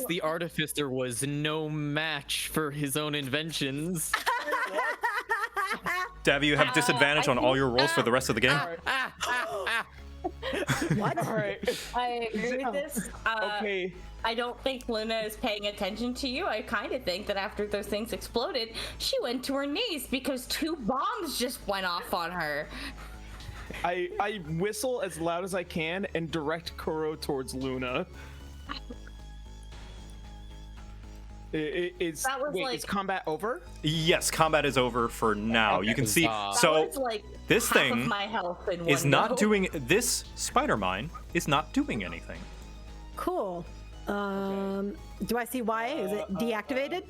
E: the artificer was no match for his own inventions.
A: Davy, you have disadvantage
B: I
A: on all your rolls for the rest of the game.
C: What?
D: Alright.
B: I agree with this.
D: Okay.
B: I don't think Luna is paying attention to you. I kind of think that after those things exploded, she went to her knees because 2 bombs just went off on her.
D: I whistle as loud as I can and direct Kuro towards Luna. It's
B: That was
D: wait,
B: like-
D: is combat over?
A: Yes, combat is over for now. You can see,
E: That
A: so
B: That was like
A: this
B: half
A: thing
B: of my health in
A: is
B: one
A: not
B: go.
A: doing, this spider mine is not doing anything.
C: Cool. Do I see why? Is it deactivated?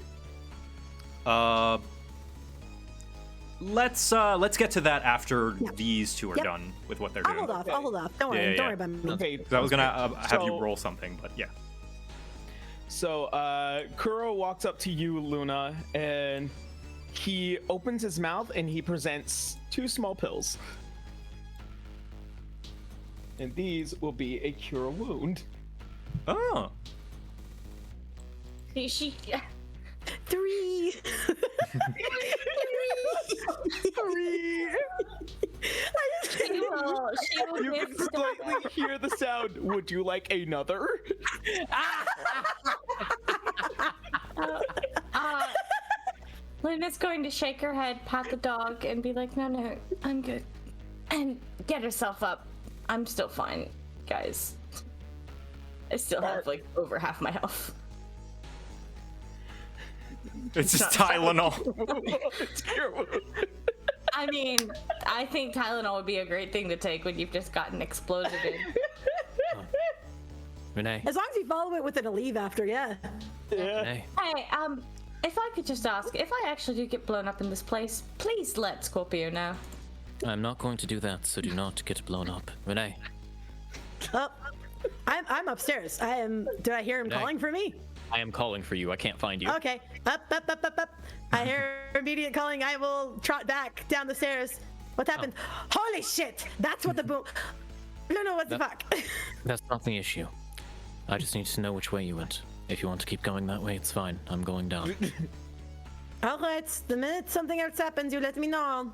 A: Let's get to that after
C: Yeah.
A: these two are
C: Yep.
A: done with what they're
C: I'll
A: doing.
C: hold off. I'll hold off. Don't worry.
A: Yeah, yeah,
C: Don't
A: yeah.
C: worry about me.
D: Okay.
A: 'Cause I was gonna have you
D: So-
A: roll something, but yeah.
D: So Kuro walks up to you, Luna, and he opens his mouth and he presents 2 small pills. And these will be a cure wound.
A: Oh,
B: She
C: 3.
D: 3.
B: she will
D: You
B: give
D: can
B: stuff.
D: slightly hear the sound. Would you like another?
B: Luna's going to shake her head, pat the dog, and be like, no, I'm good. And get herself up. I'm still fine, guys. I still have like over half my health.
A: it's just Tylenol.
D: It's cure wound.
B: I mean, I think Tylenol would be a great thing to take when you've just gotten exploded in.
E: Renee.
C: As long as you follow it with an leave after, yeah.
D: Yeah.
E: Renee.
B: Hey, if I could just ask, if I actually do get blown up in this place, please let Scorpio know.
E: I'm not going to do that, so do not get blown up. Renee.
C: Oh, I'm upstairs. I am. Did I hear him
E: Renee.
C: calling for me?
E: I am calling for you. I can't find you.
C: Okay. Up. I hear immediate calling. I will trot back down the stairs. What happened? Holy shit! That's what the boom. No, what the fuck?
E: That's not the issue. I just need to know which way you went. If you want to keep going that way, it's fine. I'm going down.
C: Alright, the minute something else happens, you let me know.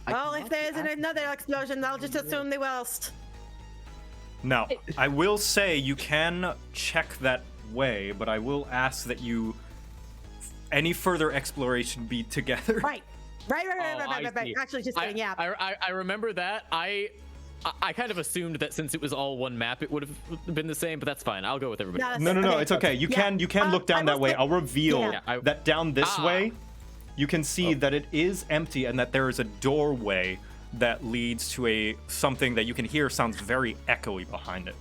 C: Well, if there isn't another explosion, I'll just assume the worst.
A: Now, I will say you can check that way, but I will ask that you any further exploration be together.
C: Right.
E: Oh, I see.
C: Actually, just kidding, yeah.
E: I remember that. I I kind of assumed that since it was all one map, it would have been the same, but that's fine. I'll go with everybody.
C: No,
E: else.
A: No,
C: Okay.
A: it's okay. You can look down
C: I
A: that
C: will
A: way.
C: say-
A: I'll reveal
C: Yeah.
A: that down this way, you can see
E: Oh.
A: that it is empty and that there is a doorway that leads to something that you can hear sounds very echoey behind it.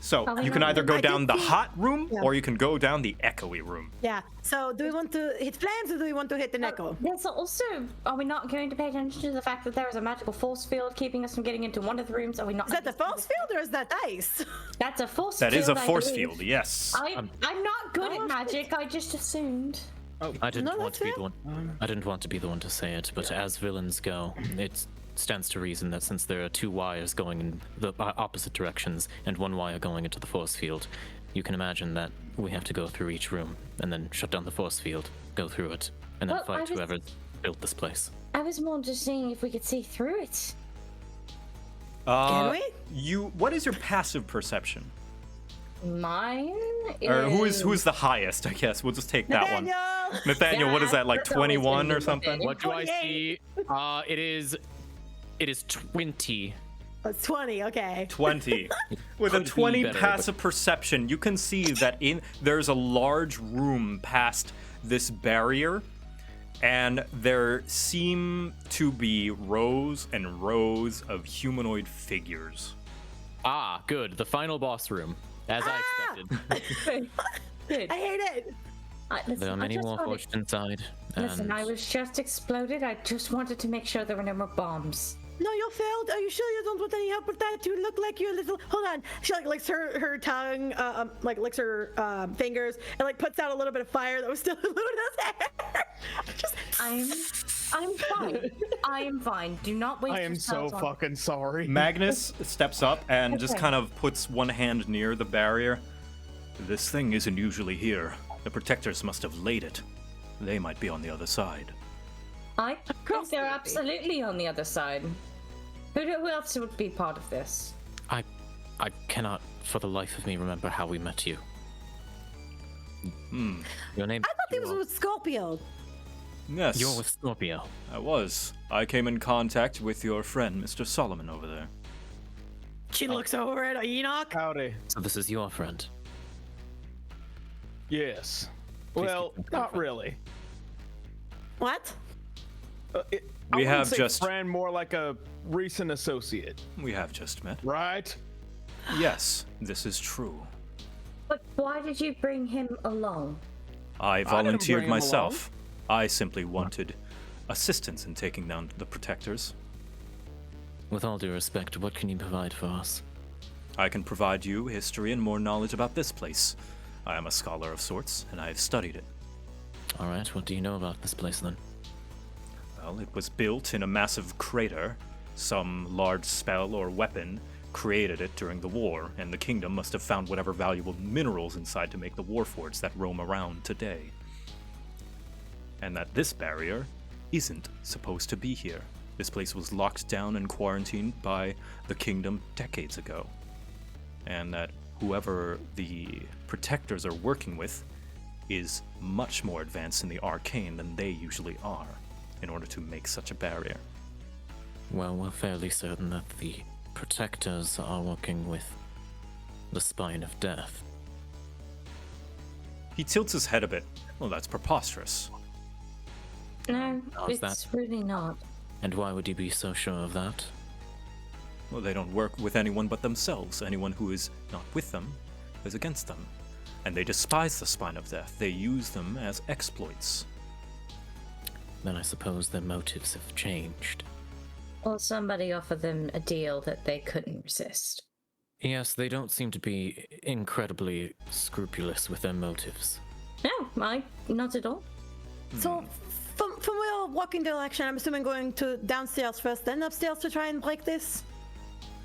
A: So
B: Oh,
A: you can
B: I
A: either go
C: did
A: down the
C: see-
A: hot room
C: Yeah.
A: or you can go down the echoey room.
C: Yeah. So do we want to hit flames or do we want to hit the Necro?
B: There's also, are we not going to pay attention to the fact that there is a magical force field keeping us from getting into one of the rooms? Are we not?
C: Is that the force field or is that ice?
B: That's a force
A: That
B: field.
A: is a
B: I
A: force
B: believe.
A: field, yes.
B: I'm not good at magic. I just assumed.
E: I didn't
C: No,
E: want
C: that's
E: to be
C: fair.
E: the one. I didn't want to be the one to say it, but as villains go, it stands to reason that since there are two wires going in the opposite directions and one wire going into the force field, you can imagine that we have to go through each room and then shut down the force field, go through it, and then
B: Well, I
E: fight
B: was-
E: whoever built this place.
B: I was more just seeing if we could see through it.
C: Can we?
A: What is your passive perception?
B: Mine is.
A: Or who's the highest, I guess. We'll just take that one.
C: Nathaniel!
A: Nathaniel, what is that, like
B: That's always
A: 21
B: been
A: or something?
B: Nathaniel.
E: What do I
C: 28.
E: see? It is 20.
C: That's 20, okay.
A: 20. With a
E: Could be
A: 20
E: better,
A: passive perception, you can see that there's a large room past this barrier, and there seem to be rows and rows of humanoid figures.
E: Ah, good. The final boss room, as I expected.
B: Good.
C: I hate it.
B: Listen,
E: There are many
B: I just
E: more
B: wanted-
E: forged inside.
B: Listen,
E: and
B: I was just exploded. I just wanted to make sure there were no more bombs.
C: No, you failed. Are you sure you don't want any help with that? You look like you're a little. Hold on. She like licks her tongue, like licks her fingers, and like puts out a little bit of fire that was still in Luna's hair. Just,
B: I'm fine. I am fine. Do not waste
D: I am so
B: yourselves on-
D: fucking sorry.
A: Magnus steps up and just
B: Okay.
A: kind of puts one hand near the barrier. This thing isn't usually here. The protectors must have laid it. They might be on the other side.
B: I think they're absolutely on the other side. Who else would be part of this?
E: I cannot, for the life of me, remember how we met you. Your name?
C: I thought he was with Scorpio.
A: Yes,
E: You're with Scorpio.
A: I was. I came in contact with your friend, Mr. Solomon, over there.
C: She looks over at Enoch.
D: Howdy.
E: So this is your friend.
D: Yes.
E: Please
D: Well,
E: keep them
D: not
E: confident.
D: really.
C: What?
D: I
A: We
D: wouldn't
A: have
D: say
A: just-
D: friend, more like a recent associate,
A: We have just met.
D: right?
A: Yes, this is true.
B: But why did you bring him along?
A: I
D: bring
A: volunteered
D: him
A: myself. I simply wanted assistance in taking down the protectors.
E: With all due respect, what can you provide for us?
A: I can provide you history and more knowledge about this place. I am a scholar of sorts, and I have studied it.
E: All right, what do you know about this place then?
A: Well, it was built in a massive crater. Some large spell or weapon created it during the war, and the kingdom must have found whatever valuable minerals inside to make the warforts that roam around today. And that this barrier isn't supposed to be here. This place was locked down and quarantined by the kingdom decades ago. And that whoever the protectors are working with is much more advanced in the arcane than they usually are in order to make such a barrier.
E: Well, we're fairly certain that the protectors are working with the Spine of Death.
A: He tilts his head a bit. Well, that's preposterous.
B: No,
E: How's
B: it's
E: that?
B: really not.
E: And why would you be so sure of that?
A: Well, they don't work with anyone but themselves. Anyone who is not with them is against them. And they despise the Spine of Death. They use them as exploits.
E: Then I suppose their motives have changed.
B: Or somebody offered them a deal that they couldn't resist.
E: Yes, they don't seem to be incredibly scrupulous with their motives.
B: No, not at all.
C: So, from where we're walking direction, I'm assuming going to downstairs first, then upstairs to try and break this.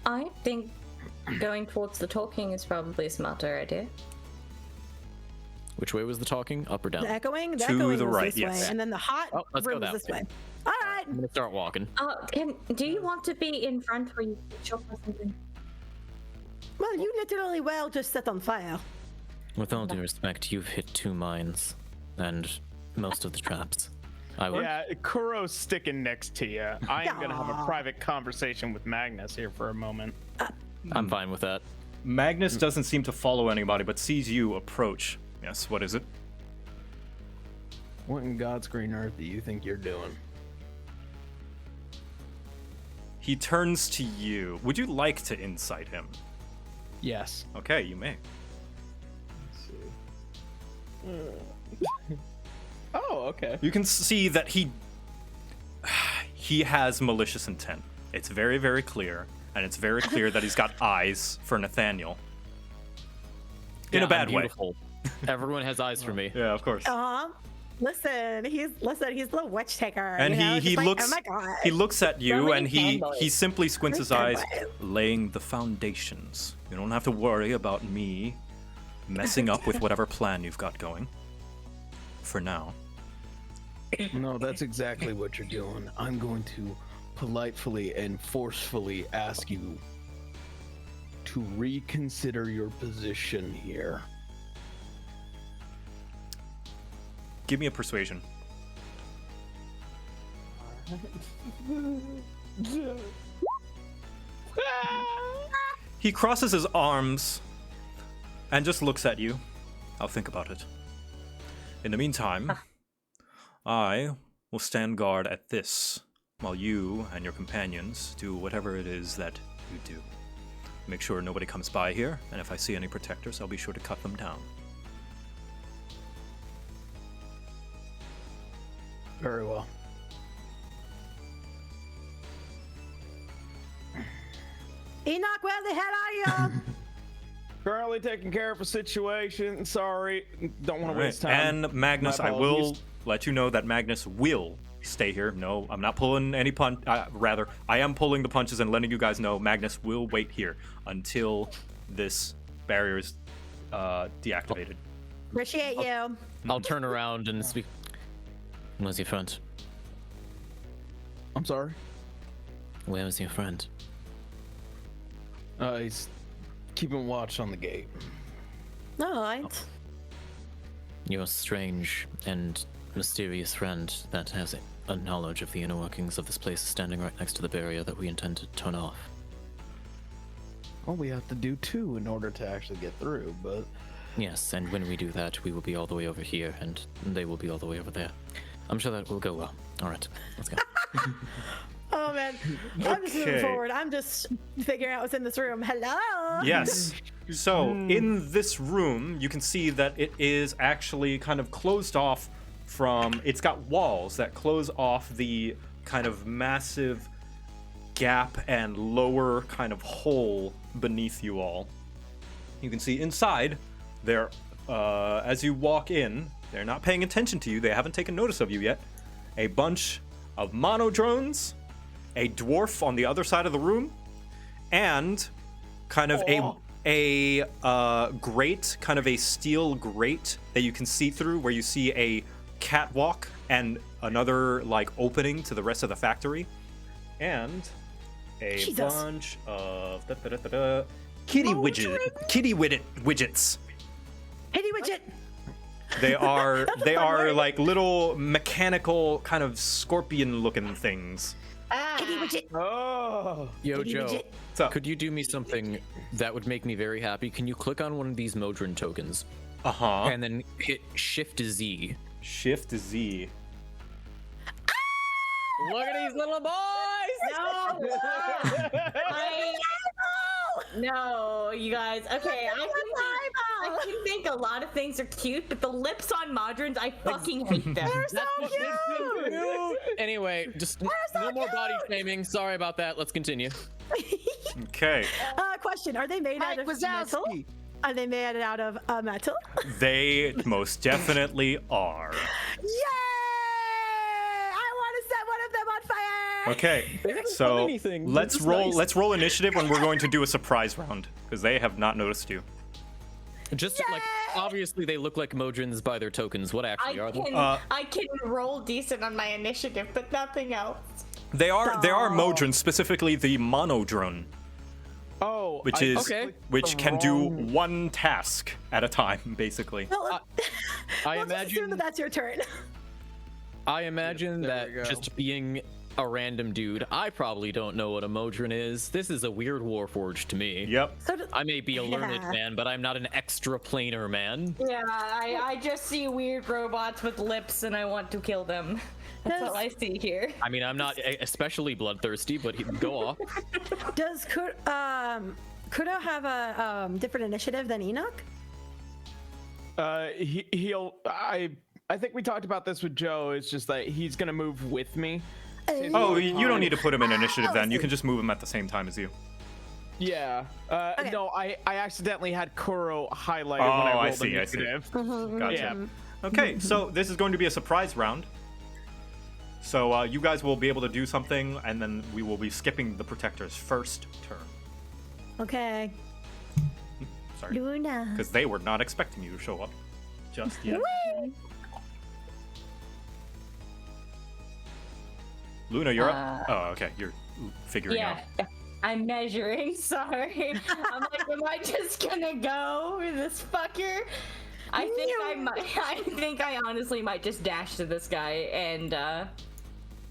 B: I think going towards the talking is probably a smarter idea.
E: Which way was the talking? Up or down?
C: The echoing? The
A: To
C: echoing
A: the
C: was
A: right,
C: this
A: yes.
C: way, and then the hot
E: Oh, let's go
C: room was
E: that
C: this
E: way.
C: way. All right.
E: I'm gonna start walking.
B: Do you want to be in front where you shop or something?
C: Well, you literally well just set on fire.
E: With all due respect, you've hit 2 mines and most of the traps. I will.
D: Yeah, Kuro's sticking next to you. I am gonna have a private conversation with Magnus here for a moment.
E: I'm fine with that.
A: Magnus doesn't seem to follow anybody, but sees you approach. Yes, what is it?
D: What in God's green earth do you think you're doing?
A: He turns to you. Would you like to insight him?
D: Yes.
A: Okay, you may.
D: Oh, okay.
A: You can see that he has malicious intent. It's very, very clear, and it's very clear that he's got eyes for Nathaniel. In a bad way.
E: Everyone has eyes for me.
A: Yeah, of course.
C: Listen, he's the witch taker.
A: And
C: you know?
A: he
C: Just
A: looks
C: like, oh my God.
A: he looks at you
B: So
A: and
B: many
A: he
B: fanboys.
A: simply squints his
C: Fanboys.
A: eyes, laying the foundations. You don't have to worry about me messing up with whatever plan you've got going. For now.
D: No, that's exactly what you're doing. I'm going to politely and forcefully ask you to reconsider your position here.
A: Give me a persuasion. He crosses his arms and just looks at you. I'll think about it. In the meantime, I will stand guard at this while you and your companions do whatever it is that you do. Make sure nobody comes by here, and if I see any protectors, I'll be sure to cut them down.
D: Very well.
C: Enoch, where the hell are you?
D: Currently taking care of a situation. Sorry, don't want to waste time.
A: And Magnus,
D: My
A: I will
D: apologies.
A: let you know that Magnus will stay here. No, I'm not pulling any punch. Rather, I am pulling the punches and letting you guys know Magnus will wait here until this barrier is deactivated.
C: Appreciate you.
E: I'll turn around and speak. Where's your friend?
D: I'm sorry.
E: Where is your friend?
D: He's keeping watch on the gate.
C: All right.
E: Your strange and mysterious friend that has a knowledge of the inner workings of this place is standing right next to the barrier that we intend to turn off.
D: Well, we have to do two in order to actually get through, but
E: Yes, and when we do that, we will be all the way over here, and they will be all the way over there. I'm sure that will go well. All right, let's go.
C: Oh man, I'm just moving
A: Okay.
C: forward. I'm just figuring out what's in this room. Hello.
A: Yes. So in this room, you can see that it is actually kind of closed off from. It's got walls that close off the kind of massive gap and lower kind of hole beneath you all. You can see inside there, as you walk in, they're not paying attention to you. They haven't taken notice of you yet. A bunch of mono drones, a dwarf on the other side of the room, and kind of a grate, kind of a steel grate that you can see through, where you see a catwalk and another like opening to the rest of the factory, and a
C: Jesus.
A: bunch of kitty widgets.
C: Kitty widget.
A: They are
C: That's a
A: they
C: fun
A: are
C: word.
A: like little mechanical kind of scorpion looking things.
C: Kitty widget.
D: oh,
E: Yo,
C: Kitty
E: Joe,
C: widget.
A: What's up?
E: could you do me something that would make me very happy? Can you click on one of these Modron tokens
A: Uh-huh.
E: and then hit Shift Z?
A: Shift Z.
E: Look at these little boys!
B: No, you guys. Okay, I can think a lot of things are cute, but the lips on Modrons, I fucking hate them.
C: They're so cute.
E: Anyway, just no more body shaming. Sorry about that. Let's continue.
A: Okay.
C: Question: are they made out of metal? Are they made out of metal?
A: They most definitely are.
C: Yay! I want to set one of them on fire.
A: Okay.
D: haven't done
A: So
D: anything. They're
A: let's
D: just
A: roll
D: nice.
A: let's roll initiative when we're going to do a surprise round because they have not noticed you.
E: Just like obviously they look like Modrons by their tokens. What actually are they?
B: I can roll decent on my initiative, but nothing else.
A: They are Modrons, specifically the monodrone,
D: oh,
A: which
D: I
A: is
E: Okay.
A: which
D: the
A: can do
D: wrong-
A: one task at a time, basically.
C: Well,
E: I
C: we'll just assume
E: imagine
C: that that's your turn.
E: I imagine
D: There we
E: that
D: go.
E: just being a random dude, I probably don't know what a Modron is. This is a weird Warforged to me.
A: Yep.
C: So
E: I may be a learned
C: Yeah.
E: man, but I'm not an extra planar man.
B: Yeah, I just see weird robots with lips and I want to kill them. That's all I see here.
E: I mean, I'm not especially bloodthirsty, but go off.
C: does Kudo have a different initiative than Enoch?
D: I think we talked about this with Joe. It's just that he's gonna move with me.
A: Oh, you don't need to put him in initiative then. You
C: see.
A: can just move him at the same time as you.
D: Yeah.
C: Okay.
D: No, I accidentally had Kuro highlighted when
A: Oh,
D: I
A: I
D: rolled
A: see, I see.
D: initiative.
A: Gotcha.
D: Yeah.
A: Okay, so this is going to be a surprise round. So you guys will be able to do something, and then we will be skipping the Protector's first turn.
C: Okay.
A: Sorry.
C: Luna.
A: Because they were not expecting you to show up just yet. Luna, you're up. Oh, okay. You're figuring out.
B: Yeah, I'm measuring. Sorry. I'm like, am I just gonna go with this fucker? I think I might. I think I honestly might just dash to this guy and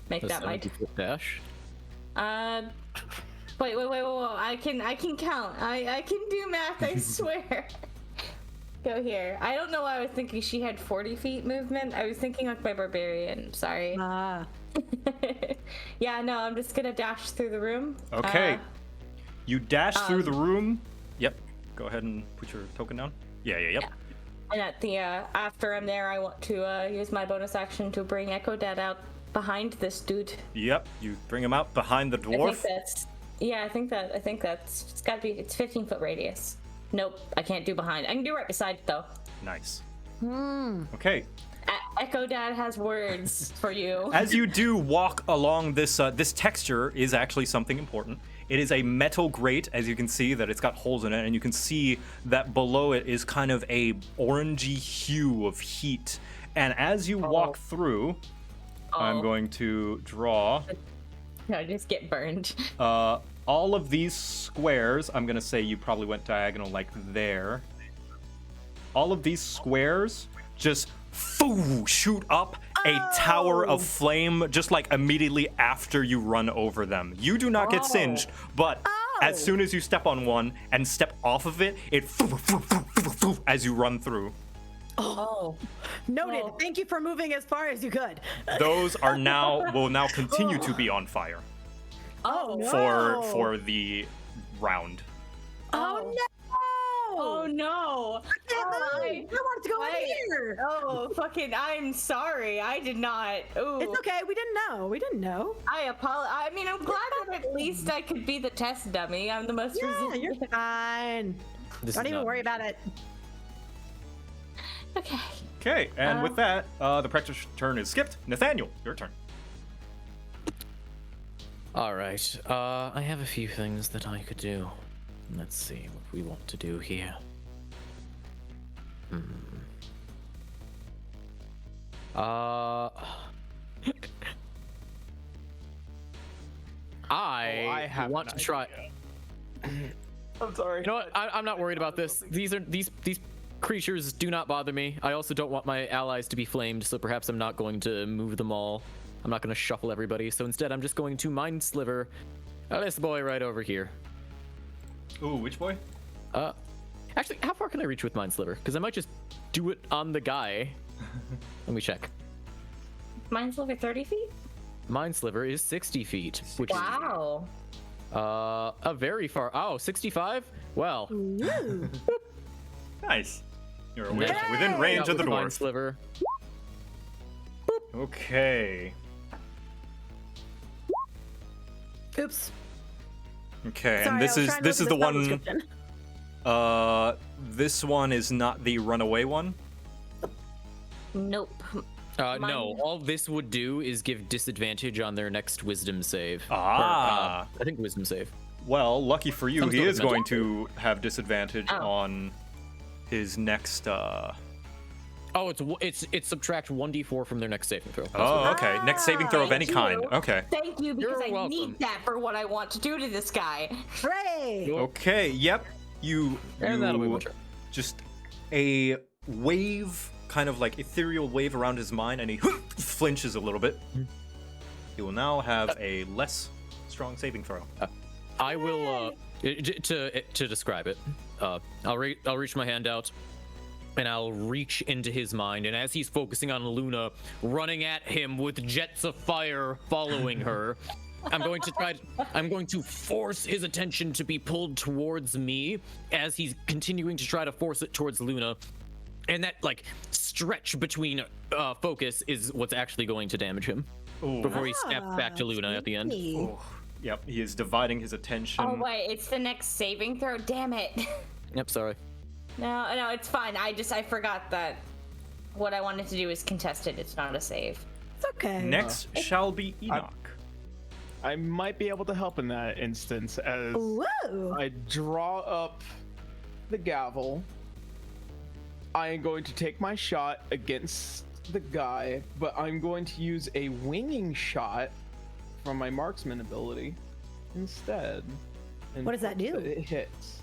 B: make
E: A
B: that my.
E: 70-foot dash.
B: Wait. I can count. I can do math. I swear. Go here. I don't know why I was thinking she had 40 feet movement. I was thinking like my barbarian. Sorry.
C: Ah.
B: Yeah, no, I'm just gonna dash through the room.
A: Okay. You dash through the room. Yep. Go ahead and put your token down. Yep.
B: And at the after I'm there, I want to use my bonus action to bring Echo Dad out behind this dude.
A: Yep. You bring him out behind the dwarf.
B: I think that's it's gotta be 15-foot radius. Nope, I can't do behind. I can do right beside it though.
A: Nice. Okay.
B: Echo Dad has words for you.
A: As you do walk along this, this texture is actually something important. It is a metal grate, as you can see that it's got holes in it, and you can see that below it is kind of a orangey hue of heat. And as you walk through, I'm going to draw
B: No, just get burned.
A: all of these squares. I'm gonna say you probably went diagonal like there. All of these squares just shoot up a tower of flame just like immediately after you run over them. You do not get singed, but as soon as you step on one and step off of it, it as you run through.
B: Oh.
C: Noted.
B: Well-
C: Thank you for moving as far as you could.
A: Those are will now continue to be on fire
B: Oh.
C: No.
A: for the round.
C: Oh no!
B: Oh no.
C: I want to go in
B: Wait.
C: here.
B: Oh, fucking, I'm sorry. I did not. Ooh.
C: It's okay. We didn't know.
B: I apologize. I mean, I'm glad that at least I could be the test dummy. I'm the most
C: Yeah,
B: resistant.
C: you're fine.
E: This
C: Don't
E: is
C: even
E: not-
C: worry about it.
B: Okay.
A: Okay, and with that, the practice turn is skipped. Nathaniel, your turn.
E: All right. I have a few things that I could do. Let's see what we want to do here. I
D: have
E: want
D: an
E: to try.
D: I'm sorry.
E: You know what? I'm not worried about this. These creatures do not bother me. I also don't want my allies to be flamed, so perhaps I'm not going to move them all. I'm not going to shuffle everybody. So instead, I'm just going to mind sliver this boy right over here.
A: Ooh, which boy?
E: Actually, how far can I reach with mind sliver? Because I might just do it on the guy. Let me check.
B: Mine's over 30 feet?
E: Mind sliver is 60 feet, which
B: Wow.
E: is a very far. Oh, 65? Well,
C: Ooh.
A: Nice. You're
E: Yay!
A: within range
E: that
A: of the
E: was mind
A: dwarf.
E: sliver.
A: Okay.
C: Oops.
A: Okay,
C: Sorry,
A: and
C: I
A: this
C: was
A: is
C: trying to
A: this is
C: look
A: the
C: at spell
A: one.
C: description.
A: This one is not the runaway one.
B: Nope.
E: No,
B: Mine-
E: all this would do is give disadvantage on their next wisdom save.
A: Ah.
E: I think wisdom save.
A: Well, lucky for you,
E: Some
A: he
E: sort of
A: is
E: mental-
A: going to have disadvantage
B: Oh.
A: on his next.
E: Oh, it's subtract 1d4 from their next saving throw. That's
A: Oh,
E: what
A: okay. Next saving throw of any
B: Thank
A: kind.
B: you.
A: Okay.
B: Thank you, because
E: You're
B: I
E: welcome.
B: need that for what I want to do to this guy.
C: Hooray!
A: Okay. Yep. You.
E: And that'll be
A: you
E: my turn.
A: just a wave, kind of like ethereal wave around his mind, and he flinches a little bit. He will now have a less strong saving throw.
E: I will to describe it. I'll reach my hand out, and I'll reach into his mind. And as he's focusing on Luna, running at him with jets of fire following her, I'm going to force his attention to be pulled towards me as he's continuing to try to force it towards Luna. And that like stretch between focus is what's actually going to damage him.
A: Ooh.
E: Before he snaps back to Luna at the end.
A: Ooh. Yep, he is dividing his attention.
B: Oh wait, it's the next saving throw. Damn it.
E: Yep, sorry.
B: No, it's fine. I forgot that what I wanted to do is contested. It's not a save.
C: It's okay.
A: Next shall be Enoch.
D: I might be able to help in that instance as
C: Whoa.
D: I draw up the gavel. I am going to take my shot against the guy, but I'm going to use a winging shot from my marksman ability instead. And
C: What does that do?
D: hope It hits.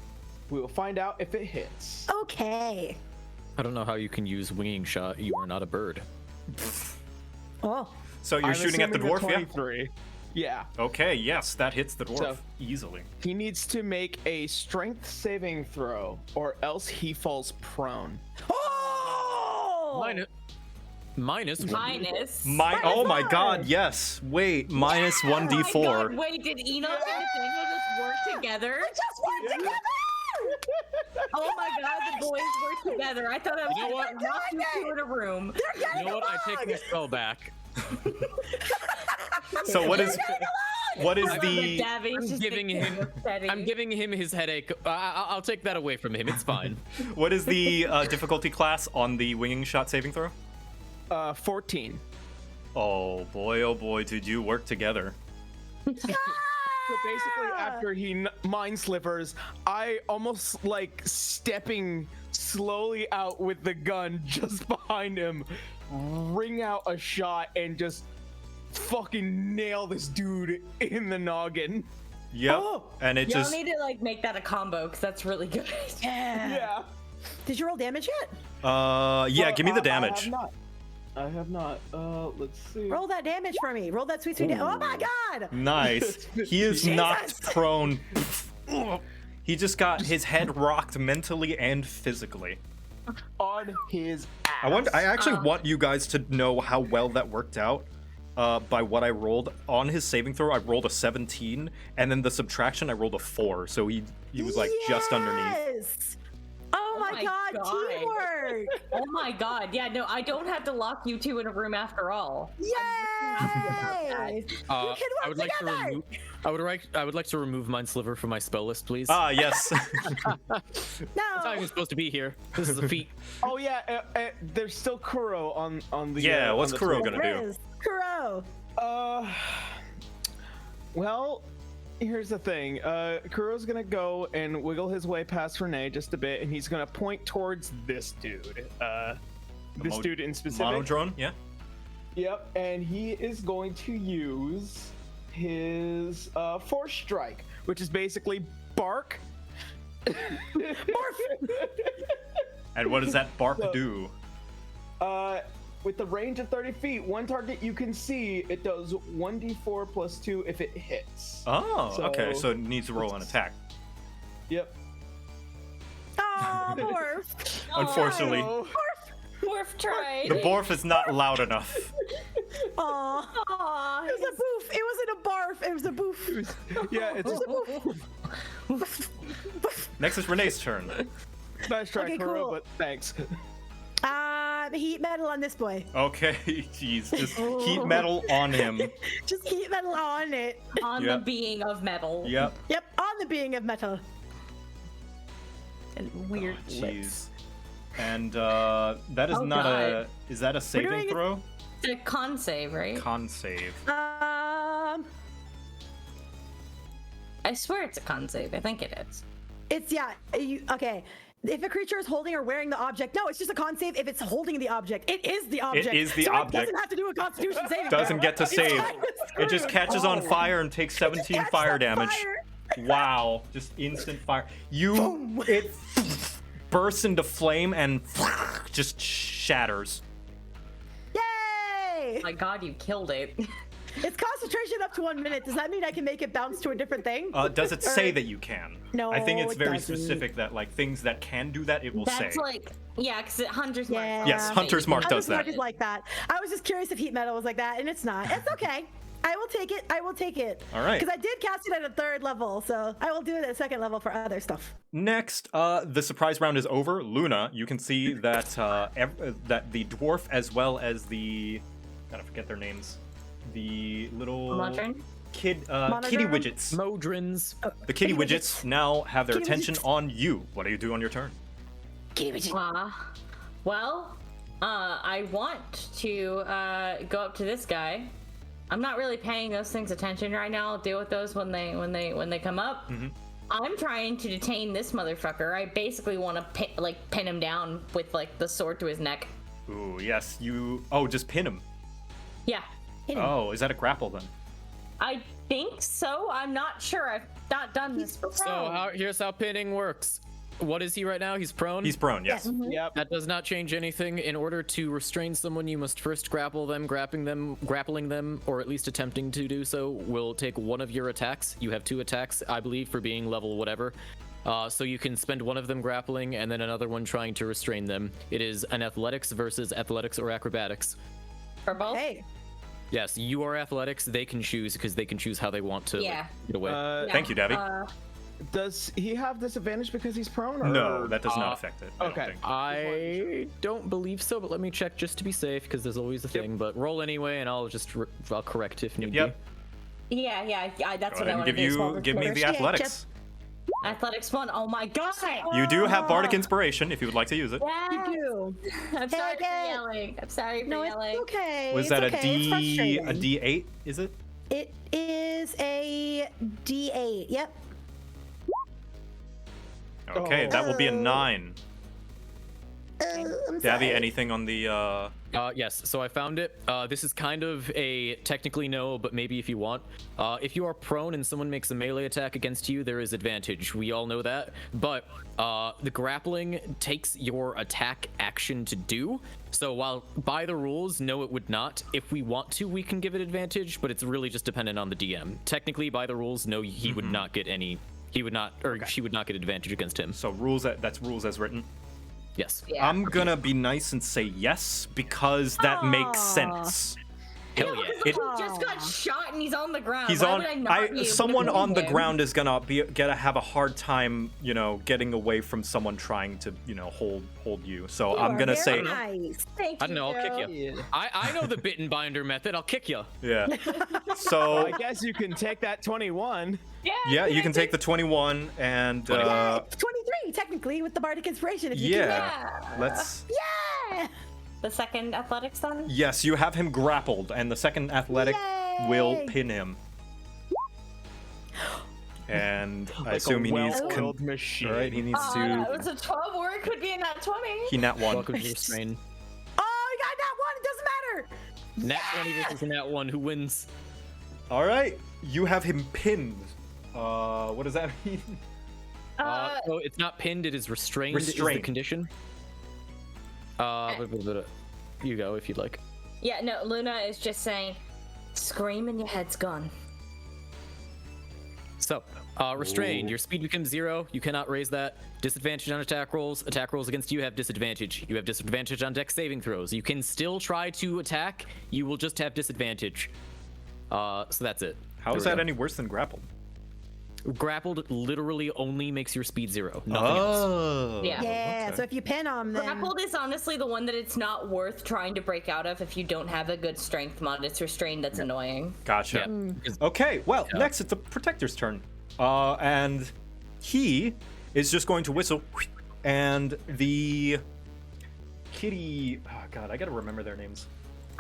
D: We will find out if it hits.
C: Okay.
E: I don't know how you can use winging shot. You are not a bird.
C: Oh.
A: So you're
D: I'm
A: shooting at the
D: assuming
A: dwarf, yeah?
D: 23. Yeah.
A: Okay, yes, that hits the dwarf
D: So-
A: easily.
D: He needs to make a strength saving throw, or else he falls prone.
C: Oh!
E: Minus one.
A: Oh my god, yes. Wait, minus
B: Oh my
A: 1d4.
B: God, wait, did Enoch and Nathaniel just work together?
C: Just work together!
B: Oh my god, the boys work together. I thought I was
E: You know what?
B: gonna lock you two in a room.
C: They're getting
E: You know what? I take
C: along!
E: my spell back.
A: So what is the
B: Davy,
E: I'm giving him his headache. I'll take that away from him. It's fine.
A: what is the difficulty class on the winging shot saving throw?
D: 14.
A: Oh boy, did you work together.
D: So basically, after he mind slivers, I almost like stepping slowly out with the gun just behind him, ring out a shot, and just fucking nail this dude in the noggin.
A: Yep.
C: Oh,
A: and it
B: Y'all
A: just
B: need to like make that a combo because that's really good.
C: Yeah.
D: Yeah.
C: Did you roll damage yet?
A: yeah, give me the damage.
D: I have not. Let's see.
C: Roll that damage for me. Roll that sweet damage. Oh my god!
A: Nice. He is knocked prone. He just got his head rocked mentally and physically.
D: On his ass.
A: I actually want you guys to know how well that worked out. By what I rolled on his saving throw, I rolled a 17, and then the subtraction I rolled a 4, so he was like just underneath.
C: Yes! Oh my god, teamwork!
B: Oh my god, yeah, no, I don't have to lock you two in a room after all.
C: Yay! You can
E: I
C: work
E: would like to
C: together!
E: remove. I would like to remove Mind Sliver from my spell list, please.
A: Ah, yes.
E: It's not
C: No!
E: even supposed to be here. This is a feat.
D: Oh yeah, there's still Kuro on the.
A: Yeah, what's
D: on the
A: Kuro
D: tour.
A: gonna
C: There
A: do?
C: is. Kuro!
D: Well, here's the thing. Kuro's gonna go and wiggle his way past Renee just a bit, and he's gonna point towards this dude. This dude in specific.
A: Monodrone, yeah.
D: Yep, and he is going to use his Force Strike, which is basically bark.
A: And what does that bark do?
D: With the range of 30 feet, one target you can see, it does 1d4 plus 2 if it hits.
A: Oh,
D: So-
A: okay, so it needs to roll an attack.
D: Yep.
C: Oh, Morph!
A: Unfortunately,
D: Oh,
B: Dwarf tried.
A: the Borf is not loud enough.
C: Aw.
B: Aw,
C: It was a boof. It wasn't a barf. It was a boof.
D: yeah, it's
A: Next is Renee's turn.
D: nice try,
C: Okay,
D: Kuro,
C: cool.
D: but thanks.
C: Heat metal on this boy.
A: Okay, jeez, just heat metal on him.
C: Just heat metal on it.
B: on
A: Yep.
B: the being of metal.
A: Yep.
C: Yep, on the being of metal.
B: And weird
A: Oh,
B: lips.
A: jeez. And that is
B: Oh,
A: not
B: God.
A: a. Is that a saving
C: doing it-
A: throw?
B: It's a con save, right?
A: Con save.
B: I swear it's a con save. I think it is.
C: It's okay. If a creature is holding or wearing the object, no, it's just a con save if it's holding the object. It is the object.
A: is the
C: so
A: object.
C: It doesn't have to do a Constitution saving.
A: Doesn't
C: throw.
A: get to
C: It's
A: save.
C: kind of
A: It just
C: screwed.
A: catches on fire and takes 17
C: Catches
A: fire
C: on
A: damage.
C: fire.
A: Wow, just instant fire. It bursts into flame and just shatters.
C: Yay! okay.
B: My God, you killed it.
C: It's concentration up to 1 minute. Does that mean I can make it bounce to a different thing?
A: Does it say that you can?
C: No,
A: I think it's
C: it
A: very
C: doesn't.
A: specific that like things that can do that it will
B: That's
A: say.
B: like, yeah, because Hunter's Mark.
C: Yeah.
A: Yes, Hunter's Mark does that.
C: Is like that. I was just curious if heat metal was like that, and it's not. It's okay. I will take it. I will take it.
A: All right.
C: Because I did cast it at a 3rd level, so I will do it at 2nd level for other stuff.
A: Next, the surprise round is over. Luna, you can see that that the dwarf as well as the gotta forget their names, the little
B: Modern?
A: kitty
C: Monodron?
A: widgets.
E: Modrins.
A: The kitty
C: Kitty
A: widgets now have their
C: Kitty
A: attention
C: widgets.
A: on you. What do you do on your turn?
B: Well, I want to go up to this guy. I'm not really paying those things attention right now. I'll deal with those when they come up.
A: Mm-hmm.
B: I'm trying to detain this motherfucker. I basically want to pin him down with like the sword to his neck.
A: Ooh, yes, you. Oh, just pin him.
B: Yeah,
A: Oh, is that a grapple then?
B: I think so. I'm not sure. I've not done this before.
E: So here's how pinning works. What is he right now? He's prone?
A: He's prone, yes.
D: Yep.
E: That does not change anything. In order to restrain someone, you must first grapple them, grappling them, or at least attempting to do so will take one of your attacks. You have 2 attacks, I believe, for being level whatever. So you can spend one of them grappling and then another one trying to restrain them. It is an athletics versus athletics or acrobatics.
B: For both?
C: Hey.
E: Yes, you are athletics. They can choose because they can choose how they want to like,
B: Yeah.
E: get away.
A: Thank you, Davy.
D: Does he have disadvantage because he's prone? Or?
A: No, that does not affect it. I don't
D: okay.
A: think.
E: I don't believe so, but let me check just to be safe because there's always a thing. But roll anyway, and I'll just I'll correct if need
A: Yep.
E: be.
B: Yeah, that's
A: Go
B: what I
A: ahead
B: want
A: and
B: to do.
A: give me the
C: Yeah,
A: athletics.
B: Athletics 1. Oh my God.
A: You do have bardic inspiration if you would like to use it.
B: Yes.
C: You do.
B: I'm sorry for
C: Heck yeah.
B: yelling. I'm sorry for
C: No,
B: yelling.
C: it's okay.
A: Was
C: it's
A: that
C: okay. It's frustrating.
A: a D8? Is it?
C: It is a D8. Yep.
A: Okay, that will be a
C: Oh.
A: 9.
C: I'm
A: Davy,
C: sorry.
A: anything on the?
E: Yes, so I found it. This is kind of a technically no, but maybe if you want. If you are prone and someone makes a melee attack against you, there is advantage. We all know that. But the grappling takes your attack action to do. So while by the rules, no, it would not. If we want to, we can give it advantage, but it's really just dependent on the DM. Technically, by the rules, no, he would not get any. He would not, or she would not get advantage against him.
A: So that's rules as written.
E: Yes.
B: Yeah.
A: I'm gonna be nice and say yes because that makes sense.
E: Hell yeah.
B: He just got shot and he's on the ground.
A: He's
B: Why
A: on.
B: would I not be able to
A: Someone
B: hit
A: on the
B: him?
A: ground is gonna have a hard time, getting away from someone trying to, hold you. So I'm gonna say,
C: Nice.
B: Thank
E: I don't know, I'll kick
B: Joe.
E: you. I know the bit and binder method. I'll kick you.
A: yeah.
D: Well,
A: So
D: I guess you can take that 21.
A: yeah, you can take the 21 and
C: Yeah, it's 23 technically with the bardic inspiration. If you
A: yeah. Let's.
C: Can. Yeah.
B: The second athletics then?
A: Yes, you have him grappled, and the second athletic will
C: Yay.
A: pin him. And I
D: Like
A: assume
D: a
A: he needs.
D: well-oiled machine.
A: All right, he needs
B: It
A: to.
B: was a 12 or it could be a nat 20.
A: He nat one.
E: Welcome to restrain.
C: Oh, you got that one. It doesn't matter.
E: Nat 20 versus Nat 1. Who wins?
A: All right, you have him pinned. What does that mean?
E: So it's not pinned. It is restrained. Is the
A: Restrained.
E: condition. You go if you'd like.
B: Yeah, no, Luna is just saying, scream and your head's gone.
E: So, restrained. Your speed becomes 0. You cannot raise that. Disadvantage on attack rolls. Attack rolls against you have disadvantage. You have disadvantage on dex saving throws. You can still try to attack. You will just have disadvantage. So that's it.
A: How is
E: There we
A: that
E: go.
A: any worse than grappled?
E: Grappled literally only makes your speed 0. Nothing else.
A: Oh.
B: Yeah.
C: Yeah.
A: okay.
C: So if you pin them, then
B: Grappled is honestly the one that it's not worth trying to break out of if you don't have a good strength mod. It's restrained that's annoying.
A: Gotcha.
E: Yeah. 'Cause
A: Okay, well, next it's the protector's turn. And he is just going to whistle, and the kitty. Oh, God, I gotta remember their names.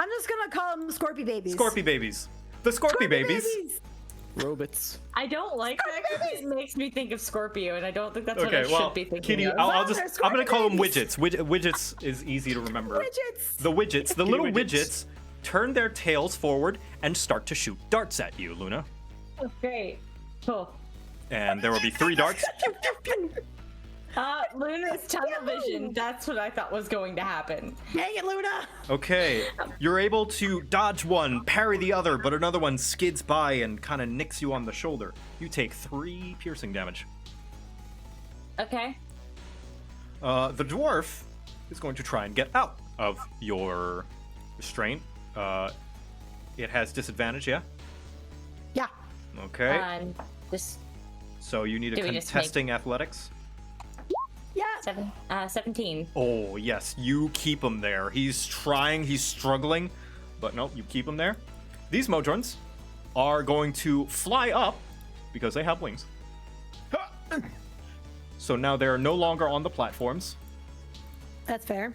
C: I'm just gonna call them Scorpy babies.
A: Scorpy babies. The Scorpy babies.
E: Robots.
B: I don't like that because it makes me think of Scorpio, and I don't think that's
A: Okay,
B: what I
A: well,
B: should be thinking
A: kitty.
B: of.
A: I'll
C: They're
A: just. I'm gonna call them
C: Scorpy
A: widgets. Widgets is easy to remember.
C: Widgets.
A: The widgets, the
D: Kitty
A: little
D: widgets.
A: widgets, turn their tails forward and start to shoot darts at you, Luna.
B: Oh, great. Cool.
A: And there will be 3 darts.
B: Luna's television. That's what I thought was going to happen.
C: Dang it, Luna!
A: Okay, you're able to dodge one, parry the other, but another one skids by and kind of nicks you on the shoulder. You take 3 piercing damage.
B: Okay.
A: The dwarf is going to try and get out of your restraint. It has disadvantage, yeah?
C: Yeah.
A: Okay.
B: Just
A: So you need a
B: do we just
A: contesting athletics.
C: Yeah.
B: 17.
A: Oh, yes, you keep him there. He's trying, he's struggling, but no, you keep him there. These Modrons are going to fly up because they have wings. So now they're no longer on the platforms,
C: That's fair.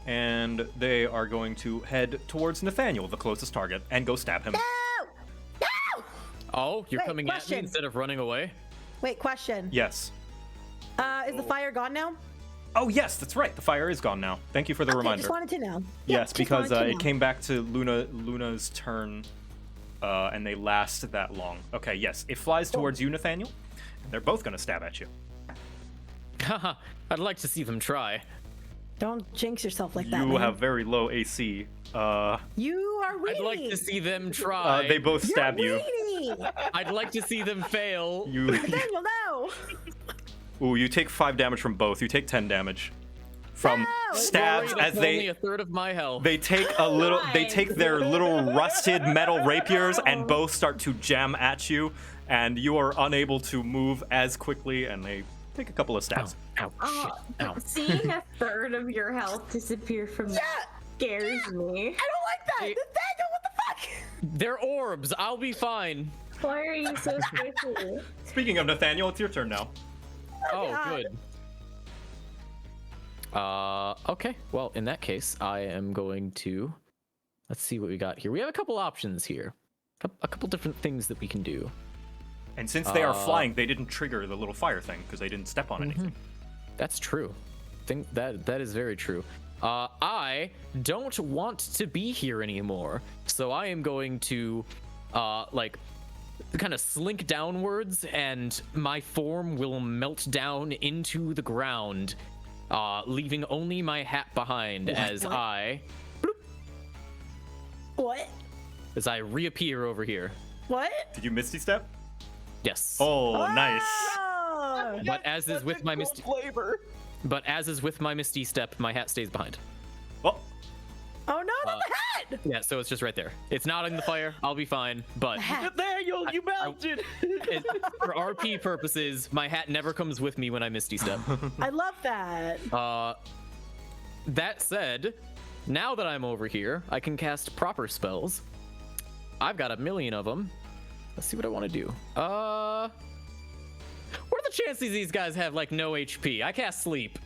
A: and they are going to head towards Nathaniel, the closest target, and go stab him.
C: No! No!
E: Oh, you're
C: Wait,
E: coming at
C: question.
E: me instead of running away?
C: Wait, question.
A: Yes.
C: Is the fire gone now?
A: Oh, yes, that's right. The fire is gone now. Thank you for the
C: Okay,
A: reminder.
C: just wanted to know.
A: Yes,
C: just
A: because
C: wanted to
A: it
C: know.
A: came back to Luna's turn, and they last that long. Okay, yes, it flies towards you, Nathaniel, and they're both gonna stab at you.
E: Haha, I'd like to see them try.
C: Don't jinx yourself like that.
A: You
C: man.
A: have very low AC.
C: You are weenie.
E: I'd like to see them try.
A: They both stab
C: You're
A: you.
C: weenie.
E: I'd like to see them fail.
A: You,
C: Nathaniel, no.
A: ooh, you take 5 damage from both. You take 10 damage from
C: No!
A: stabs
E: Sorry,
A: as
E: that's only a third of my health.
A: they take a little. They
B: Why?
A: take their little rusted metal rapiers and both start to jam at you, and you are unable to move as quickly, and they take a couple of stabs.
E: Ow,
B: Oh,
E: shit, ow.
B: seeing a third of your health disappear from that scares me.
C: I don't like that.
E: Hey.
C: Nathaniel, what the fuck?
E: They're orbs. I'll be fine.
B: Why are you so squishy?
A: Speaking of Nathaniel, it's your turn now.
E: Oh,
C: God.
E: good. Okay. Well, in that case, I am going to. Let's see what we got here. We have a couple options here. A couple different things that we can do.
A: And since they are flying, they didn't trigger the little fire thing because they didn't step on anything.
E: That's true. Think that is very true. I don't want to be here anymore, so I am going to, like, kind of slink downwards, and my form will melt down into the ground, leaving only my hat behind as
C: What?
E: I reappear over here.
C: What?
A: Did you Misty Step?
E: Yes.
A: Oh, nice.
C: Oh.
E: But as is with my misty,
D: flavor.
E: but as is with my misty step, my hat stays behind.
A: Oh,
C: Oh no, not the hat!
E: Yeah, so it's just right there. It's not in the fire. I'll be fine. But
D: Nathaniel, you melted.
E: for RP purposes, my hat never comes with me when I misty step.
C: I love that.
E: That said, now that I'm over here, I can cast proper spells. I've got 1 million of them. Let's see what I want to do. What are the chances these guys have like no HP? I cast sleep.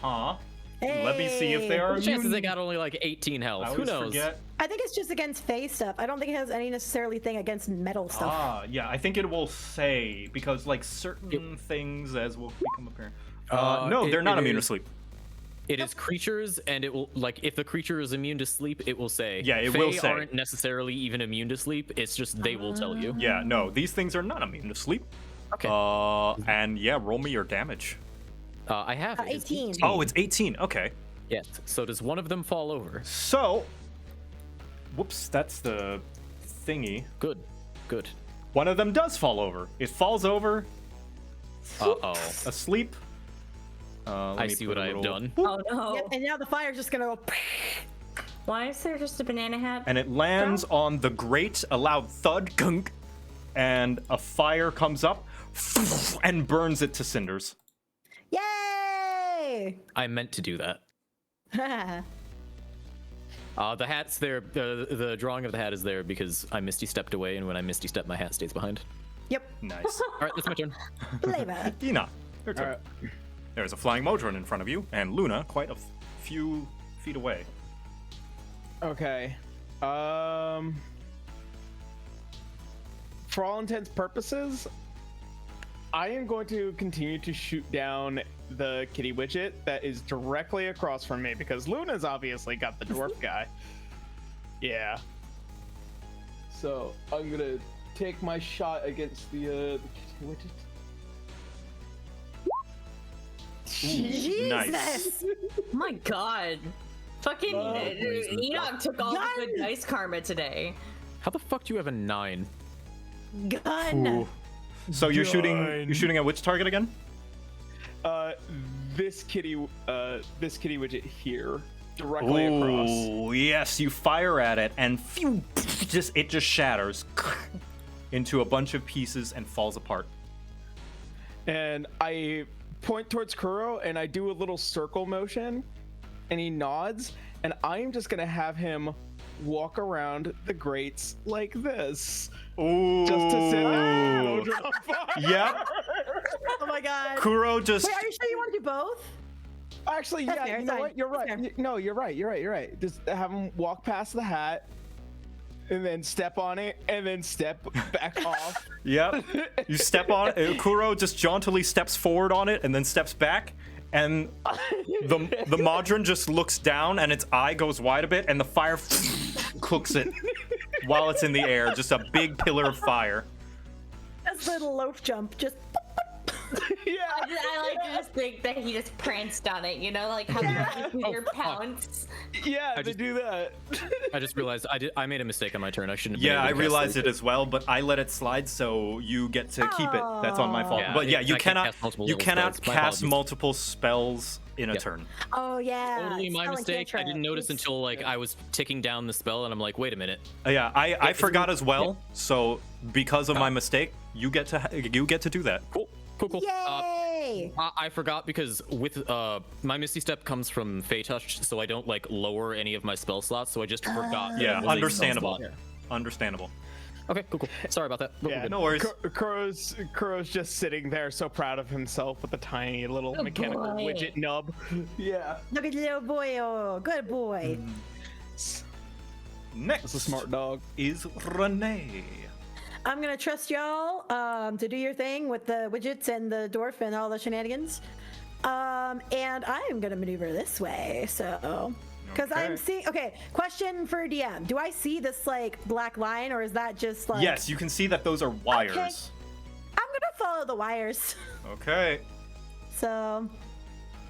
A: huh. Let me see if they are
E: The chances
A: immune.
E: they got only like 18
A: I
E: health. Who
A: always
E: knows?
A: forget.
C: I think it's just against phase stuff. I don't think it has any necessarily thing against metal stuff.
A: Ah, yeah, I think it will say because like certain things as will become apparent. No, they're not immune to sleep.
E: It is creatures, and it will like if the creature is immune to sleep, it will say.
A: Yeah, it
E: Fae
A: will say.
E: aren't necessarily even immune to sleep. It's just they will tell you.
A: Yeah, no, these things are not immune to sleep.
E: Okay.
A: And yeah, roll me your damage.
E: I have it. It's
C: 18.
A: Oh, it's 18. Okay.
E: Yes. So does one of them fall over?
A: So, whoops, that's the thingy.
E: Good. Good.
A: One of them does fall over. It falls over,
E: Uh-oh.
A: asleep. Let
E: I
A: me
E: see
A: put
E: what
A: a
E: I have
A: little-
E: done.
B: Oh no.
C: Yep, and now the fire's just gonna go.
B: Why is there just a banana hat?
A: And it lands on the grate, a loud thud, gunk, and a fire comes up and burns it to cinders.
C: Yay!
E: I meant to do that. The hat's there. The drawing of the hat is there because I misty stepped away, and when I misty step, my hat stays behind.
C: Yep.
A: Nice.
E: All right, that's my turn.
C: Flavor.
A: Dina, your turn. There's a flying Modron in front of you, and Luna quite a few feet away.
D: Okay. For all intents purposes, I am going to continue to shoot down the kitty widget that is directly across from me because Luna's obviously got the dwarf guy. Yeah. So I'm gonna take my shot against the kitty widget.
C: Jesus.
A: Nice.
B: My God. Fucking Enoch took all the good
C: Gun!
B: dice karma today.
E: How the fuck do you have a 9?
C: Gun.
A: Ooh. So you're shooting at which target again?
D: This kitty widget here, directly across.
A: Oh yes, you fire at it and phew, it just shatters into a bunch of pieces and falls apart.
D: And I point towards Kuro and I do a little circle motion, and he nods, and I'm just gonna have him walk around the grates like this.
A: Ooh.
D: Just to sit there and blow on fire.
A: Yep.
C: Oh my god.
A: Kuro just.
C: Wait, are you sure you want to do both?
D: Actually,
C: That's
D: yeah,
C: fair,
D: you know
C: fine.
D: what? You're
C: That's
D: right.
C: fair.
D: No, you're right. Just have him walk past the hat, and then step on it, and then step back off.
A: Yep. You step on it. Kuro just jauntily steps forward on it and then steps back. And the Modron just looks down and its eye goes wide a bit and the fire cooks it while it's in the air. Just a big pillar of fire.
C: That's a little loaf jump. Just.
D: Yeah.
B: I like to just think that he just pranced on it, you know, like how Peter pounce.
D: Yeah,
E: I
D: to
E: just-
D: do that.
E: I just realized I made a mistake on my turn. I shouldn't have been
A: Yeah,
E: able
A: I
E: to cast
A: realized
E: it.
A: it as well, but I let it slide so you get to keep it. That's on my fault.
E: Yeah,
A: But yeah, you
E: I can't
A: cannot
E: cast multiple
A: you
E: level
A: cannot
E: spells. My
A: cast
E: apologies.
A: multiple spells in a
E: Yep.
A: turn.
C: Oh yeah.
E: Totally my
C: Spell and
E: mistake. I
C: cantrip.
E: didn't notice
C: It's-
E: until like I was ticking down the spell, and I'm like, wait a minute.
A: Yeah, I forgot as well.
E: Yeah.
A: So because of my mistake, you get to do that.
E: Cool.
C: Yay!
E: I forgot because with my Misty Step comes from Fey Touch, so I don't like lower any of my spell slots. So I just forgot. that it
A: Yeah,
E: was a spell
A: understandable.
E: slot.
A: Understandable.
E: Okay, cool. Sorry about that. We're
D: Yeah,
E: good.
A: No worries.
D: Kuro's just sitting there, so proud of himself with a tiny little mechanical
B: boy.
D: widget nub. Yeah,
C: Look at you, little boy. Oh, good boy.
A: Next
D: that's a smart dog.
A: is Renee.
C: I'm gonna trust y'all to do your thing with the widgets and the dwarf and all the shenanigans. And I am gonna maneuver this way. So, because I'm
A: Okay.
C: seeing. Okay, question for DM: do I see this like black line, or is that just like?
A: Yes, you can see that those are wires.
C: I'm gonna follow the wires.
A: Okay.
C: So.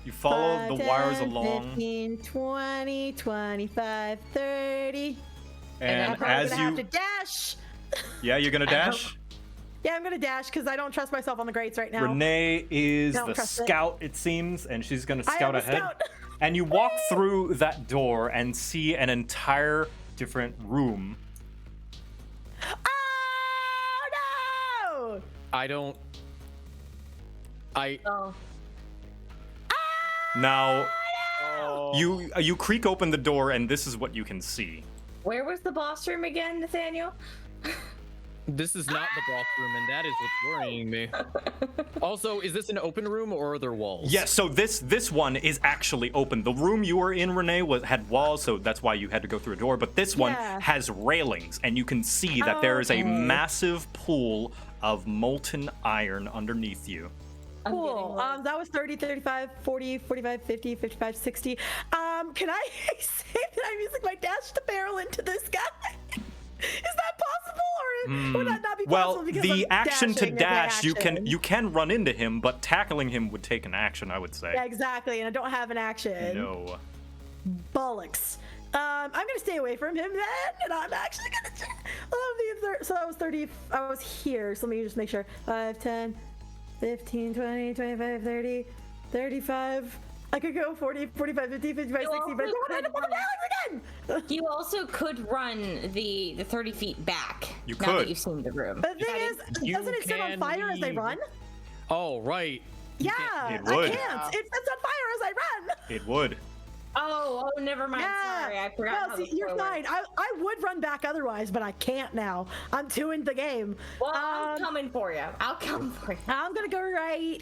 A: You follow
C: 5,
A: the wires
C: 10,
A: along,
C: 15, 20, 25, 30.
A: and
C: I'm probably
A: as
C: gonna
A: you,
C: have to dash.
A: yeah, you're gonna dash.
C: Yeah, I'm gonna dash because I don't trust myself on the grates right now.
A: Renee is
C: Don't
A: the
C: trust it.
A: scout, it seems, and she's gonna
C: I am
A: scout
C: the
A: ahead.
C: scout.
A: And you walk through that door and see an entire different room.
C: Oh no!
E: I don't.
B: Oh.
A: Now,
D: Oh.
A: you creak open the door, and this is what you can see.
B: Where was the boss room again, Nathaniel?
E: This is not the boss room, and that is what's worrying me. Also, is this an open room or are there walls?
A: Yes, so this one is actually open. The room you were in, Renee, had walls, so that's why you had to go through a door. But this one
C: Yeah.
A: has railings, and you can see that there is a
C: Okay.
A: massive pool of molten iron underneath you.
B: I'm getting
C: Cool.
B: lost.
C: That was 30, 35, 40, 45, 50, 55, 60. Can I say that I'm using my dash to barrel into this guy? Is that possible, or would that not be
A: Well,
C: possible? Because
A: the
C: I'm
A: action to
C: dashing as my
A: dash, you
C: action?
A: can run into him, but tackling him would take an action, I would say.
C: Yeah, exactly, and I don't have an action.
A: No.
C: Bollocks. I'm gonna stay away from him then, and I'm actually gonna. So that was 30. I was here, so let me just make sure. 5, 10, 15, 20, 25, 30, 35. I could go 40, 45, 50, 55, 60, but I don't want to end up on the Alex again!
B: You also could run the 30 feet back.
A: You
B: Now
A: could.
B: that you've seen the room.
C: The thing is,
E: You
C: doesn't it set on
E: can
C: fire as they
E: leave.
C: run?
E: Oh, right.
C: Yeah,
A: It would.
C: I can't. It sets on fire as I run.
A: It would.
B: Oh, never mind.
C: Yeah.
B: Sorry, I forgot.
C: No,
B: how
C: see,
B: this
C: you're
B: flow
C: fine.
B: works.
C: I would run back otherwise, but I can't now. I'm two in the game.
B: Well, I'm coming for you. I'll come for you.
C: I'm gonna go right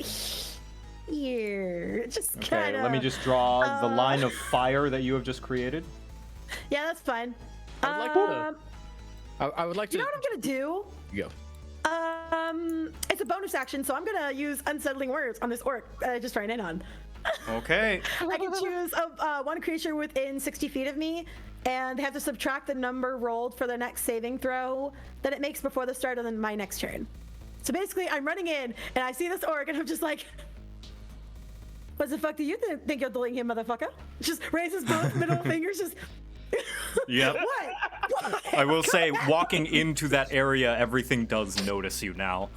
C: here. Just
A: Okay,
C: kind of.
A: let me just draw the line of fire that you have just created.
C: Yeah, that's fine.
E: I would like to- I would like to.
C: You know what I'm gonna do?
E: Go.
C: It's a bonus action, so I'm gonna use unsettling words on this orc. Just trying in on.
A: Okay.
C: I can choose one creature within 60 feet of me, and they have to subtract the number rolled for the next saving throw that it makes before the start of my next turn. So basically, I'm running in, and I see this orc, and I'm just like, What the fuck do you think you're doing here, motherfucker? Just raises both middle fingers, just.
A: Yep.
C: What?
A: I will say, walking into that area, everything does notice you now.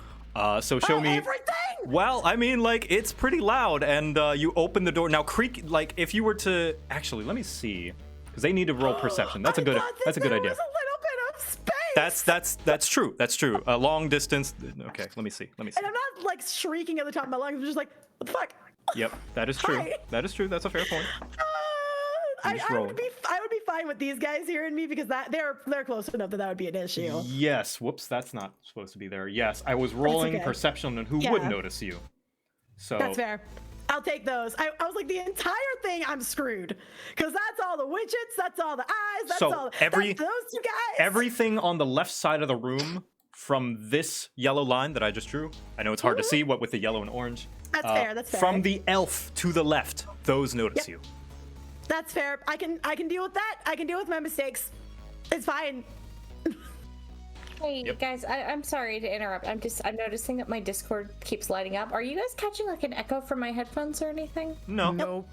A: So show me.
C: Everything!
A: Well, I mean, like, it's pretty loud, and you open the door. Now, creak, like, if you were to... Actually, let me see. Because they need to roll perception. That's a good idea.
C: There was a little bit of space.
A: That's true. That's true. A long distance... Okay, let me see.
C: And I'm not, like, shrieking at the top of my lungs. I'm just like, what the fuck?
A: Yep, that is true.
C: Hi.
A: That is true. That's a fair point.
C: I
A: just roll.
C: would be fine with these guys hearing me because they're close enough that would be an issue.
A: Yes. Whoops, that's not supposed to be there. Yes, I was rolling
C: okay.
A: perception on who would notice you. So
C: That's fair. I'll take those. I was like, the entire thing, I'm screwed. Because that's all the widgets, that's all the eyes, that's
A: So
C: all
A: every-
C: that's those two guys.
A: everything on the left side of the room from this yellow line that I just drew. I know it's hard to see what with the yellow and orange.
C: That's fair, that's fair.
A: From the elf to the left, those notice
C: Yep.
A: you.
C: That's fair. I can deal with that. I can deal with my mistakes. It's fine.
B: Hey guys, I'm sorry to interrupt. I'm noticing that my Discord keeps lighting up. Are you guys catching like an echo from my headphones or anything?
A: No.
E: Nope.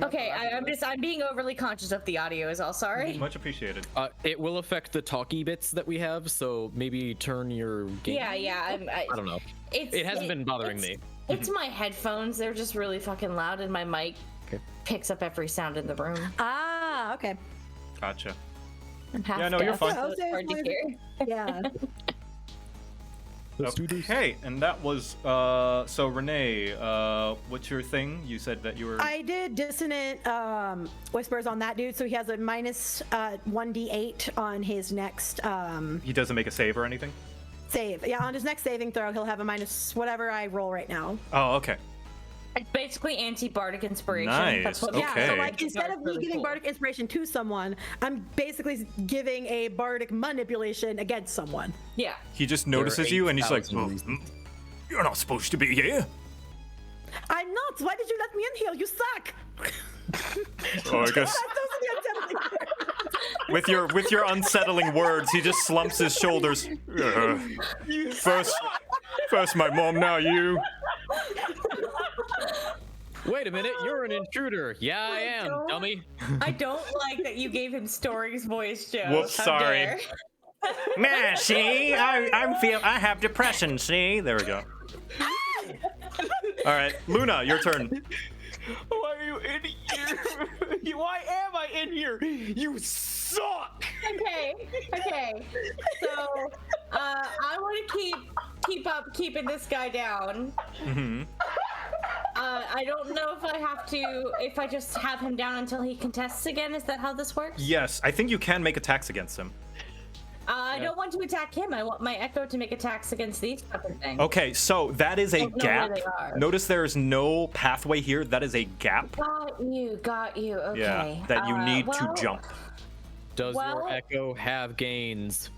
B: Okay, I'm being overly conscious of the audio is all. Sorry.
A: Much appreciated.
E: It will affect the talkie bits that we have, so maybe turn your game.
B: Yeah.
E: I don't know.
B: It
E: hasn't been bothering me.
B: It's my headphones. They're just really fucking loud, and my mic picks up every sound in the room.
C: Ah, okay.
A: Gotcha.
B: I'm half
A: Yeah, no, you're
B: deaf,
A: fine.
B: so it's hard to hear.
C: Yeah.
A: Okay, and that was so Renee, what's your thing? You said that you were
C: I did dissonant whispers on that dude, so he has a minus 1d8 on his next
A: he doesn't make a save or anything?
C: save. Yeah, on his next saving throw, he'll have a minus whatever I roll right now.
A: Oh, okay.
B: It's basically anti-bardic inspiration.
A: Nice,
B: That's what
A: okay.
C: Yeah, so like instead of me
B: Really
C: giving
B: cool.
C: bardic inspiration to someone, I'm basically giving a bardic manipulation against someone.
B: Yeah.
A: He just notices you and he's like,
E: 8,000 reasons.
A: "You're not supposed to be here."
C: I'm not. Why did you let me in here? You suck.
A: Oh, I guess
C: Those are the unsettling words.
A: with your unsettling words, he just slumps his shoulders. First my mom, now you.
E: Wait a minute, you're an intruder. Yeah, I am,
B: don't-
E: dummy.
B: I don't like that you gave him Story's voice, Joe.
A: Whoops,
B: How
A: sorry.
B: dare.
A: Nah, see, I have depression. See, there we go. All right, Luna, your turn.
D: Why are you in here? Why am I in here? You suck.
B: Okay. So, I want to keeping this guy down.
A: Mm-hmm.
B: I don't know if I just have him down until he contests again. Is that how this works?
A: Yes, I think you can make attacks against him.
B: I don't want to attack him. I want my Echo to make attacks against these fucking things.
A: Okay, so that is a
B: Don't know where
A: gap.
B: they are.
A: Notice there is no pathway here. That is a gap.
B: Got you. Okay.
A: Yeah, that you need
B: well,
A: to jump.
E: Does
B: Well-
E: your echo have gains?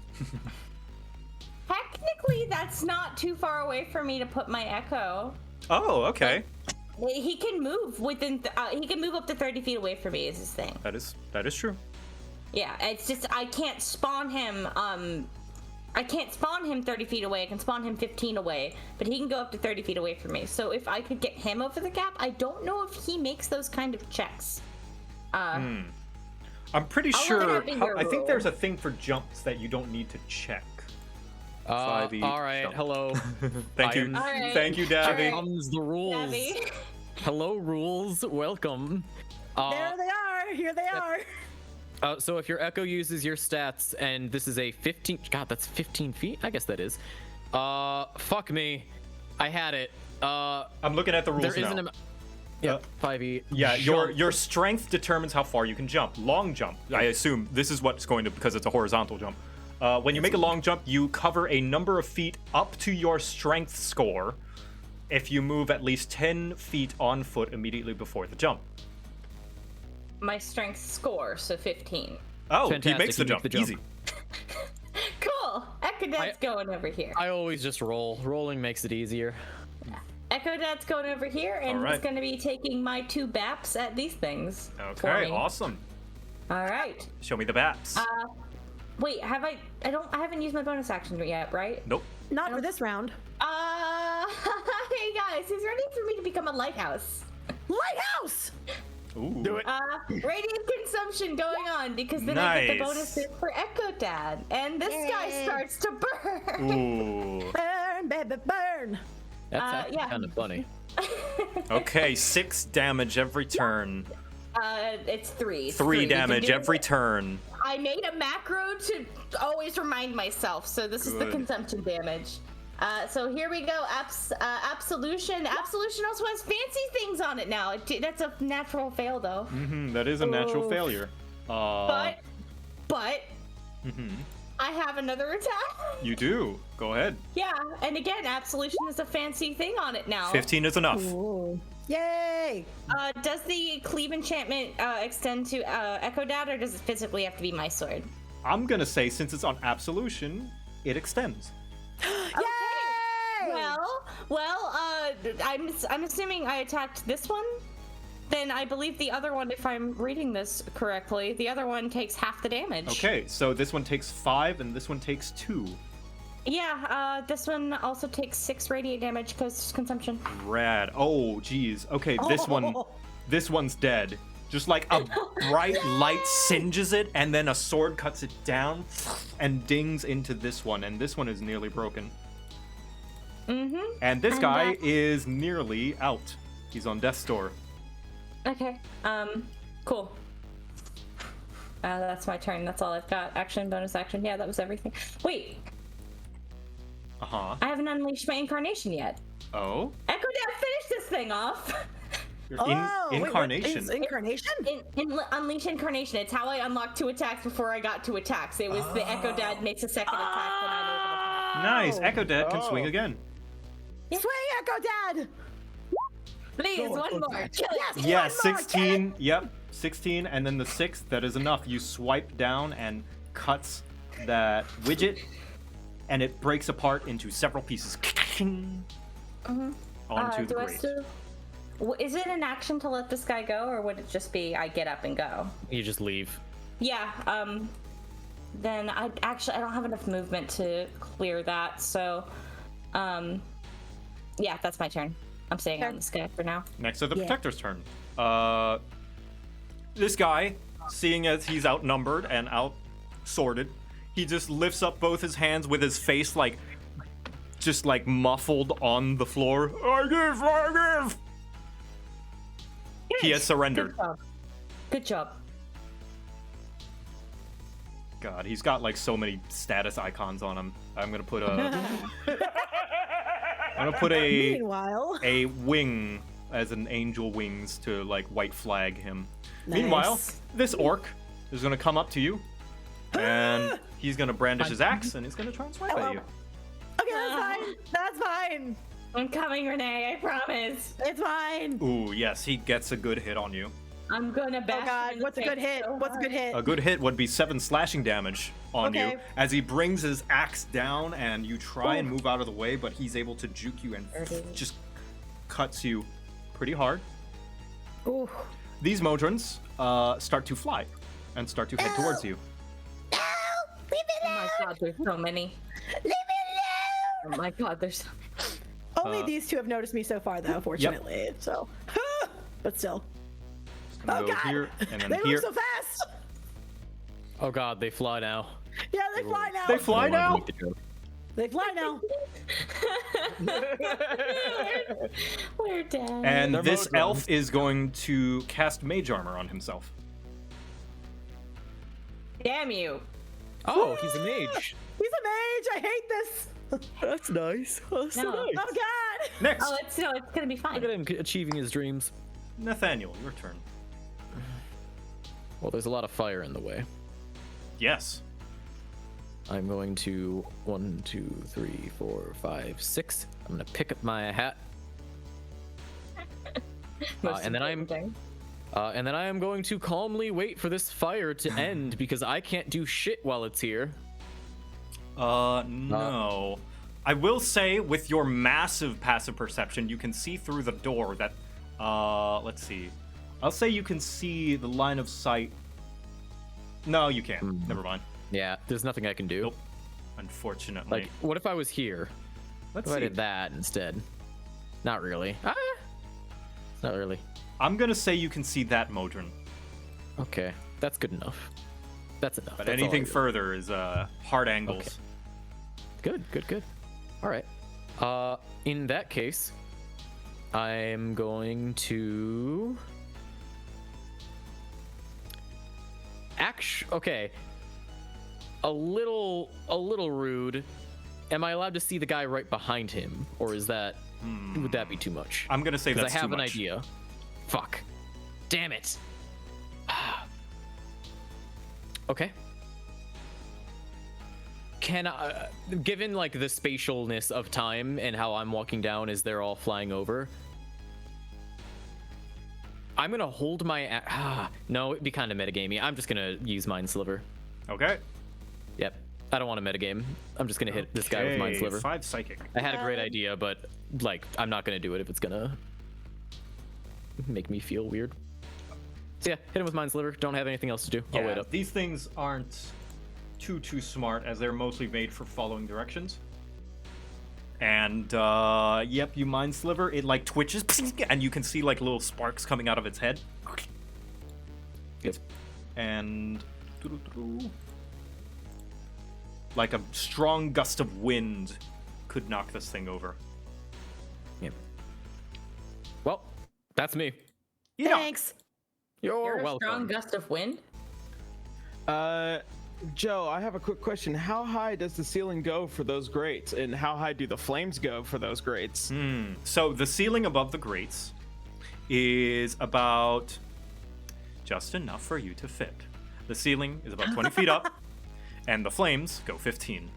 B: Technically, that's not too far away for me to put my Echo.
A: Oh, okay.
B: He can move he can move up to 30 feet away from me. Is his thing.
A: That is true.
B: Yeah, it's just I can't spawn him. I can't spawn him 30 feet away. I can spawn him 15 away, but he can go up to 30 feet away from me. So if I could get him over the gap, I don't know if he makes those kind of checks.
A: I'm pretty
B: I'll let
A: sure.
B: that be your
A: I think
B: rule.
A: there's a thing for jumps that you don't need to check. 5e
E: All right,
A: jump.
E: hello.
A: Thank you.
E: Iron-
B: All right.
A: Thank you, Davy.
B: All right.
E: Comes the rules.
B: Abby.
E: Hello, rules. Welcome.
C: There they are. Here they are.
E: So if your echo uses your stats, and this is a 15, God, that's 15 feet. I guess that is. Fuck me. I had it.
A: I'm looking at the rules
E: There
A: now.
E: isn't a. Yep, 5e.
A: Yeah,
E: Jump.
A: your strength determines how far you can jump. Long jump, I assume this is what's going to, because it's a horizontal jump. When you make a long jump, you cover a number of feet up to your strength score if you move at least 10 feet on foot immediately before the jump.
B: My strength score, so 15.
A: Oh,
E: Fantastic,
A: he makes the
E: you
A: jump.
E: make the jump.
A: Easy.
B: Cool. Echo Dad's going over here.
E: I always just roll. Rolling makes it easier.
B: Echo Dad's going over here, and
A: All right.
B: he's going to be taking my 2 baps at these things. for
A: Okay,
B: me.
A: awesome.
B: All right.
A: Show me the bats.
B: Wait, I haven't used my bonus action yet, right?
A: Nope.
C: Not for this round.
B: Hey guys, is there a need for me to become a lighthouse?
C: Lighthouse!
A: Ooh.
D: Do it.
B: Radiant consumption going on because then I get the
A: Nice.
B: bonuses for Echo Dad, and this guy
C: Yay.
B: starts to burn.
A: Ooh.
C: Burn, baby, burn!
E: That's actually
B: yeah.
E: kind of funny.
A: Okay, 6 damage every turn.
B: It's 3.
A: 3
B: We've been
A: damage
B: doing
A: every
B: it.
A: turn.
B: I made a macro to always remind myself, so this is the
A: Good.
B: consumption damage. So here we go. Absolution. Absolution also has fancy things on it now. That's a natural fail, though.
A: That is a natural
B: Oof.
A: failure.
B: But
A: mhm.
B: I have another attack.
A: You do. Go ahead.
B: Yeah, and again, absolution is a fancy thing on it now.
A: 15 is enough.
C: Ooh. Yay!
B: Does the cleave enchantment extend to Echo Dad, or does it physically have to be my sword?
A: I'm gonna say since it's on absolution, it extends.
C: Yay!
B: Well, I'm assuming I attacked this one. Then I believe the other one, if I'm reading this correctly, the other one takes half the damage.
A: Okay, so this one takes 5 and this one takes 2.
B: Yeah, this one also takes 6 radiant damage because consumption.
A: Rad. Oh, geez. Okay,
C: Oh.
A: this one's dead. Just like a bright light singes it, and then a sword cuts it down and dings into this one, and this one is nearly broken.
B: Mm-hmm.
A: And this
B: And,
A: guy is nearly out. He's on death's door.
B: Okay. Cool. That's my turn. That's all I've got. Action, bonus action. Yeah, that was everything. Wait,
A: Uh-huh.
B: I haven't unleashed my incarnation yet.
A: Oh?
B: Echo Dad, finish this thing off.
A: Your
C: Oh, wait, what
A: incarnation.
C: is incarnation?
B: Unleash incarnation. It's how I unlocked 2 attacks before I got 2 attacks. It was the Echo Dad makes a second attack when I'm
A: Nice. Echo Dad can swing
D: Oh.
A: again.
C: Swing, Echo Dad!
B: able to. Please, one more. Kill it.
C: Yes!
A: Yeah,
C: one more,
A: 16. Yep, 16, and then the 6th. That is enough. You swipe down and cuts that widget, and it breaks apart into several pieces. Onto the
B: do I
A: grate.
B: still? Is it an action to let this guy go, or would it just be I get up and go?
E: You just leave.
B: Yeah. Then I don't have enough movement to clear that, so yeah, that's my turn. I'm staying on this guy for now.
A: Next to the
C: Yeah.
A: protector's turn. This guy, seeing as he's outnumbered and out-sworded, he just lifts up both his hands with his face just muffled on the floor. I give! He has surrendered.
B: Good job. Good job.
A: God, he's got like so many status icons on him. I'm gonna put a
C: Meanwhile,
A: a wing as an angel wings to like white flag him.
C: Nice.
A: Meanwhile, this orc is gonna come up to you, and he's gonna brandish his axe and he's gonna try and swipe at you.
C: okay, that's fine. That's fine.
B: I'm coming, Renee. I promise.
C: It's fine.
A: Ooh, yes, he gets a good hit on you.
B: I'm gonna bash
C: Oh God,
B: him in the
C: what's a
B: face
C: good hit?
B: so
C: What's a good
B: hard.
C: hit?
A: A good hit would be 7 slashing damage on you
C: Okay.
A: as he brings his axe down, and you try and move out of the way, but he's able to juke you and just cuts you pretty hard.
C: Ooh.
A: These Modrons start to fly and start to head towards you.
C: No! Leave it
B: Oh my God, there's so many.
C: Leave it
B: Oh my God, there's.
C: Only these two have noticed me so far, though, fortunately. So, but still.
A: It's gonna
C: Oh
A: go
C: God!
A: here and then
C: They
A: here.
C: move so fast!
E: Oh god, they fly now.
C: Yeah, they fly now.
A: They fly
E: I wanted to
A: now?
E: make the joke.
C: They fly now.
B: We're dead.
A: And
D: They're
A: this
D: Modrons.
A: elf is going to cast mage armor on himself.
B: Damn you.
E: Oh, he's a mage.
C: He's a mage. I hate this.
E: That's nice. That's
B: No.
C: Oh God!
A: Next,
B: Oh, it's gonna be fine.
E: Look at him achieving his dreams.
A: Nathaniel, your turn.
E: Well, there's a lot of fire in the way.
A: Yes.
E: I'm going to 1, 2, 3, 4, 5, 6. I'm gonna pick up my hat,
B: Most
E: and then
B: important thing.
E: and then I am going to calmly wait for this fire to end because I can't do shit while it's here.
A: No. I will say, with your massive passive perception, you can see through the door that, let's see. I'll say you can see the line of sight. No, you can't. Never mind.
E: Yeah, there's nothing I can do.
A: Nope. Unfortunately.
E: Like, what if I was here?
A: let's
E: What if I
A: see.
E: did that instead? Not really. Not really.
A: I'm gonna say you can see that Modron.
E: Okay, that's good enough. That's enough.
A: But
E: That's all I
A: anything
E: really-
A: further is hard angles.
E: Okay. Good. All right. In that case, I'm going to. Okay. A little rude. Am I allowed to see the guy right behind him, or is that would that be too much?
A: I'm gonna say
E: Because
A: that's
E: I have
A: too
E: an
A: much.
E: idea. Fuck. Damn it. Okay. Can I, given like the spatialness of time and how I'm walking down as they're all flying over, I'm gonna hold my. No, it'd be kind of metagamey. I'm just gonna use Mind Sliver.
A: Okay.
E: Yep. I don't want to metagame. I'm just gonna hit this guy with Mind
A: Okay,
E: Sliver.
A: 5 psychic.
E: I had a great idea, but like I'm not gonna do it if it's gonna make me feel weird. So yeah, hit him with Mind Sliver. Don't have anything else to do. I'll wait up.
A: These things aren't too smart, as they're mostly made for following directions. And yep, you Mind Sliver, it like twitches, and you can see like little sparks coming out of its head.
E: Yep.
A: And like a strong gust of wind could knock this thing over.
E: Yep. Well, that's me.
A: Yeah.
C: Thanks.
B: You're a
E: welcome.
B: strong gust of wind.
D: Joe, I have a quick question. How high does the ceiling go for those grates, and how high do the flames go for those grates?
A: So the ceiling above the grates is about just enough for you to fit. The ceiling is about 20 feet up, and the flames go 15.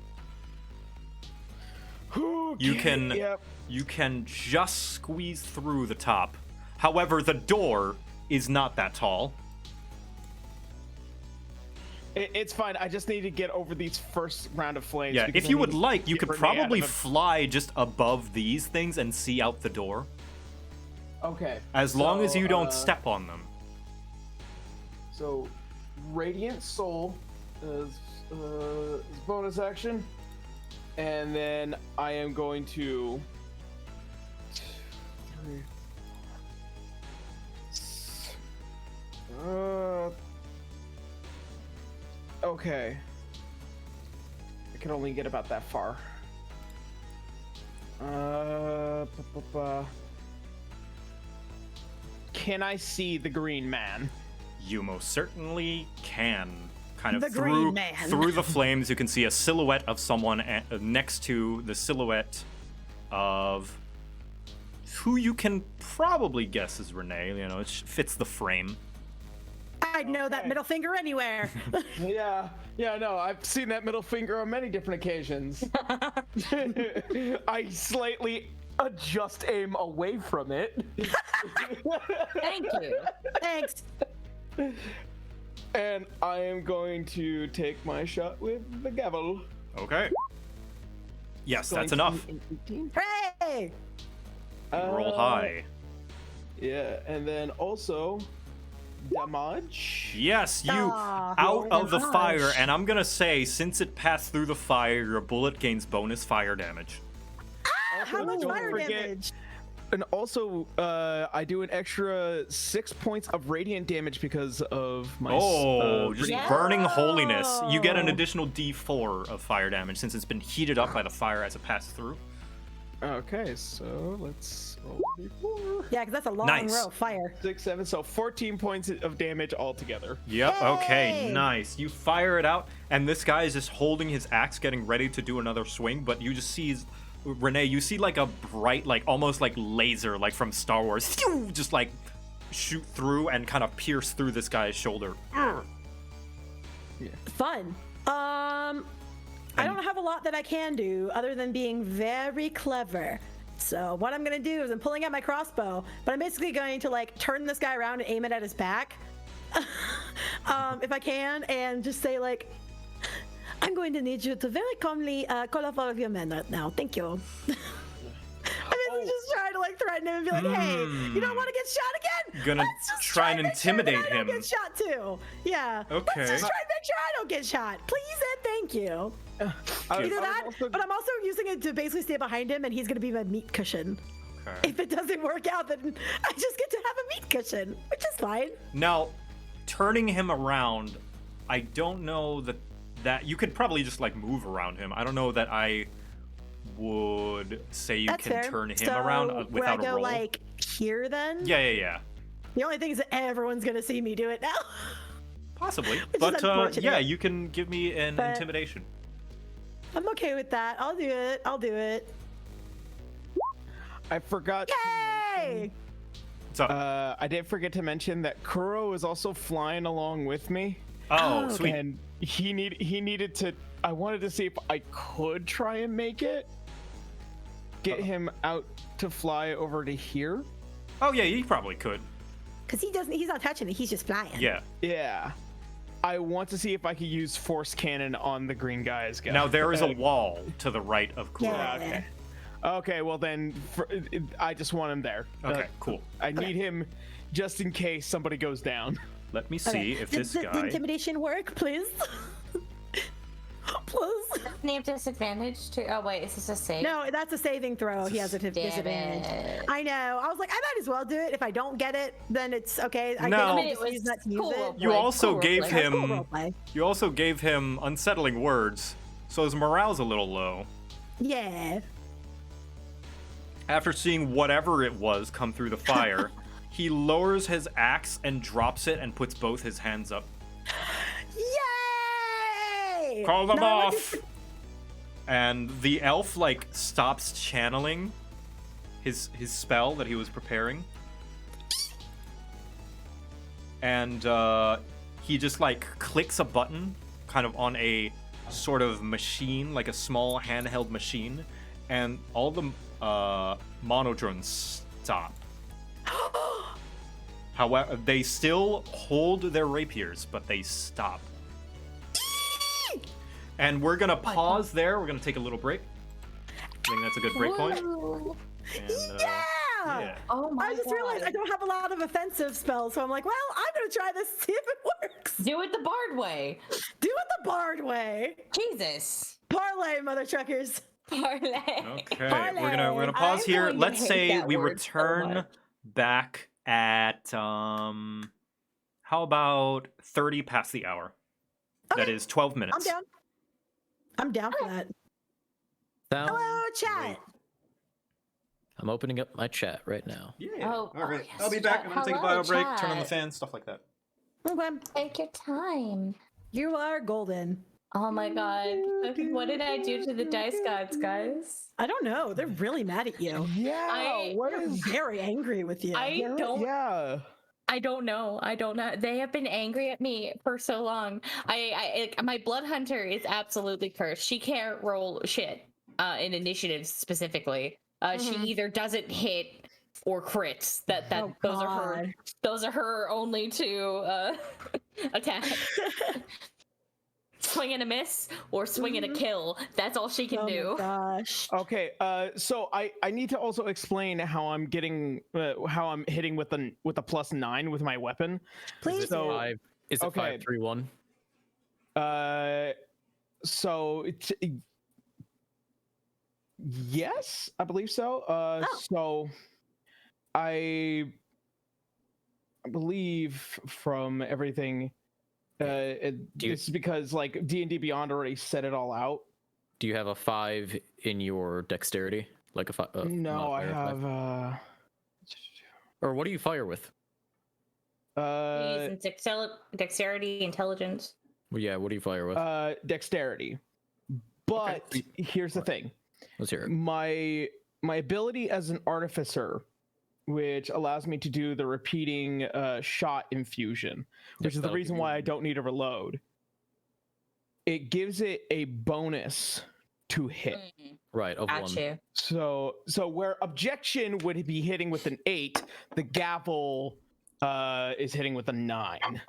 A: You can
D: Yep.
A: you can just squeeze through the top. However, the door is not that tall.
D: It's fine. I just need to get over these first round of flames.
A: Yeah,
D: because
A: if
D: I
A: you
D: need
A: would
D: to
A: like, you
D: get
A: could
D: Renee out of
A: probably
D: the-
A: fly just above these things and see out the door,
D: Okay.
A: as long as
D: so,
A: you don't step on them.
D: So, Radiant Soul is bonus action, and then I am going to. Okay. I can only get about that far. Can I see the green man?
A: You most certainly can. Kind of
C: The
A: through
C: Green Man.
A: through the flames, you can see a silhouette of someone next to the silhouette of who you can probably guess is Renee. You know, it fits the frame.
C: I'd know that middle finger anywhere.
D: Yeah, no, I've seen that middle finger on many different occasions. I slightly adjust aim away from it.
B: Thank you.
C: Thanks.
D: And I am going to take my shot with the gavel.
A: Okay. Yes,
D: Going
A: that's
D: to
A: enough.
D: be an 18.
C: Hooray!
A: Roll high.
D: Yeah, and then also damage.
A: Yes, you
C: Aw,
A: out of the
C: gosh.
A: fire, and I'm gonna say, since it passed through the fire, your bullet gains bonus fire damage.
C: How much
D: Don't
C: fire
D: forget-
C: damage?
D: And also, I do an extra 6 points of radiant damage because of my.
A: Just
B: Yeah.
A: burning holiness. You get an
C: Oh.
A: additional D4 of fire damage since it's been heated up by the fire as it passed through.
D: Okay, so let's roll d4.
C: Yeah, because that's a long
A: Nice.
C: row of fire.
D: 6, 7, so 14 points of damage altogether.
A: Yep, okay,
C: Hey!
A: nice. You fire it out, and this guy is just holding his axe, getting ready to do another swing, but you just see Renee, you see like a bright, like almost like laser, like from Star Wars, just like shoot through and kind of pierce through this guy's shoulder. Urgh.
C: Fun. I don't have a lot that I can do other than being very clever. So what I'm gonna do is I'm pulling out my crossbow, but I'm basically going to like turn this guy around and aim it at his back, if I can, and just say like, "I'm going to need you to very calmly call off all of your men right now. Thank you." I mean, just trying to like threaten him and be like, "Hey, you don't want to get shot again?
A: Gonna
C: Let's just
A: try and
C: make sure that
A: intimidate
C: I don't
A: him."
C: Get shot too. Yeah.
A: Okay.
C: Let's just try and make sure I don't get shot, please and thank you.
D: I was
C: Either that,
D: also-
C: but I'm also using it to basically stay behind him, and he's gonna be my meat cushion.
A: Okay.
C: If it doesn't work out, then I just get to have a meat cushion, which is fine.
A: Now, turning him around, I don't know that you could probably just like move around him. I don't know that I would say you
C: That's
A: can
C: fair.
A: turn him
C: So,
A: around
C: would
A: without
C: I go
A: a roll.
C: like here then?
A: Yeah.
C: The only thing is that everyone's gonna see me do it now.
A: Possibly.
C: Which is
A: But
C: unfortunate.
A: yeah, you can give me an
C: But-
A: intimidation.
C: I'm okay with that. I'll do it.
D: I forgot.
C: Yay!
A: So,
D: I did forget to mention that Kuro is also flying along with me,
A: oh,
C: okay.
A: sweet.
D: and he needed to. I wanted to see if I could try and make it. Get him out to fly over to here.
A: Oh yeah, you probably could.
C: Because he's not touching it, he's just flying.
A: Yeah.
D: Yeah. I want to see if I could use force cannon on the green guys.
A: Now there is a wall to the right of Kuro.
C: Yeah.
D: Okay, well then, I just want him there.
A: Okay, cool.
D: I need him just in case somebody goes down.
A: Let me see
C: Okay.
A: if
C: Does
A: this
C: the
A: guy.
C: intimidation work, please? Please.
B: Doesn't he have disadvantage to? Oh wait, is this a save?
C: No, that's a saving throw. He has a
B: Damn
C: disadvantage.
B: it.
C: I know. I was like, I might as well do it. If I don't get it, then it's okay. I
A: No.
C: can
A: I mean,
B: it
C: just
B: was
C: use that to use
B: cool.
C: it.
A: You
B: Like,
A: also
B: cool
A: gave
B: roleplay.
C: That's cool
A: him.
C: roleplay.
A: You also gave him unsettling words, so his morale's a little low.
C: Yeah.
A: After seeing whatever it was come through the fire, he lowers his axe and drops it and puts both his hands up.
C: Yay!
A: Call them
C: Now I want
A: off! And the elf like stops channeling his spell that he was preparing. And he just like clicks a button kind of on a sort of machine, like a small handheld machine, and all the monodrones stop. However, they still hold their rapiers, but they stop. And we're gonna pause there. We're gonna take a little break. I think that's a good break point.
B: Woo.
A: And,
C: Yeah!
B: Oh my
C: I just
B: God.
C: realized I don't have a lot of offensive spells, so I'm like, well, I'm gonna try this, see if it works.
B: Do it the Bard way.
C: Do it the Bard way.
B: Jesus.
C: Parlay, mother truckers.
B: Parlay.
A: Okay, we're gonna pause
B: I'm
A: here.
B: going to
A: Let's
B: hate
A: say
B: that
A: we
B: word so
A: return
B: much.
A: back at how about 30 past the hour? That
C: Okay.
A: is 12 minutes.
C: I'm down. I'm down for that.
E: Sounds
C: Hello, chat.
E: great. I'm opening up my chat right now.
A: Yeah.
B: Oh,
A: All right.
B: yes,
A: I'll be back.
B: chat.
A: I'm gonna take a
B: Hello,
A: bio break, turn on the
B: chat.
A: fan, stuff like that.
C: Okay.
B: Take your time.
C: You are golden.
B: Oh my god. What did I do to the dice gods, guys?
C: I don't know. They're really mad at you.
B: I-
D: what
C: They're
D: is?
C: very angry with you.
B: I don't
D: Yeah.
B: I don't know. I don't know. They have been angry at me for so long. My blood hunter is absolutely cursed. She can't roll shit in initiatives specifically. She
C: Mhm.
B: either doesn't hit or crits. That
C: Oh,
B: those are her.
C: God.
B: Those are her only two attack. Swing and a miss or swing and a kill. That's all she can
C: Oh
B: do.
C: my gosh.
D: Okay. So I need to also explain how I'm getting how I'm hitting with a +9 with my weapon.
C: Please.
D: So-
C: do.
E: Is it
D: Okay.
E: 5-3-1?
D: So yes, I believe so. So I believe from everything,
E: Do you-
D: it's because like D&D Beyond already set it all out.
E: Do you have a 5 in your dexterity? Like a 5?
D: No, I
E: modifier of 5?
D: have.
E: Or what do you fire with?
B: Using dexterity, intelligence.
E: Well, yeah, what do you fire with?
D: Dexterity. But here's the thing.
E: Let's hear it.
D: My ability as an artificer, which allows me to do the repeating shot infusion, which is the
E: that'll
D: reason
E: give you-
D: why I don't need a reload. It gives it a bonus to hit.
E: Right, of
B: Got
E: 1.
B: you.
D: So where objection would be hitting with an 8, the gavel is hitting with a 9.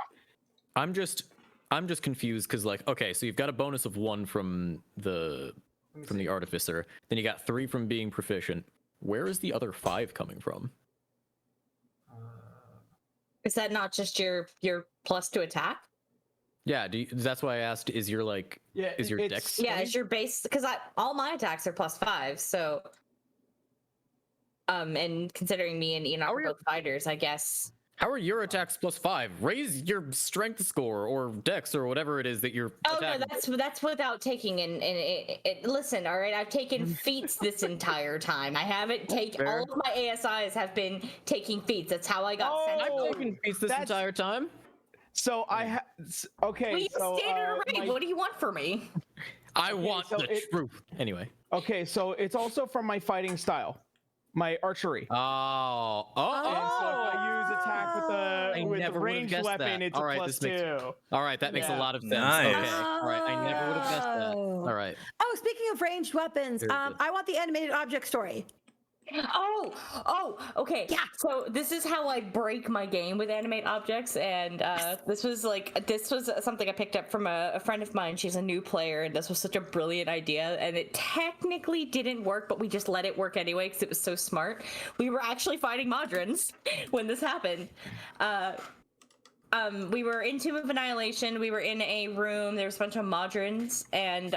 E: I'm just confused because like, okay, so you've got a bonus of 1 from the artificer, then you got 3 from being proficient. Where is the other 5 coming from?
B: Is that not just your plus to attack?
E: Yeah, that's why I asked. Is your like?
D: Yeah,
E: Is your
D: it's-
E: dex?
B: Yeah, it's your base because all my attacks are +5. So And considering me and Enoch
E: How are
B: are
E: your-
B: both fighters, I guess.
E: How are your attacks +5? Raise your strength score or dex or whatever it is that you're
B: Oh
E: attacking.
B: no, that's without taking listen, all right, I've taken feats this entire time. I haven't taken
E: Fair.
B: all of my ASIs have been taking feats. That's how I got sent.
E: I've
D: Oh,
E: taken feats this
D: that's-
E: entire time.
D: So okay.
B: Well, you
D: so
B: standard array.
D: my-
B: What do you want from me?
E: I want
D: so
E: the truth. Anyway.
D: okay, so it's also from my fighting style, my archery.
E: Oh.
D: And so if I use attack with
E: I
D: the
E: never would've
D: ranged
E: guessed
D: weapon,
E: that.
D: it's
E: All
D: a
E: right,
D: plus
E: this makes-
D: 2.
E: All right, that makes a
D: Yeah.
E: lot of sense.
A: Nice.
E: Okay. All right, I never would have guessed that.
C: Oh.
E: All right.
C: Oh, speaking of ranged weapons,
E: Very good.
C: I want the animated object story.
B: Okay.
C: Yeah.
B: So this is how I break my game with animate objects, and this was something I picked up from a friend of mine. She's a new player, and this was such a brilliant idea. And it technically didn't work, but we just let it work anyway because it was so smart. We were actually fighting Modrons when this happened. We were in Tomb of Annihilation. We were in a room. There was a bunch of Modrons, and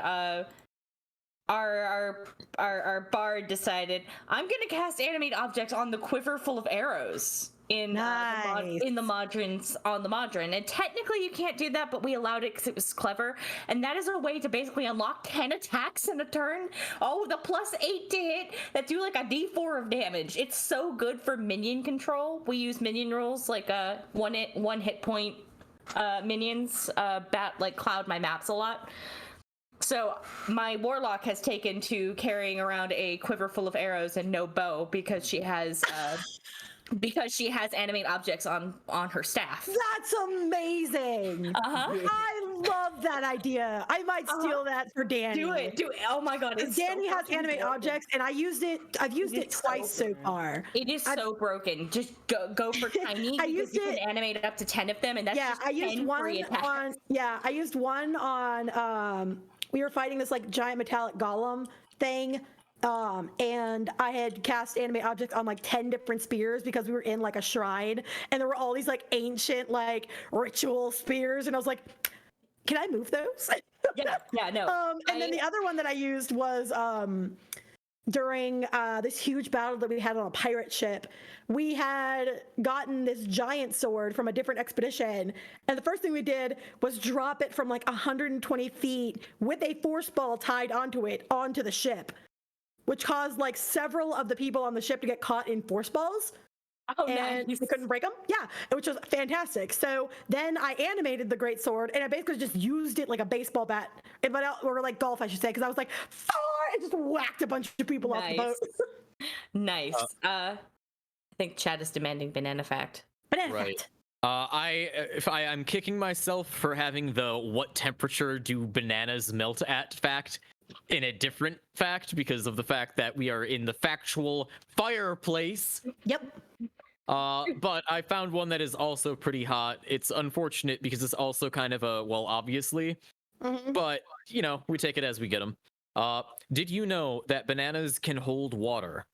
B: our bard decided, I'm gonna cast animate objects on the quiver full of arrows in
C: Nice.
B: the Modrons on the Modron. And technically you can't do that, but we allowed it because it was clever. And that is a way to basically unlock 10 attacks in a turn. Oh, the +8 to hit that do like a d4 of damage. It's so good for minion control. We use minion rules like one hit point minions like cloud my maps a lot. So my warlock has taken to carrying around a quiver full of arrows and no bow because she has animate objects on her staff.
C: That's amazing. I love that idea. I might steal that for Danny.
B: Do it. Oh my god, it's
C: Danny
B: so
C: has
B: fucking
C: animate
B: broken.
C: objects, and I've used it
B: It's so
C: twice so far.
B: It is so broken. Just go for tiny
C: I
B: because
C: used
B: you can
C: it-
B: animate up to 10 of them, and that's
C: Yeah,
B: just
C: I used
B: 10
C: one
B: free attacks.
C: on. Yeah, I used one on. We were fighting this like giant metallic golem thing. And I had cast animate objects on like 10 different spears because we were in like a shrine, and there were all these like ancient like ritual spears, and I was like, can I move those?
B: Yeah, no.
C: And then the other one that I used was during this huge battle that we had on a pirate ship. We had gotten this giant sword from a different expedition, and the first thing we did was drop it from like 120 feet with a force ball tied onto it onto the ship, which caused like several of the people on the ship to get caught in force balls.
B: Oh,
C: And
B: nice.
C: we couldn't break them. Yeah, which was fantastic. So then I animated the great sword, and I basically just used it like a baseball bat, or like golf, I should say, because I was like, fire, and just whacked a bunch of people off the boat.
B: Nice. I think Chad is demanding banana fact.
C: Banana
E: Right.
C: fact.
E: I'm kicking myself for having the what temperature do bananas melt at fact in a different fact because of the fact that we are in the factual fireplace.
C: Yep.
E: But I found one that is also pretty hot. It's unfortunate because it's also kind of obviously,
C: Mhm.
E: but you know, we take it as we get them. Did you know that bananas can hold water?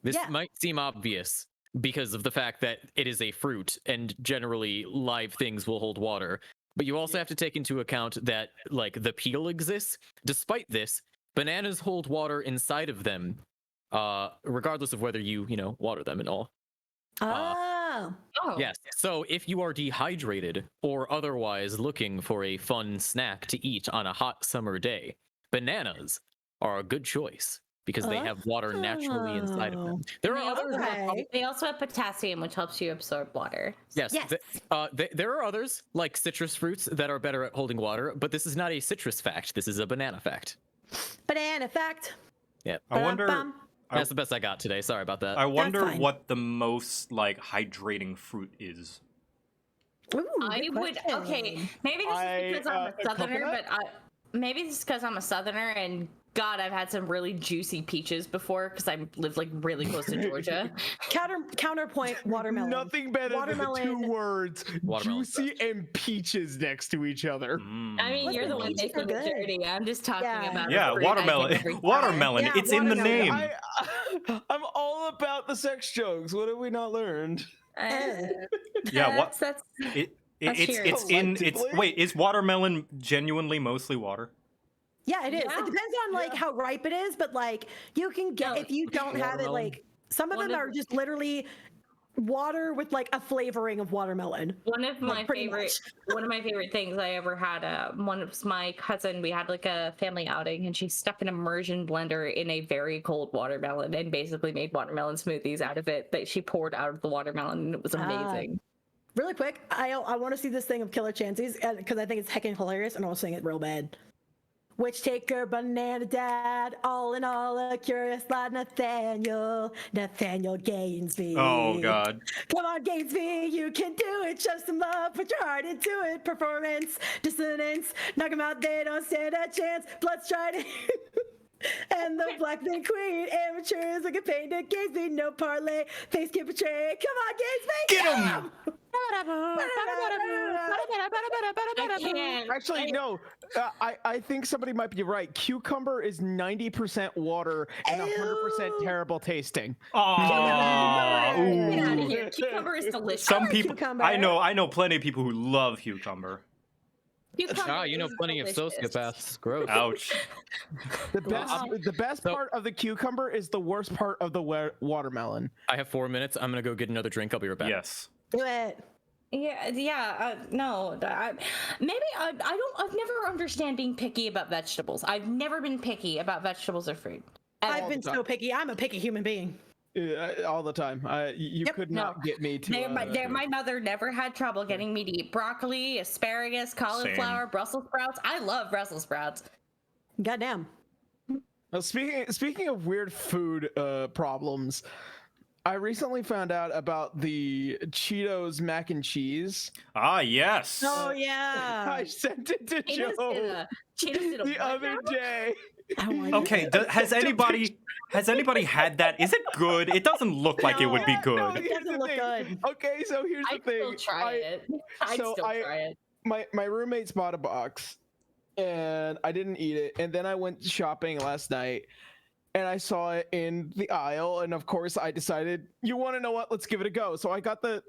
E: This
C: Yeah.
E: might seem obvious because of the fact that it is a fruit and generally live things will hold water. But you also have to take into account that like the peel exists. Despite this, bananas hold water inside of them, regardless of whether you water them and all.
C: Oh.
B: Oh.
E: Yes. So if you are dehydrated or otherwise looking for a fun snack to eat on a hot summer day, bananas are a good choice because they have water naturally inside of them. There are others.
C: Okay.
B: They also have potassium, which helps you absorb water.
E: Yes.
C: Yes.
E: There are others like citrus fruits that are better at holding water, but this is not a citrus fact. This is a banana fact.
C: Banana fact.
E: Yeah.
A: I wonder.
C: Ba-dum-bum.
E: That's the best I got today. Sorry about that.
A: I wonder
C: fine.
A: what the most like hydrating fruit is.
C: Ooh,
B: I
C: good
B: would. Okay,
C: question.
B: maybe this is because I'm a southerner,
D: coconut?
B: but maybe this is because I'm a southerner, and God, I've had some really juicy peaches before because I live like really close to Georgia.
C: Counterpoint, watermelon.
D: Nothing better than the
C: Watermelon.
D: two words
E: Watermelon's
D: juicy and peaches next to each other.
B: I mean, you're the one
C: peaches
B: making
C: are
B: it
C: good.
B: dirty. I'm just talking
C: Yeah.
B: about
A: Yeah,
B: a fruit I can
A: watermelon.
B: drink.
A: Watermelon.
C: Yeah,
A: It's in the
C: watermelon.
A: name.
D: I'm all about the sex jokes. What have we not learned?
A: Yeah, what-
B: That's
A: It,
B: Let's hear it.
A: it's in it's
D: Collectively?
A: wait, is watermelon genuinely mostly water?
C: Yeah, it is.
B: Yeah.
C: It depends on like how ripe it is, but like you can get
B: No,
C: if you don't have it,
E: watermelon.
C: like some of
B: One
C: them
B: of-
C: are just literally water with like a flavoring of watermelon.
B: One of my
C: pretty
B: favorite one of my favorite things I ever had, one was my cousin. We had like a family outing and she stuck an immersion blender in a very cold watermelon and basically made watermelon smoothies out of it that she poured out of the watermelon, and it was amazing.
C: Really quick, I want to see this thing of Killer Chances because I think it's heckin' hilarious and I'll sing it real bad. Witch taker, banana dad, all in all a curious lad, Nathaniel Gainsby.
A: Oh God.
C: Come on, Gainsby, you can do it. Show some love, put your heart into it. Performance, dissonance, knock them out, they don't stand a chance. Blood's trident. And the black thing queen, amateurs like a painted Gainsby, no parlay, face can betray. Come on, Gainsby,
A: Get him!
B: I can't.
D: Actually, no. I think somebody might be right. Cucumber is 90% water and 100% terrible tasting.
A: Oh,
B: Get out of
A: ooh.
B: here. Cucumber is delicious.
A: Some
C: like
A: people,
C: cucumber.
A: I know plenty of people who love cucumber.
B: Cucumber
E: You know
B: is
E: plenty of
B: delicious.
E: sociopaths. Gross.
A: Ouch.
D: The best
E: So-
D: part of the cucumber is the worst part of the watermelon.
E: I have 4 minutes. I'm gonna go get another drink. I'll be right back.
A: Yes.
C: do it.
B: No. I've never understand being picky about vegetables. I've never been picky about vegetables or fruit.
C: I've been so picky. I'm a picky human being.
D: All the time. You
C: Yep,
D: could
B: no.
D: not get me to.
B: My mother never had trouble getting me to eat broccoli, asparagus, cauliflower, Brussels sprouts. I love Brussels sprouts.
C: Goddamn.
D: Well, speaking of weird food problems, I recently found out about the Cheetos mac and cheese.
A: Ah, yes.
C: Oh yeah.
D: I sent it to
B: Cheetos
D: Joe
B: did a
D: the
B: what
D: other
B: now?
D: day.
A: Okay, has anybody had that? Is it good? It doesn't look like it would be
C: No,
A: good.
C: it doesn't look good.
D: Okay, so here's the
B: I'd
D: thing.
B: still try it. I'd
D: so
B: still
D: I-
B: try it.
D: My roommates bought a box, and I didn't eat it. And then I went shopping last night, and I saw it in the aisle. And of course, I decided, you want to know what? Let's give it a go. So I got the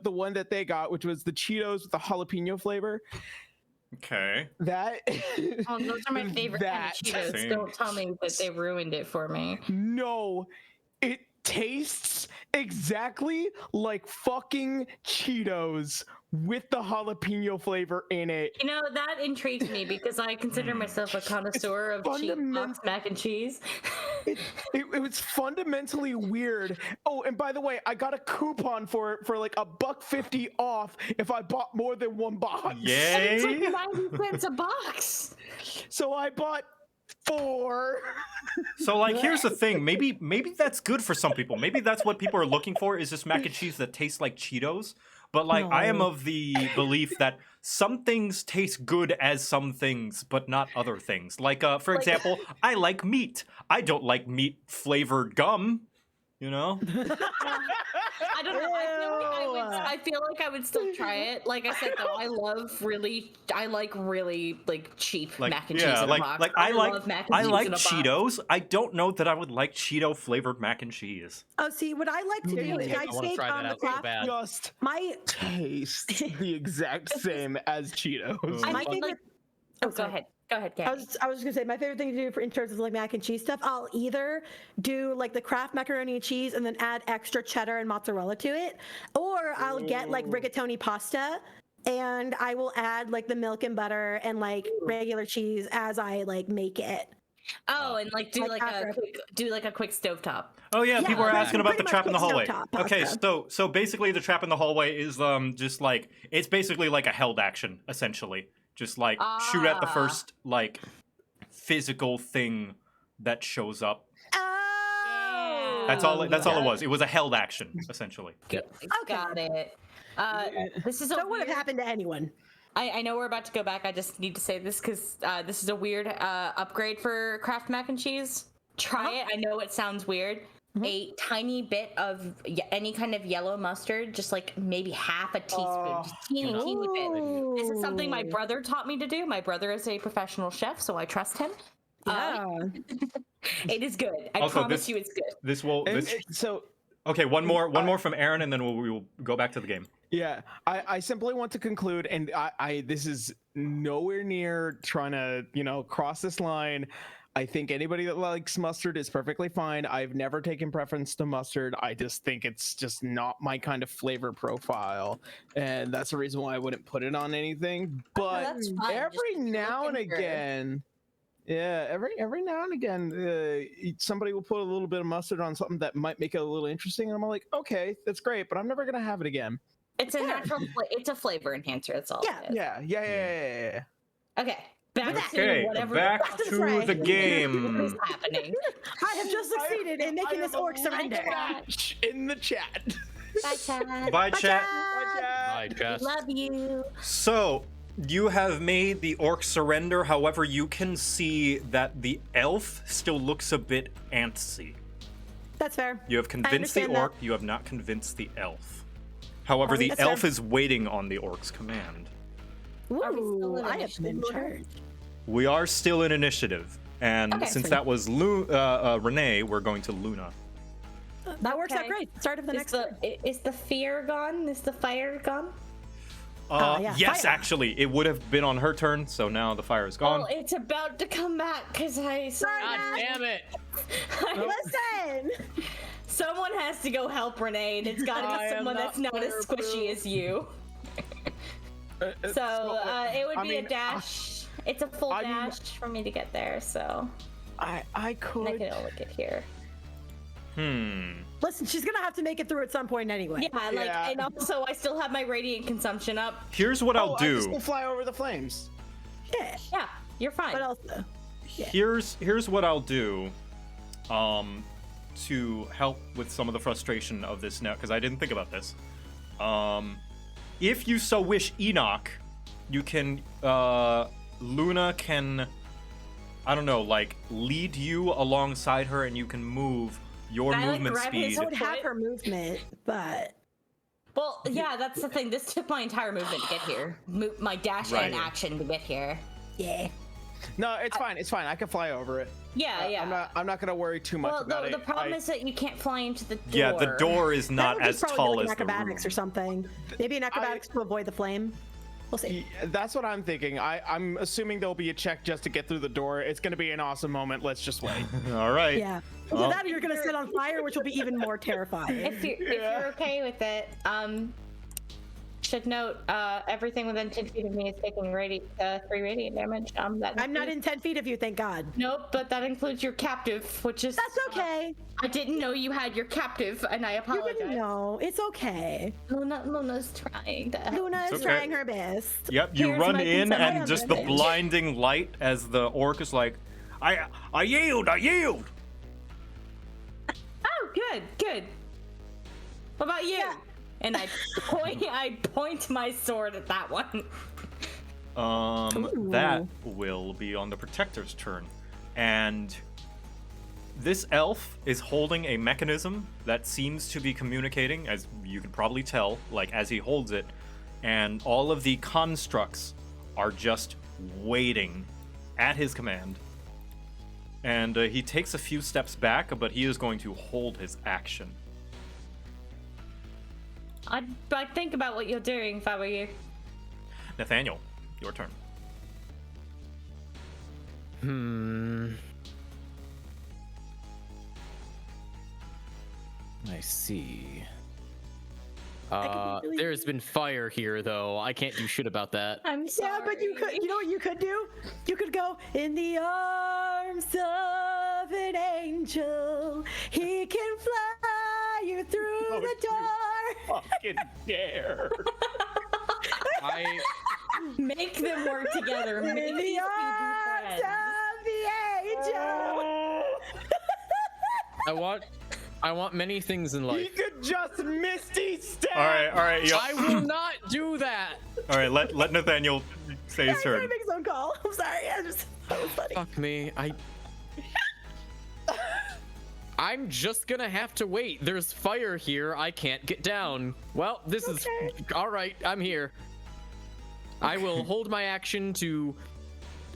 D: one that they got, which was the Cheetos with the jalapeno flavor.
A: Okay.
D: That
B: Oh, those are my favorite kind
D: that-
B: of Cheetos.
A: Same.
B: Don't tell me that they ruined it for me.
D: No, it tastes exactly like fucking Cheetos with the jalapeno flavor in it.
B: You know, that intrigues me because I consider myself a connoisseur of cheese box mac and cheese.
D: It was fundamentally weird. Oh, and by the way, I got a coupon for it for like $1.50 off if I bought more than one box.
B: It's
A: Yay.
B: like 90 cents a box.
D: So I bought 4.
A: So like here's the thing, maybe that's good for some people. Maybe that's what people are looking for, is this mac and cheese that tastes like Cheetos. But like I am of the belief that some things taste good as some things, but not other things. Like for example, I like meat. I don't like meat flavored gum, you know?
B: I don't know. I feel like I would still try it. Like I said though, I like really like cheap
A: Like
B: mac and
A: yeah,
B: cheese in
A: like
B: a box.
A: like
B: love mac and
A: I
B: cheese
A: like
B: in a box.
A: Cheetos. I don't know that I would like Cheeto flavored mac and cheese.
C: Oh, see, what I like to do is
D: I
C: I
E: wanna
C: take
E: try that
C: on the
E: out so
C: craft.
E: bad.
D: Just
C: My
D: tastes the exact same as Cheetos.
B: I
C: my
B: mean,
C: favorite.
B: Oh, go ahead. Go ahead,
C: I
B: Kat.
C: was just gonna say my favorite thing to do for in terms of like mac and cheese stuff. I'll either do like the Kraft macaroni and cheese and then add extra cheddar and mozzarella to it, or I'll get like rigatoni pasta and I will add like the milk and butter and like regular cheese as I like make it.
B: Oh, and like do
C: Like after-
B: a quick stovetop.
A: Oh yeah, people are
C: pretty-
A: asking about the
C: pretty
A: trap in the
C: much
A: hallway.
C: stovetop
A: Okay,
C: pasta.
A: so basically the trap in the hallway is just like it's basically like a held action essentially. Just like shoot at the
B: Ah.
A: first like physical thing that shows up.
C: Oh,
A: That's all it
B: Yeah.
A: was. It was a held action essentially.
B: Got it. This is a
C: so it would have
B: weird-
C: happened to anyone.
B: I know we're about to go back. I just need to say this because this is a weird upgrade for Kraft mac and cheese. Try it. I know it sounds weird. A tiny bit of any kind of yellow mustard, just like maybe half a teaspoon, just teeny bit. This is something my brother taught me to do. My brother is a professional chef, so I trust him.
C: Yeah.
B: It is good. I
A: Also,
B: promise
A: this-
B: you, it's good.
A: This will
D: And
A: this
D: so
A: okay. One more from Aaron, and then we will go back to the game.
D: Yeah, I simply want to conclude, and I this is nowhere near trying to, cross this line. I think anybody that likes mustard is perfectly fine. I've never taken preference to mustard. I just think it's just not my kind of flavor profile, and that's the reason why I wouldn't put it on anything. But
B: that's fine.
D: every
B: Just
D: now and
B: looking for-
D: again, yeah, every now and again, somebody will put a little bit of mustard on something that might make it a little interesting, and I'm like, okay, that's great, but I'm never gonna have it again.
B: It's a natural. It's a flavor enhancer. That's all.
C: Yeah.
B: It is.
D: Yeah.
B: Okay. Back
A: Okay,
B: to whatever.
A: back
C: the
A: to
C: fray.
A: the
B: What
A: game.
B: is happening?
C: I have just succeeded in making this orc surrender.
D: In the chat.
B: Bye, chat.
A: Bye, chat.
E: Hi, Jess.
B: Love you.
A: So, you have made the orc surrender. However, you can see that the elf still looks a bit antsy.
C: That's fair.
A: You have convinced the
C: understand that.
A: orc, you have not convinced the elf. However, the
C: That's
A: elf
C: fair.
A: is waiting on the orc's command.
B: Are we still
C: Ooh,
B: in
C: I have been in
B: initiative order?
C: charge.
A: We are still in initiative. And
B: Okay,
A: since
B: sweet.
A: that was Renee, we're going to Luna.
C: That works out
B: Okay.
C: great. Start of the next one.
B: Is the fear gone? Is the fire gone?
C: Yeah,
A: Yes,
C: fire.
A: actually. It would have been on her turn, so now the fire is gone.
B: Oh, it's about to come back because I.
E: God damn it!
C: Listen!
B: Someone has to go help Renee, and it's got to
D: I
B: be
D: am
B: someone that's not as
D: fireproof.
B: squishy as you. So it would be a dash. It's a full
D: I mean-
B: dash for me to get there. So
D: I
B: and I
D: could.
B: can only get here.
C: Listen, she's gonna have to make it through at some point anyway.
B: Yeah, like,
D: Yeah.
B: and also I still have my radiant consumption up.
A: Here's what I'll
D: I just
A: do.
D: will fly over the flames.
C: Yeah.
B: Yeah, you're fine.
C: But also,
A: Here's what I'll do. To help with some of the frustration of this now, because I didn't think about this. If you so wish, Enoch, you can Luna can, I don't know, like lead you alongside her, and you can move your
B: Can I, like,
A: movement
B: grab his
A: speed.
C: I would have her movement, but
B: Well, yeah, that's the thing. This took my entire movement to get here. My dash
A: Right.
B: and action to get here.
C: yeah.
D: No, it's fine. It's fine. I can fly over it.
B: Yeah, yeah.
D: I'm not gonna worry too much
B: Well,
D: about it.
B: the problem is that you can't fly into the door.
A: Yeah, the door is
C: That
A: not
C: would
A: as
C: just
A: tall
C: probably be
A: as
C: like
A: the
C: an acrobatics
A: room.
C: or something. Maybe an acrobatics to avoid the flame. We'll see.
D: That's what I'm thinking. I'm assuming there'll be a check just to get through the door. It's gonna be an awesome moment. Let's just wait.
A: All right.
C: Yeah. Either that or you're gonna set on fire, which will be even more terrifying.
B: If you're okay with it, should note everything within 10 feet of me is taking 3 radiant damage.
C: I'm not
B: includes-
C: in 10 feet of you, thank God.
B: Nope, but that includes your captive, which is.
C: That's okay.
B: I didn't know you had your captive, and I
C: You
B: apologize.
C: didn't know. It's okay.
B: Luna's trying to.
C: Luna is
A: okay.
C: trying her best.
A: Yep, you
B: Here's
A: run
B: my
A: in,
B: consent
A: and just the
B: message.
A: blinding light as the orc is like, I yield, I yield.
B: Oh, good. What about you?
C: Yeah.
B: And I point my sword at that one.
A: That will be on the protector's turn. And this elf is holding a mechanism that seems to be communicating, as you can probably tell, like as he holds it, and all of the constructs are just waiting at his command. And he takes a few steps back, but he is going to hold his action.
B: I'd think about what you're doing if I were you.
A: Nathaniel, your turn.
E: I see.
C: could be really-
E: There's been fire here, though. I can't do shit about that.
B: I'm sorry.
C: Yeah, but you could. You know what you could do? You could go in the arms of an angel. He can fly you through the door.
D: Fucking dare.
E: I
B: Make them work together.
C: In
B: Make
C: the
B: these people
C: arms
B: friends.
C: of the angel.
E: I want many things in
D: He
E: life.
D: could just misty step.
A: All right, yeah.
E: I will not do that.
A: All right, let Nathaniel say his
C: He's trying to
A: turn.
C: make his own call. I'm sorry. That was funny.
E: Fuck me. I'm just gonna have to wait. There's fire here. I can't get down. Well, this is all right. I'm here. I will hold my action to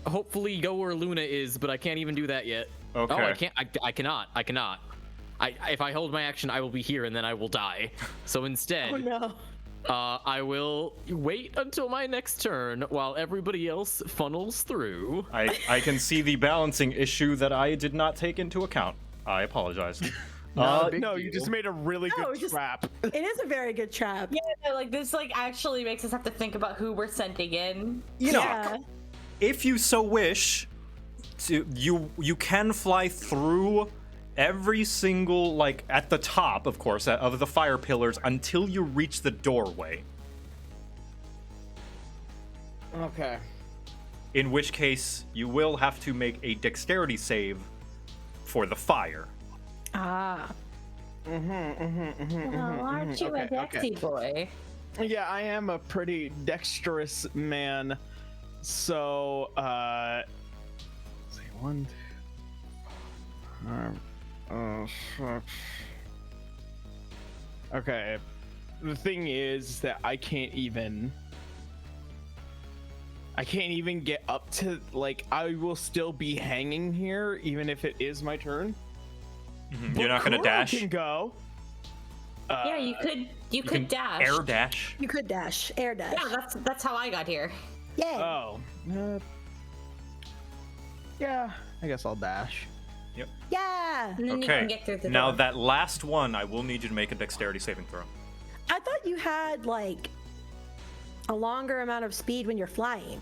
E: hopefully go where Luna is, but I can't even do that yet.
A: Okay.
E: Oh, I can't. I cannot. If I hold my action, I will be here and then I will die. So instead,
C: Oh no.
E: I will wait until my next turn while everybody else funnels through.
A: I can see the balancing issue that I did not take into account. I apologize.
E: Not a big
D: No, you
E: deal.
D: just made a really
C: No,
D: good
C: just-
D: trap.
C: It is a very good trap.
B: Yeah, like this like actually makes us have to think about who we're sending in.
A: You know,
C: Yeah.
A: if you so wish, you can fly through every single, like, at the top, of course, of the fire pillars until you reach the doorway.
D: Okay.
A: In which case, you will have to make a dexterity save for the fire.
B: Ah. Well, aren't you
D: Okay,
B: a Dexy boy?
D: Yeah, I am a pretty dexterous man. So, let's see, 1, 2, fuck. Okay. The thing is that I can't even get up to, like, I will still be hanging here even if it is my turn.
A: You're not gonna
D: Kuro
A: dash.
D: can go.
B: Yeah, you could
A: You can
B: dash.
A: air dash.
C: You could dash, air dash.
B: Yeah, that's how I got here.
C: Yay.
D: Oh. Yeah, I guess I'll dash.
C: Yeah.
B: And then you
A: Okay.
B: can get through the
A: Now
B: door.
A: that last one, I will need you to make a dexterity saving throw.
C: I thought you had like a longer amount of speed when you're flying.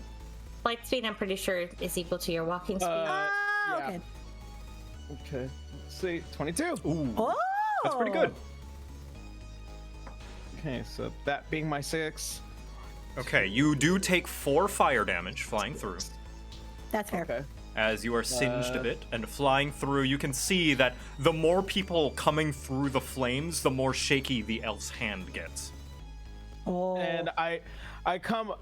B: Flight speed, I'm pretty sure, is equal to your walking speed.
C: Oh,
D: yeah.
C: okay.
D: Okay. Let's see, 22.
A: Ooh,
C: Oh,
A: that's pretty good.
D: Okay, so that being my 6.
A: Okay, you do take 4 fire damage flying through.
C: That's fair.
D: Okay.
A: As you are singed a bit and flying through, you can see that the more people coming through the flames, the more shaky the elf's hand gets.
C: Oh.
D: And I come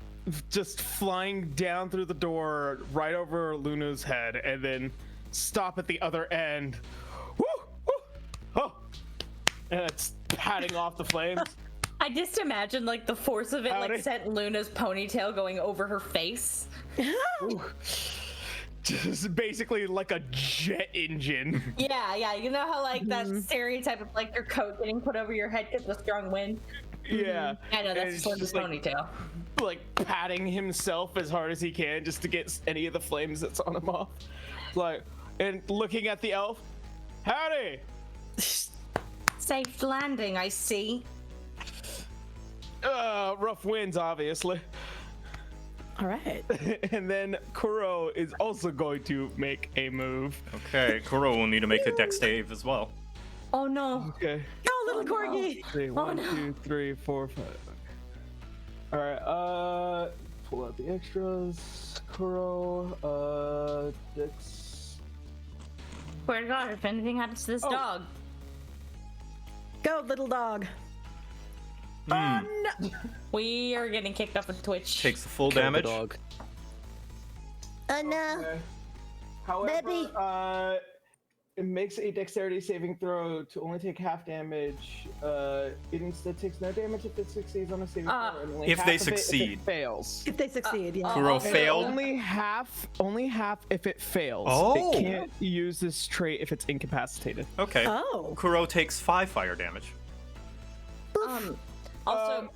D: just flying down through the door right over Luna's head and then stop at the other end. Woo! Woo! Oh! And it's patting off the flames.
B: I just imagine like the force of it
D: Howdy.
B: like sent Luna's ponytail going over her face.
D: Ooh. Just basically like a jet engine.
B: Yeah, you know how like that stereotype of like your coat getting put over your head because of a strong wind?
D: Yeah.
B: I know,
D: And
B: that's
D: it's
B: just Luna's
D: just, like,
B: ponytail.
D: like patting himself as hard as he can just to get any of the flames that's on him off. Like, and looking at the elf. Howdy!
B: Safe landing, I see.
D: Rough winds, obviously.
C: All right.
D: And then Kuro is also going to make a move.
A: Okay, Kuro will need to make a dex save as well.
B: Oh no.
D: Okay.
C: Go, little corgi.
D: See, 1, 2, 3, 4, 5. All right. Pull out the extras. Kuro. Dex.
B: Swear to God, if anything happens to this
D: Oh.
B: dog.
C: Go, little dog. Oh no.
B: We are getting kicked off of Twitch.
A: Takes the full
E: Kill the
A: damage.
E: dog.
C: Oh no.
D: Okay. However,
C: Baby.
D: It makes a dexterity saving throw to only take half damage. It instead takes no damage if it succeeds on a saving throw. And only
A: if
D: half
A: they
D: of it
A: succeed.
D: if it fails.
C: If they succeed, yeah.
A: Kuro
B: okay.
A: failed.
D: Only half if it fails.
A: Oh.
D: It can't use this trait if it's incapacitated.
A: Okay.
C: Oh.
A: Kuro takes 5 fire damage.
B: Also,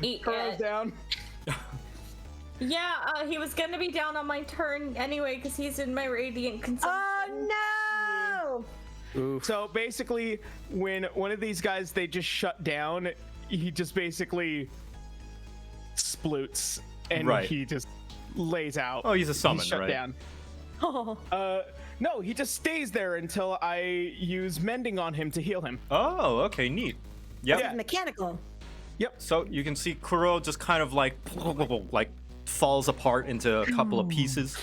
D: Kuro's down.
B: he was gonna be down on my turn anyway because he's in my radiant consumption.
C: Oh no.
E: Oof.
D: So basically, when one of these guys they just shut down, he just basically sploots and
A: Right.
D: he just lays out.
A: Oh, he's a summon,
D: He's shut
A: right?
D: down.
C: Oh.
D: No, he just stays there until I use mending on him to heal him.
A: Oh, okay, neat. Yep.
D: Yeah.
C: Mechanical.
A: So you can see Kuro just kind of like falls apart into a couple of pieces,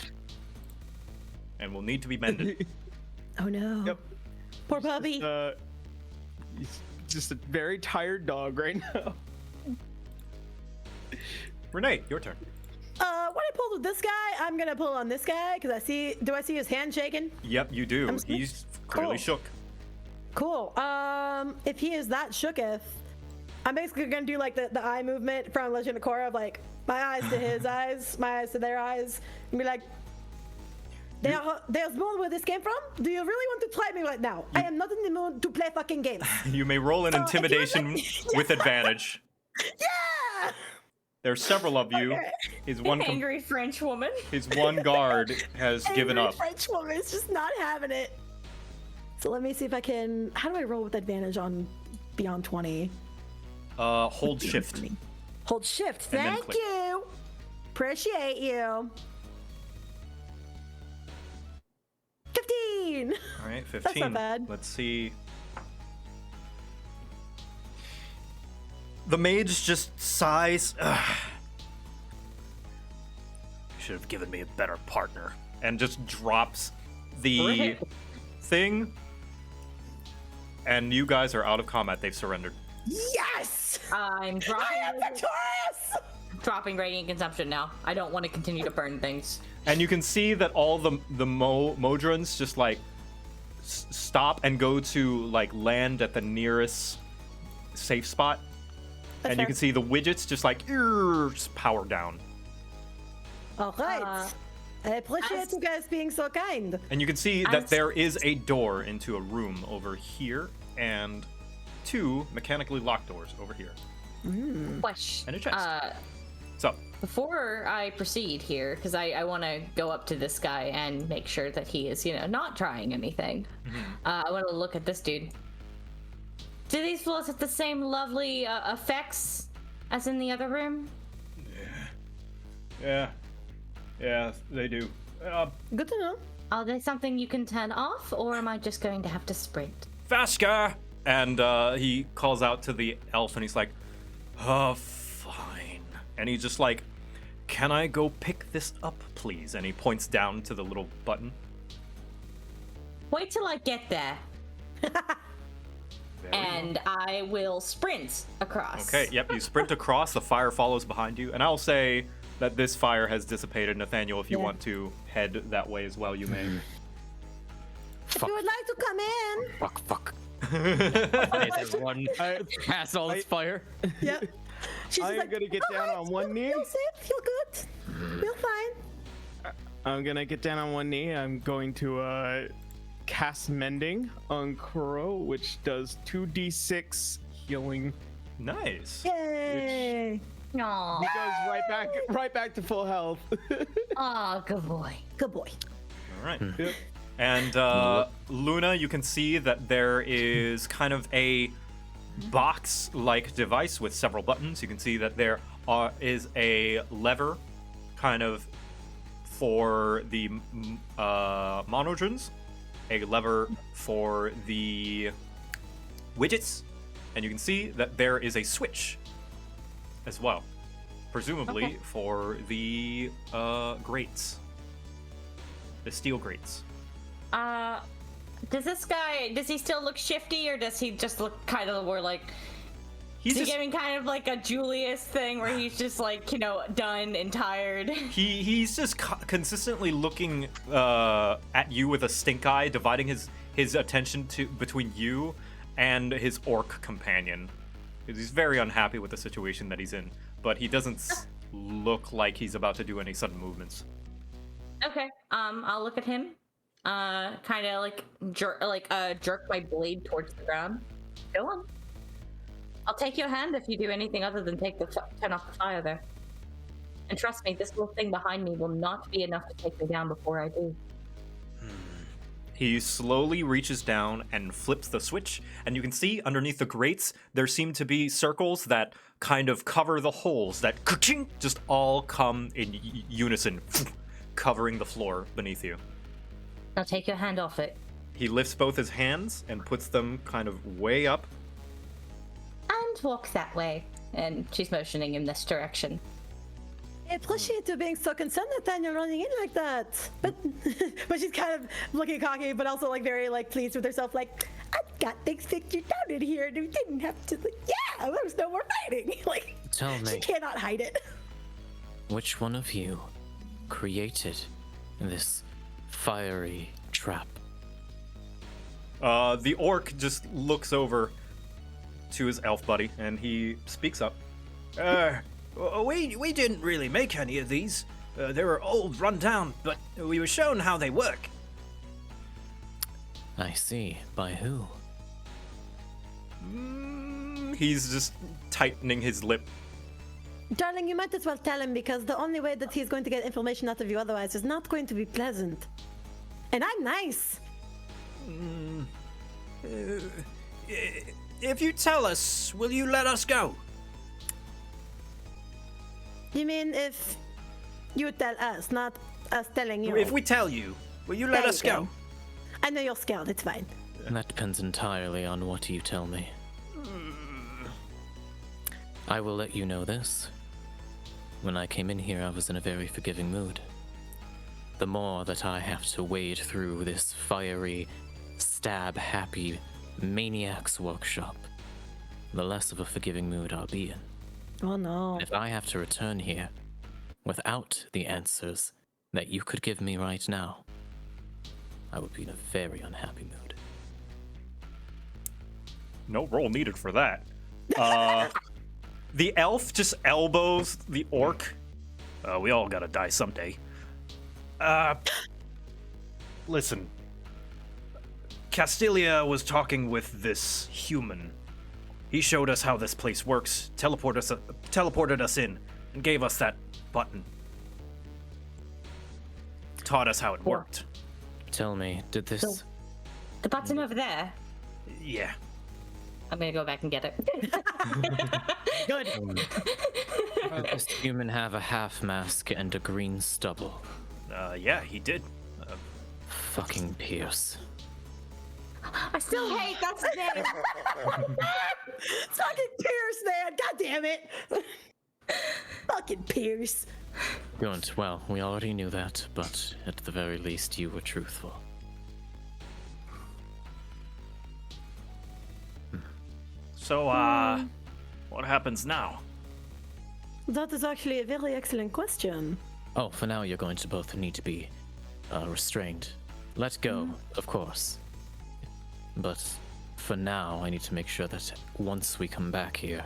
A: and will need to be mended.
C: Oh no.
D: Yep.
C: Poor puppy.
D: He's just a very tired dog right now.
A: Renee, your turn.
C: When I pulled with this guy, I'm gonna pull on this guy because do I see his hand shaking?
A: Yep, you do.
C: I'm
A: He's clearly
C: cool.
A: shook.
C: Cool. If he is that shooketh, I'm basically gonna do like the eye movement from Legend of Korra of like my eyes to his eyes, my eyes to their eyes, and be like, There's more where this came from? Do you really want to try me right now? I am not in the mood to play fucking games.
A: You may roll an
C: So, if you would
A: intimidation
C: like-
A: with advantage.
C: Yeah!
A: There's several of you.
C: Okay.
A: His one
B: Angry French woman.
A: his one guard has given
C: Angry
A: up.
C: French woman is just not having it. So let me see if I can. How do I roll with advantage on beyond 20?
A: Hold shift.
C: Hold shift.
A: And then
C: Thank
A: click.
C: you. Appreciate you. 15.
A: All right, 15.
C: That's not bad.
A: Let's see. The mage just sighs. Ugh. You should have given me a better partner. And just drops the thing. And you guys are out of combat. They've surrendered.
C: Yes!
B: I'm
C: I am victorious!
B: dropping radiant consumption now. I don't want to continue to burn things.
A: And you can see that all the Modrons just like stop and go to like land at the nearest safe spot.
C: That's
A: And you
C: fair.
A: can see the widgets just like just power down.
C: All right.
B: Uh,
C: I appreciate
B: as-
C: you guys being so kind.
A: And you can see that
B: As-
A: there is a door into a room over here and 2 mechanically locked doors over here.
B: Question.
A: And a chest. So,
B: Before I proceed here, because I want to go up to this guy and make sure that he is, not trying anything. I want to look at this dude. Do these floors have the same lovely effects as in the other room?
A: yeah, they do.
C: Good to know.
B: Are they something you can turn off, or am I just going to have to sprint?
A: Vaska! And he calls out to the elf and he's like, oh, fine. And he's just like, can I go pick this up, please? And he points down to the little button.
B: Wait till I get there, and I will sprint across.
A: Okay, yep, you sprint across, the fire follows behind you, and I'll say that this fire has dissipated. Nathaniel, if you
C: Yeah.
A: want to head that way as well, you may.
C: If you would like to come in.
E: Fuck. Is everyone
D: I,
E: past all this fire?
C: Yep. She's
D: I'm
C: just like,
D: gonna get down on one knee.
C: Feel safe, feel good. Feel fine.
D: I'm gonna get down on one knee. I'm going to cast Mending on Kuro, which does 2d6 healing.
A: Nice.
C: Yay.
B: Aw,
D: He goes right back to full health.
B: aw, good boy.
C: Good boy.
A: All right.
D: Yep.
A: And Luna, you can see that there is kind of a box-like device with several buttons. You can see that there is a lever kind of for the monodrons, a lever for the widgets, and you can see that there is a switch as well, presumably
B: Okay.
A: for the grates, the steel grates.
B: Does this guy, does he still look shifty, or does he just look kind of more like,
A: He's
B: is he
A: just,
B: giving kind of like a Julius thing where he's just like, done and tired?
A: he's just consistently looking at you with a stink eye, dividing his attention between you and his orc companion. He's very unhappy with the situation that he's in, but he doesn't look like he's about to do any sudden movements.
B: Okay, I'll look at him, kind of like jerk my blade towards the ground. Go on. I'll take your hand if you do anything other than turn off the fire there. And trust me, this little thing behind me will not be enough to take me down before I do.
A: He slowly reaches down and flips the switch, and you can see underneath the grates there seem to be circles that kind of cover the holes that ka-ching, just all come in unison, covering the floor beneath you.
B: Now take your hand off it.
A: He lifts both his hands and puts them kind of way up.
B: And walk that way. And she's motioning in this direction.
C: I appreciate you being so concerned, Nathaniel, running in like that. But but she's kind of looking cocky, but also like very like pleased with herself. Like, I got things figured out in here, and we didn't have to. Like, yeah, there was no more fighting. Like,
E: Tell
C: she
E: me,
C: cannot hide it.
E: which one of you created this fiery trap?
A: The orc just looks over to his elf buddy, and he speaks up. We didn't really make any of these. They were old, run down, but we were shown how they work.
E: I see. By who?
A: He's just tightening his lip.
C: Darling, you might as well tell him because the only way that he's going to get information out of you otherwise is not going to be pleasant. And I'm nice.
A: If you tell us, will you let us go?
C: You mean if you tell us, not us telling you?
A: If we tell you, will you let
C: There
A: us
C: you
A: go?
C: I know you're scared, it's fine.
E: That depends entirely on what you tell me. I will let you know this. When I came in here, I was in a very forgiving mood. The more that I have to wade through this fiery, stab-happy maniac's workshop, the less of a forgiving mood I'll be in.
C: Oh no.
E: If I have to return here without the answers that you could give me right now, I would be in a very unhappy mood.
A: No roll needed for that. The elf just elbows the orc. We all gotta die someday. Listen. Castilia was talking with this human. He showed us how this place works, teleported us in, and gave us that button. Taught us how it worked.
E: Tell me, did this...
B: So- The button over there.
A: Yeah.
B: I'm gonna go back and get it.
C: Good.
E: Did this human have a half mask and a green stubble?
A: Yeah, he did.
E: Fucking Pierce.
B: I still hate that's his name.
C: Fucking Pierce, man. God damn it. Fucking Pierce.
E: Good, well, we already knew that, but at the very least you were truthful.
A: So, what happens now?
C: That is actually a very excellent question.
E: Oh, for now you're going to both need to be restrained. Let go, of course. But for now, I need to make sure that once we come back here,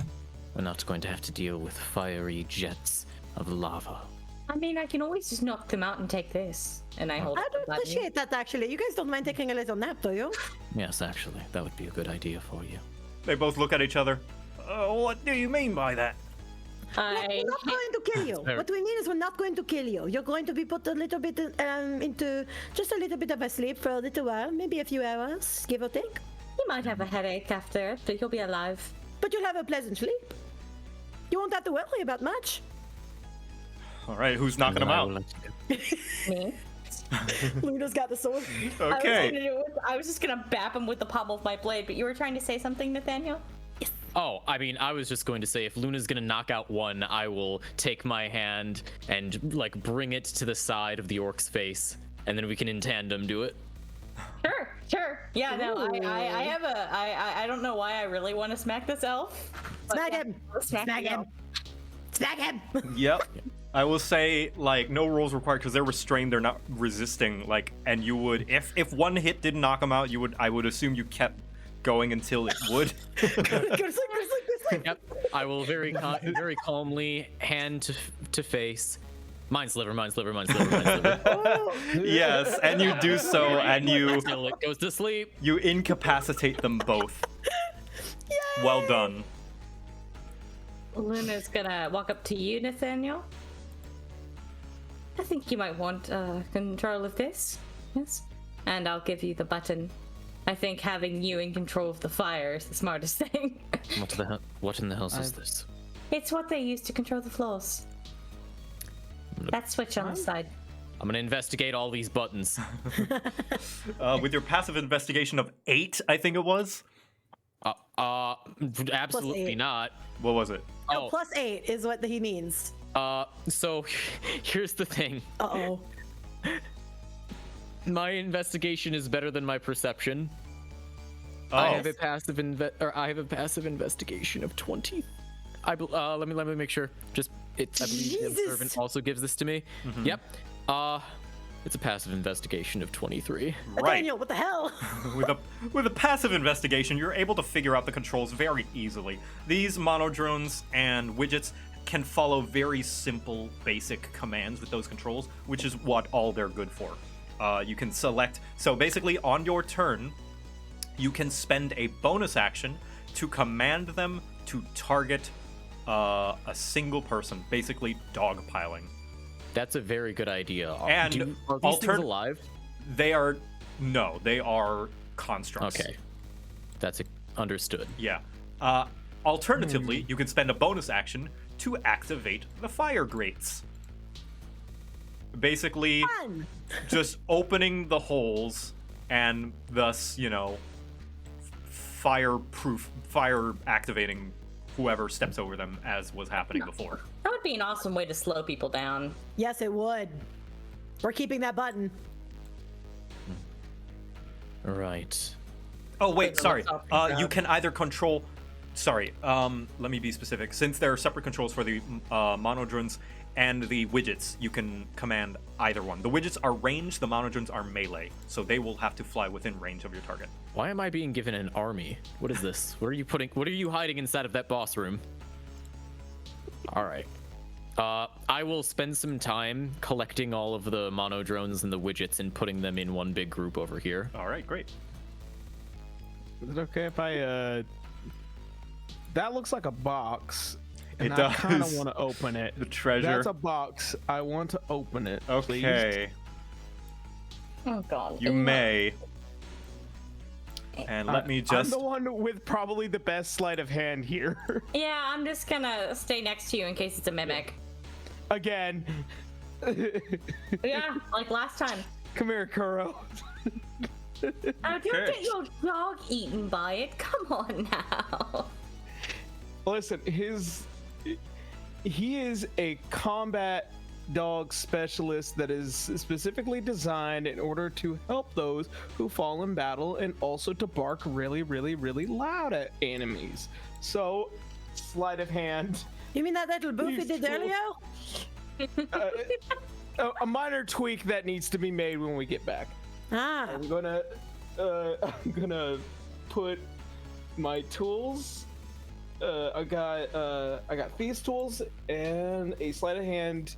E: we're not going to have to deal with fiery jets of lava.
B: I mean, I can always just knock them out and take this. And I hold
C: I
B: up the
C: don't
B: button.
C: appreciate that, actually. You guys don't mind taking a little nap, do you?
E: Yes, actually, that would be a good idea for you.
A: They both look at each other. What do you mean by that?
B: I
C: We're not going to kill you.
E: fair.
C: What we mean is we're not going to kill you. You're going to be put a little bit into just a little bit of a sleep for a little while, maybe a few hours, give or take.
B: You might have a headache after, but you'll be alive.
C: But you'll have a pleasant sleep. You won't have to worry about much.
A: All right, who's knocking him
E: I will
A: out?
E: let you go.
B: Me?
C: Luna's got the sword.
A: Okay.
B: I was just gonna bap him with the pommel of my blade, but you were trying to say something, Nathaniel?
E: Oh, I mean, I was just going to say, if Luna's gonna knock out one, I will take my hand and, like, bring it to the side of the orc's face, and then we can in tandem do it.
B: Sure. Yeah, no, I have a, I don't know why I really want to smack this elf. but
C: Smack
B: yeah,
C: him.
B: let's smack
C: Smack
B: the
C: him.
B: elf.
C: Smack him.
A: Yep. I will say, like, no rolls required because they're restrained. They're not resisting. Like, and you would, if one hit didn't knock them out, you would. I would assume you kept going until it would.
C: Go to sleep, go to sleep.
E: Yep. I will very calmly, hand to face. Mine's liver.
C: Oh,
A: Yes, and you do so, and you
E: Until it goes to sleep.
A: incapacitate them both. Well done.
B: Luna's gonna walk up to you, Nathaniel. I think you might want control of this. Yes. And I'll give you the button. I think having you in control of the fire is the smartest thing.
E: What in the hell is this?
B: It's what they use to control the floors. That switch on the side.
E: I'm gonna investigate all these buttons.
A: With your passive investigation of 8, I think it was.
E: Absolutely
C: eight.
E: not.
A: What was it?
C: no, +8 is what he means.
E: So here's the thing.
C: Uh-oh.
E: My investigation is better than my perception.
A: Oh.
E: I have a passive investigation of 20. Let me make sure. I believe the
C: Jesus.
E: observant also gives this to me. Yep. It's a passive investigation of 23.
A: Right.
C: Daniel, what the hell?
A: With a passive investigation, you're able to figure out the controls very easily. These monodrones and widgets can follow very simple, basic commands with those controls, which is what all they're good for. You can select. So basically, on your turn, you can spend a bonus action to command them to target a single person, basically dogpiling.
E: That's a very good idea.
A: And
E: are these things alive?
A: They are constructs.
E: Okay, that's understood.
A: Yeah. Alternatively, you can spend a bonus action to activate the fire grates. Basically, just opening the holes and thus, fire activating whoever steps over them, as was happening before.
B: That would be an awesome way to slow people down.
C: Yes, it would. We're keeping that button.
E: Right.
A: Oh, wait, sorry. You can either control... Sorry, let me be specific. Since there are separate controls for the monodrones and the widgets, you can command either one. The widgets are range, the monodrones are melee, so they will have to fly within range of your target.
E: Why am I being given an army? What is this? What are you hiding inside of that boss room? All right. I will spend some time collecting all of the monodrones and the widgets and putting them in one big group over here.
A: All right, great.
D: Is it okay if I that looks like a box, and
A: It
D: I kind of
A: does.
D: want to open it.
A: The treasure.
D: That's a box. I want to open it.
A: Okay.
B: Oh god.
A: You may. And let me just...
D: I'm the one with probably the best sleight of hand here.
B: Yeah, I'm just gonna stay next to you in case it's a mimic.
D: Again.
B: Yeah, like last time.
D: Come here, Kuro.
B: Oh, don't get your dog eaten by it. Come on now.
D: Listen, he is a combat dog specialist that is specifically designed in order to help those who fall in battle and also to bark really, really, really loud at enemies. So, sleight of hand.
C: You mean that little boof you did earlier?
D: A minor tweak that needs to be made when we get back. I'm gonna put my tools. I got these tools and a sleight of hand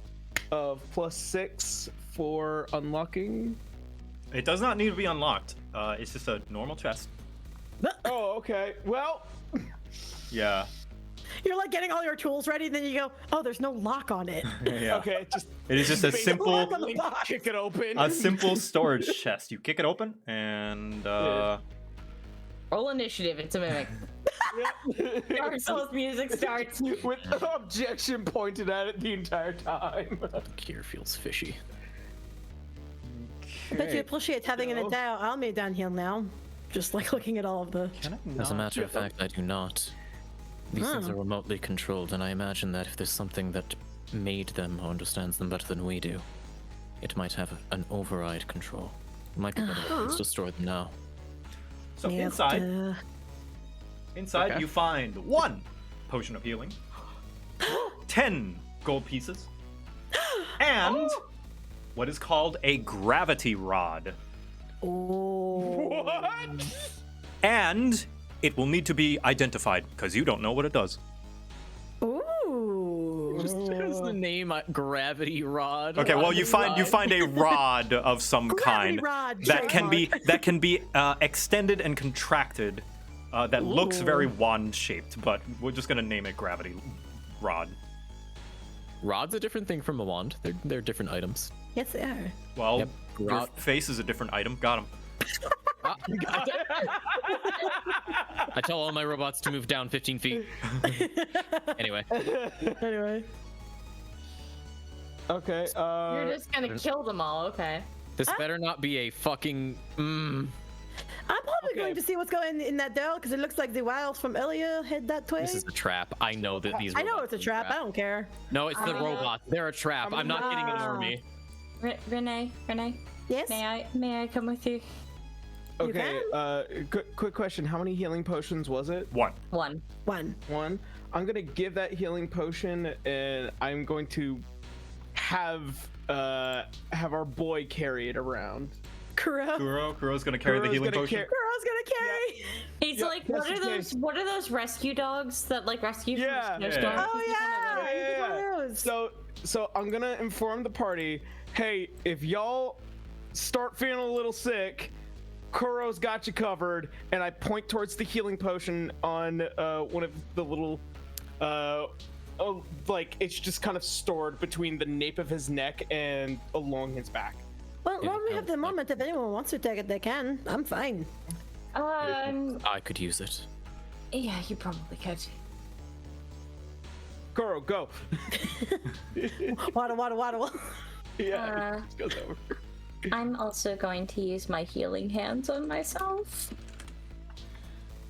D: of +6 for unlocking.
A: It does not need to be unlocked. It's just a normal chest.
D: Oh, okay. Well,
A: Yeah.
C: You're like getting all your tools ready, then you go, oh, there's no lock on it.
A: Yeah.
D: okay. Just
A: It is just a simple,
C: Lock on the box.
D: kick it open.
A: a simple storage chest. You kick it open, and
B: Roll initiative. It's a mimic. Dark Souls music starts.
D: With objection pointed at it the entire time.
E: Here feels fishy.
C: I bet you appreciate having an entire army down here now. Just like looking at all of the...
E: As a matter of fact, I do not. These things are remotely controlled, and I imagine that if there's something that made them or understands them better than we do, it might have an override control. It might be better for us to store them now.
A: So
C: Yeah,
A: inside
D: Okay.
A: you find 1 potion of healing, 10 gold pieces, and what is called a gravity rod.
C: Oh.
D: What?
A: And it will need to be identified because you don't know what it does.
C: Ooh.
E: Just as the name Gravity Rod.
A: Okay, well you find a rod of some
C: Gravity
A: kind
C: rod,
A: that can be extended and contracted. That looks very wand shaped, but we're just gonna name it gravity rod.
E: Rod's a different thing from a wand. They're different items.
C: Yes, they are.
A: Well,
E: Yep,
A: your
E: rod.
A: face is a different item. Got him.
E: I tell all my robots to move down 15 feet. Anyway.
C: Anyway.
D: Okay.
B: You're just gonna kill them all. Okay.
E: This better not be a fucking.
C: I'm probably going to see what's going in that door because it looks like the wilds from earlier head that way.
E: This is a trap. I know that these.
C: I know
E: robots
C: it's a
E: are
C: trap. I don't care.
E: No, it's the robots. They're a trap. I'm not getting an army.
B: Renee,
C: Yes.
B: may I come with you?
D: Okay. Quick question. How many healing potions was it?
A: 1.
B: One.
C: One.
D: One. I'm gonna give that healing potion, and I'm going to have our boy carry it around.
A: Kuro's gonna carry the
D: Kuro's
A: healing
D: gonna
A: potion.
C: Kuro's gonna carry.
B: He's
D: Yep,
B: like,
D: just in case.
B: what are those rescue dogs that like rescue
D: Yeah.
B: from the snowstorm?
A: Yeah.
C: Oh
B: He's on a little-
D: Yeah.
C: One of those.
D: So I'm gonna inform the party. Hey, if y'all start feeling a little sick, Kuro's got you covered. And I point towards the healing potion on one of the little, like it's just kind of stored between the nape of his neck and along his back.
C: Well,
E: Yeah,
C: while we
E: that
C: have the
E: was like-
C: moment, if anyone wants to take it, they can. I'm fine.
E: I could use it.
B: Yeah, you probably could.
D: Kuro, go.
C: Waddle.
D: Yeah, it goes over.
B: I'm also going to use my healing hands on myself.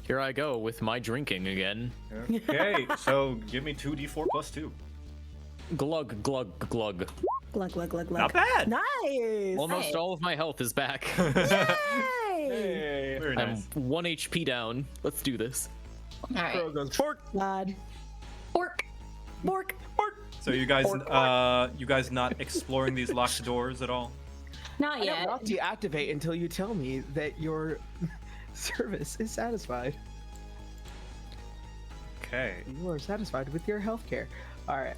E: Here I go with my drinking again.
A: Okay, so give me 2d4 plus 2.
E: Glug, glug, glug.
C: Glug, glug, glug, glug.
A: Not bad.
C: Nice.
E: Almost
B: Nice.
E: all of my health is back.
C: Yay.
D: Hey.
A: Very
E: I'm
A: nice.
E: 1 HP down. Let's do this.
B: All right.
D: Kuro goes, fork.
C: God.
B: Orc.
C: Bork.
A: So you guys, you guys not exploring these locked doors at all?
B: Not
D: I
B: yet.
D: don't want to deactivate until you tell me that your service is satisfied.
A: Okay.
D: You are satisfied with your healthcare. All right.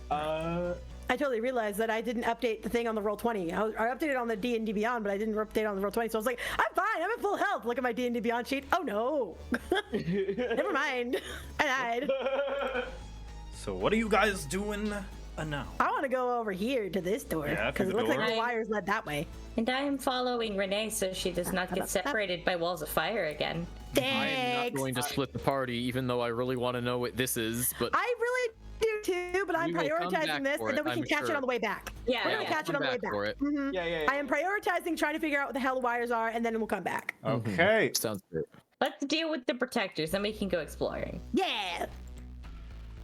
C: I totally realized that I didn't update the thing on the Roll20. I updated on the D&D Beyond, but I didn't update on the Roll20. So I was like, I'm fine. I'm at full health. Look at my D&D Beyond sheet. Oh no. Never mind. I died.
A: So what are you guys doing now?
C: I want to go over here to this door
A: Yeah,
C: because
A: through
C: it
A: the
C: looks like
A: door.
C: the wires led that way.
B: And I am following Renee so she does not get separated by walls of fire again.
E: I am not
C: Thanks.
E: going to split the party, even though I really want to know what this is, but
C: I really do too, but I'm
E: We will come back
C: prioritizing this,
E: for
C: and then
E: it,
C: we can
E: I'm
C: catch it
E: sure.
C: on the way back.
B: Yeah,
C: We're
B: yeah,
C: gonna
B: yeah.
C: catch it on the way
E: Come back
C: back.
E: for it.
C: Mhm.
D: Yeah.
C: I am prioritizing trying to figure out what the hell the wires are, and then we'll come back.
A: Okay.
E: sounds good.
B: Let's deal with the protectors, then we can go exploring.
C: Yeah.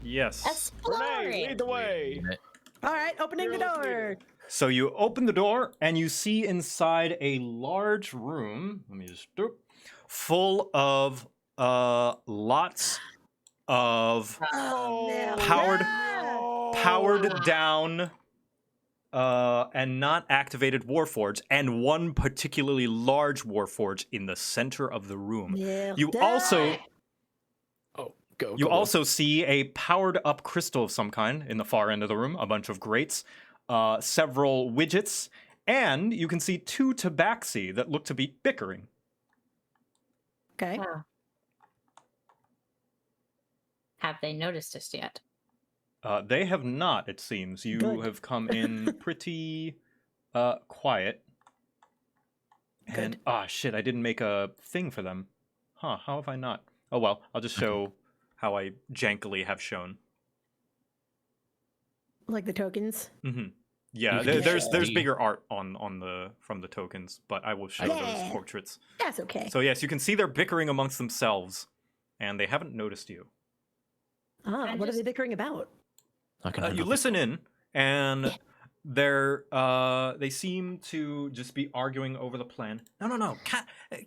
A: Yes.
D: Renee, lead the
E: Wait a
D: way.
E: minute.
C: All right, opening the door.
A: So you open the door and you see inside a large room. Let me just do full of lots of
C: Oh, no.
A: Powered-
C: Yeah.
A: powered down and not activated warforged, and one particularly large warforged in the center of the room.
C: Yeah.
A: You also
E: Oh, go.
A: You
E: go.
A: also see a powered up crystal of some kind in the far end of the room, a bunch of grates, several widgets, and you can see 2 tabaxi that look to be bickering.
C: Okay.
B: Have they noticed us yet?
A: They have not, it seems. You
C: Good.
A: have come in pretty quiet. And, shit, I didn't make a thing for them. Huh, how have I not? Oh well, I'll just show how I jankily have shown.
C: Like the tokens.
A: Mm-hmm. Yeah,
E: You can
A: there's
E: see-
A: bigger art on the from the tokens, but I will show those
C: Yeah.
A: portraits.
C: That's okay.
A: So yes, you can see they're bickering amongst themselves, and they haven't noticed you.
C: What are they bickering about?
E: Not gonna
A: You listen in, and they seem to just be arguing over the plan. No.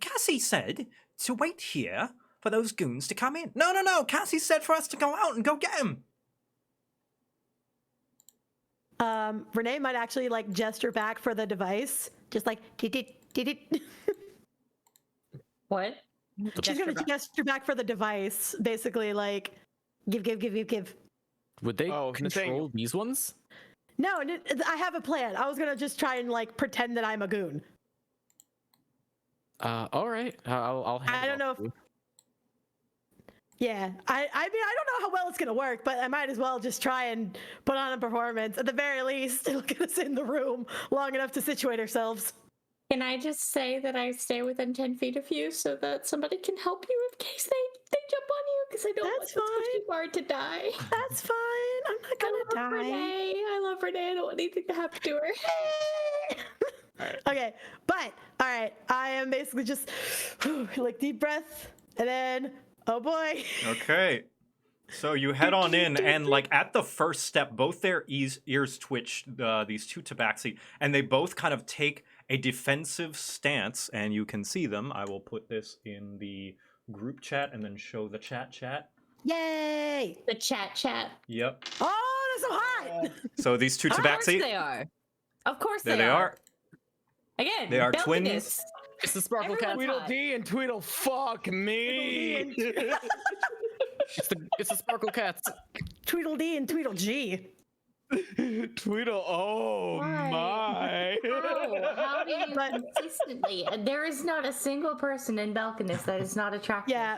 A: Cassie said to wait here for those goons to come in. No. Cassie said for us to go out and go get him.
C: Renee might actually like gesture back for the device, just like did it.
B: What?
C: She's gonna gesture back for the device, basically like give.
E: Would they
D: Oh,
E: control
D: Nathaniel.
E: these ones?
C: No, I have a plan. I was gonna just try and like pretend that I'm a goon.
E: All right. I'll hand
C: I
E: it
C: don't know
E: off
C: if-
E: to you.
C: Yeah, I mean I don't know how well it's gonna work, but I might as well just try and put on a performance. At the very least, it'll get us in the room long enough to situate ourselves.
B: Can I just say that I stay within 10 feet of you so that somebody can help you in case they jump on you? Because I don't
C: That's
B: want
C: fine.
B: too hard to die.
C: That's fine. I'm not
B: I love
C: gonna die.
B: Renee. I love Renee. I don't want anything to happen to her.
C: Okay, but all right, I am basically just like deep breath, and then oh boy.
A: Okay. So you head on in, and like at the first step, both their ears twitch. These 2 tabaxi, and they both kind of take a defensive stance, and you can see them. I will put this in the group chat and then show the chat.
C: Yay!
B: The chat.
A: Yep.
C: Oh, they're so hot.
A: So these 2
B: Of course
A: tabaxi,
B: they are. Of course
A: there
B: they
A: they are.
B: Again,
A: They are
B: Belkinus.
A: twins.
E: It's the Sparkle Cat.
D: Tweedledee and Tweedle fuck me.
E: It's the Sparkle Cats.
C: Tweedledee and Tweedlegee.
D: Tweedle, oh
B: Why?
D: my.
B: How do you consistently? There is not a single person in Belkinus that is not attractive.
C: Yeah.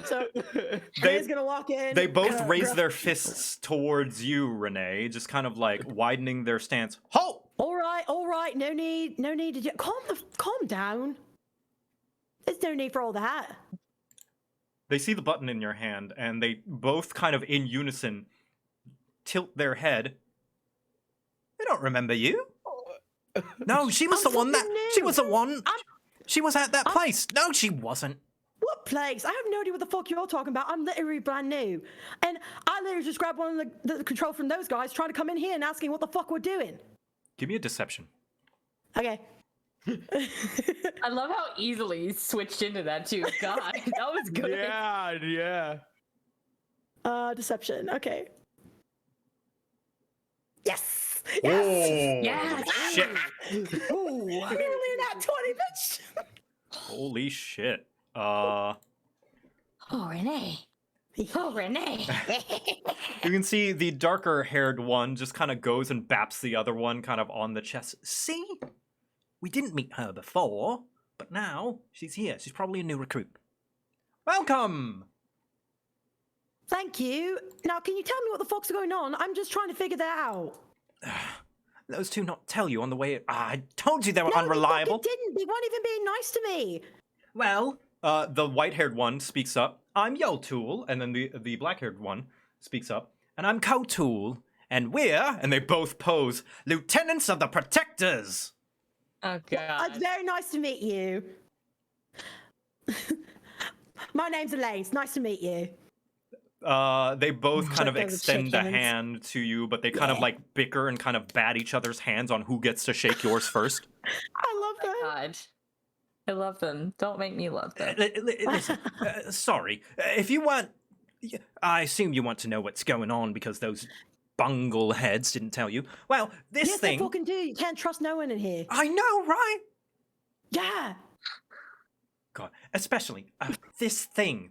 C: So
A: They-
C: Renee's gonna walk in.
A: They both raise
C: gruff-
A: their fists towards you, Renee, just kind of like widening their stance. Halt!
C: All right. No need to calm down. There's no need for all that.
A: They see the button in your hand, and they both kind of in unison tilt their head. I don't remember you. No, she was
C: I'm
A: the one that.
C: fucking
A: She
C: new.
A: was the one. She was at that place. No, she wasn't.
C: What place? I have no idea what the fuck you're talking about. I'm literally brand new. And I literally just grabbed one of the control from those guys trying to come in here and asking what the fuck we're doing.
A: Give me a deception.
C: Okay.
F: I love how easily you switched into that too. God, that was good.
D: Yeah.
C: Deception. Okay. Yes! Yes!
A: Oh,
F: Yes.
A: shit.
C: Ooh. Nearly that 20, bitch!
A: Holy shit.
B: Oh, Renee. Oh, Renee.
A: You can see the darker haired one just kind of goes and baps the other one kind of on the chest. See? We didn't meet her before, but now she's here. She's probably a new recruit. Welcome!
C: Thank you. Now, can you tell me what the fuck's going on? I'm just trying to figure that out.
A: Those two not tell you on the way. I told you they were
C: No,
A: unreliable.
C: They didn't. They weren't even being nice to me.
A: Well, the white-haired one speaks up. I'm Yotool, and then the black-haired one speaks up. And I'm Kotool, and we're, and they both pose, lieutenants of the Protectors.
F: Oh God.
C: It's very nice to meet you. My name's Elaine. It's nice to meet you.
A: They both kind of
C: Like those
A: extend the
C: chickens.
A: hand to you, but they kind of like bicker and kind of bat each other's hands on who gets to shake yours first.
C: I love that.
F: God. I love them. Don't make me love them.
A: Listen, sorry. If you want, I assume you want to know what's going on because those bungle heads didn't tell you. Well, this
C: Yes,
A: thing.
C: I fucking do. You can't trust no one in here.
A: I know, right?
C: Yeah.
A: God, especially this thing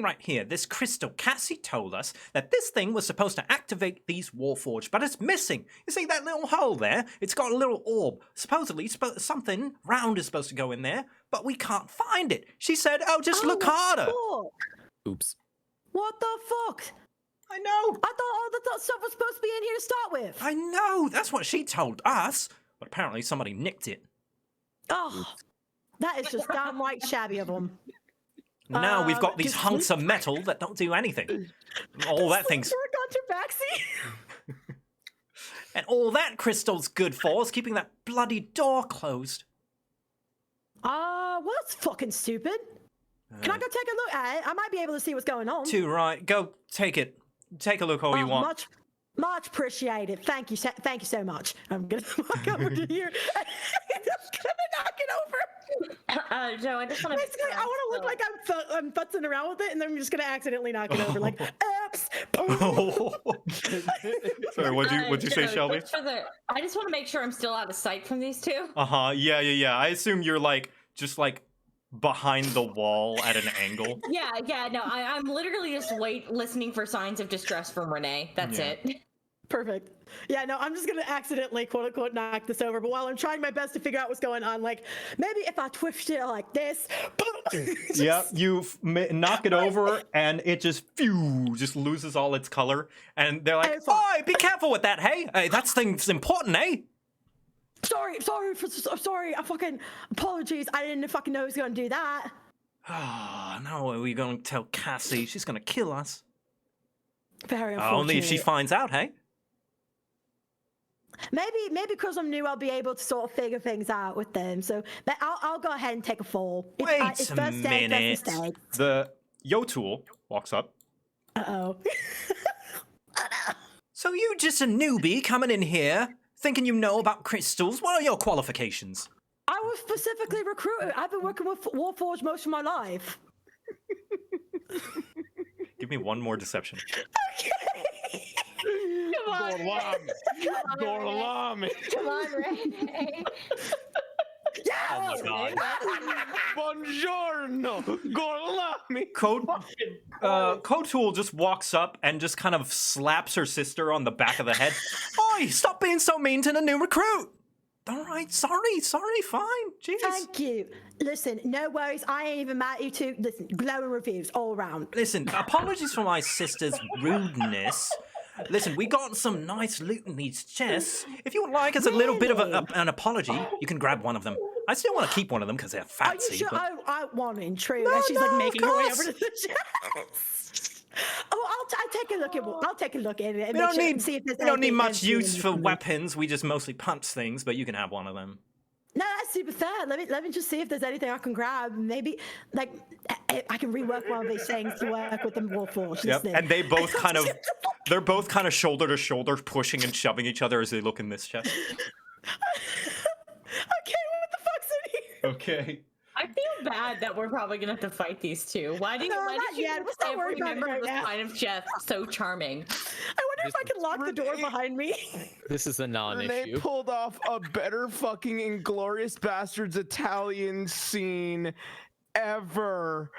A: right here, this crystal. Cassie told us that this thing was supposed to activate these Warforged, but it's missing. You see that little hole there? It's got a little orb. Supposedly, something round is supposed to go in there, but we can't find it. She said, "Oh, just look
C: what the
A: harder."
C: fuck?
E: Oops.
C: What the fuck?
A: I know.
C: I thought all the stuff was supposed to be in here to start with.
A: I know. That's what she told us, but apparently somebody nicked it.
C: Oh, that is just downright shabby of them.
A: Now we've got these
C: just-
A: hunks of metal that don't do anything. All that thing's and all that crystal's good for is keeping that bloody door closed.
C: Well, that's fucking stupid. Can I go take a look at it? I might be able to see what's going on.
A: Too right. Go take it. Take a look all you want.
C: Much appreciated. Thank you so much. I'm gonna walk over to here. I'm gonna knock it over.
B: Joe, I just want to.
C: Basically, I want to look like I'm futzing around with it, and then I'm just gonna accidentally knock it over. Like, oops.
A: Sorry, what'd you say, Shelby?
B: I just want to make sure I'm still out of sight from these two.
A: Yeah. I assume you're just behind the wall at an angle.
B: Yeah. No, I'm literally just listening for signs of distress from Renee. That's
A: Yeah.
B: it.
C: Perfect. Yeah, no, I'm just gonna accidentally quote unquote knock this over. But while I'm trying my best to figure out what's going on, like maybe if I twist it like this.
A: Yeah, you knock it over and it just loses all its color. And they're like,
C: It's fine.
A: "Oi, be careful with that, hey? Hey, that thing's important, eh?"
C: Sorry. I fucking apologies. I didn't fucking know he was gonna do that.
A: Oh, no, are we going to tell Cassie? She's going to kill us.
C: Very unfortunate.
A: Only if she finds out, hey?
C: Maybe because I'm new, I'll be able to sort of figure things out with them. So I'll go ahead and take a fall.
A: Wait
C: It's
A: a
C: first day,
A: minute.
C: first mistake.
A: The Yotool walks up.
C: Uh-oh.
A: So you just a newbie coming in here, thinking you know about crystals? What are your qualifications?
C: I was specifically recruited. I've been working with Warforged most of my life.
A: Give me one more deception.
F: Come on, Renee.
D: Dorlami.
F: Come on, Renee.
C: Yeah,
A: my god.
D: Buongiorno, Gorlami.
A: Kotul just walks up and just kind of slaps her sister on the back of the head. Oi, stop being so mean to the new recruit. All right, sorry, fine. Jeez.
C: Thank you. Listen, no worries. I ain't even mad at you two. Listen, glowing reviews all round.
A: Listen, apologies for my sister's rudeness. Listen, we got some nice loot in these chests. If you would like as a little bit of an apology, you can grab one of them. I still want to keep one of them because they're
C: Are
A: fancy.
C: you sure?
A: But...
C: I want in true.
A: No,
C: And she's
A: no,
C: like
A: of
C: making her way over
A: course.
C: to the chest. Oh, I'll take a look at. I'll take a look at it. And
A: We don't
C: make sure,
A: need,
C: see if there's
A: we don't need
C: anything
A: much
C: fancy
A: use
C: in
A: for
C: it.
A: weapons. We just mostly punch things, but you can have one of them.
C: No, that's super fair. Let me just see if there's anything I can grab. Maybe like I can rework one of these things to work with the Warforged.
A: Yep. And they both kind of, they're both kind of shoulder to shoulder, pushing and shoving each other as they look in this chest.
C: Okay, what the fuck's in here?
A: Okay.
F: I feel bad that we're probably gonna have to fight these two. Why
C: No,
F: did
C: not
F: you
C: yet.
F: make
C: Let's not worry
F: every
C: about it
F: member
C: right
F: of the
C: now.
F: Spine of Chef so charming?
C: I wonder if I can lock the door behind me.
E: This is a
D: They
E: non-issue.
D: pulled off a better fucking Inglorious Bastards Italian scene ever.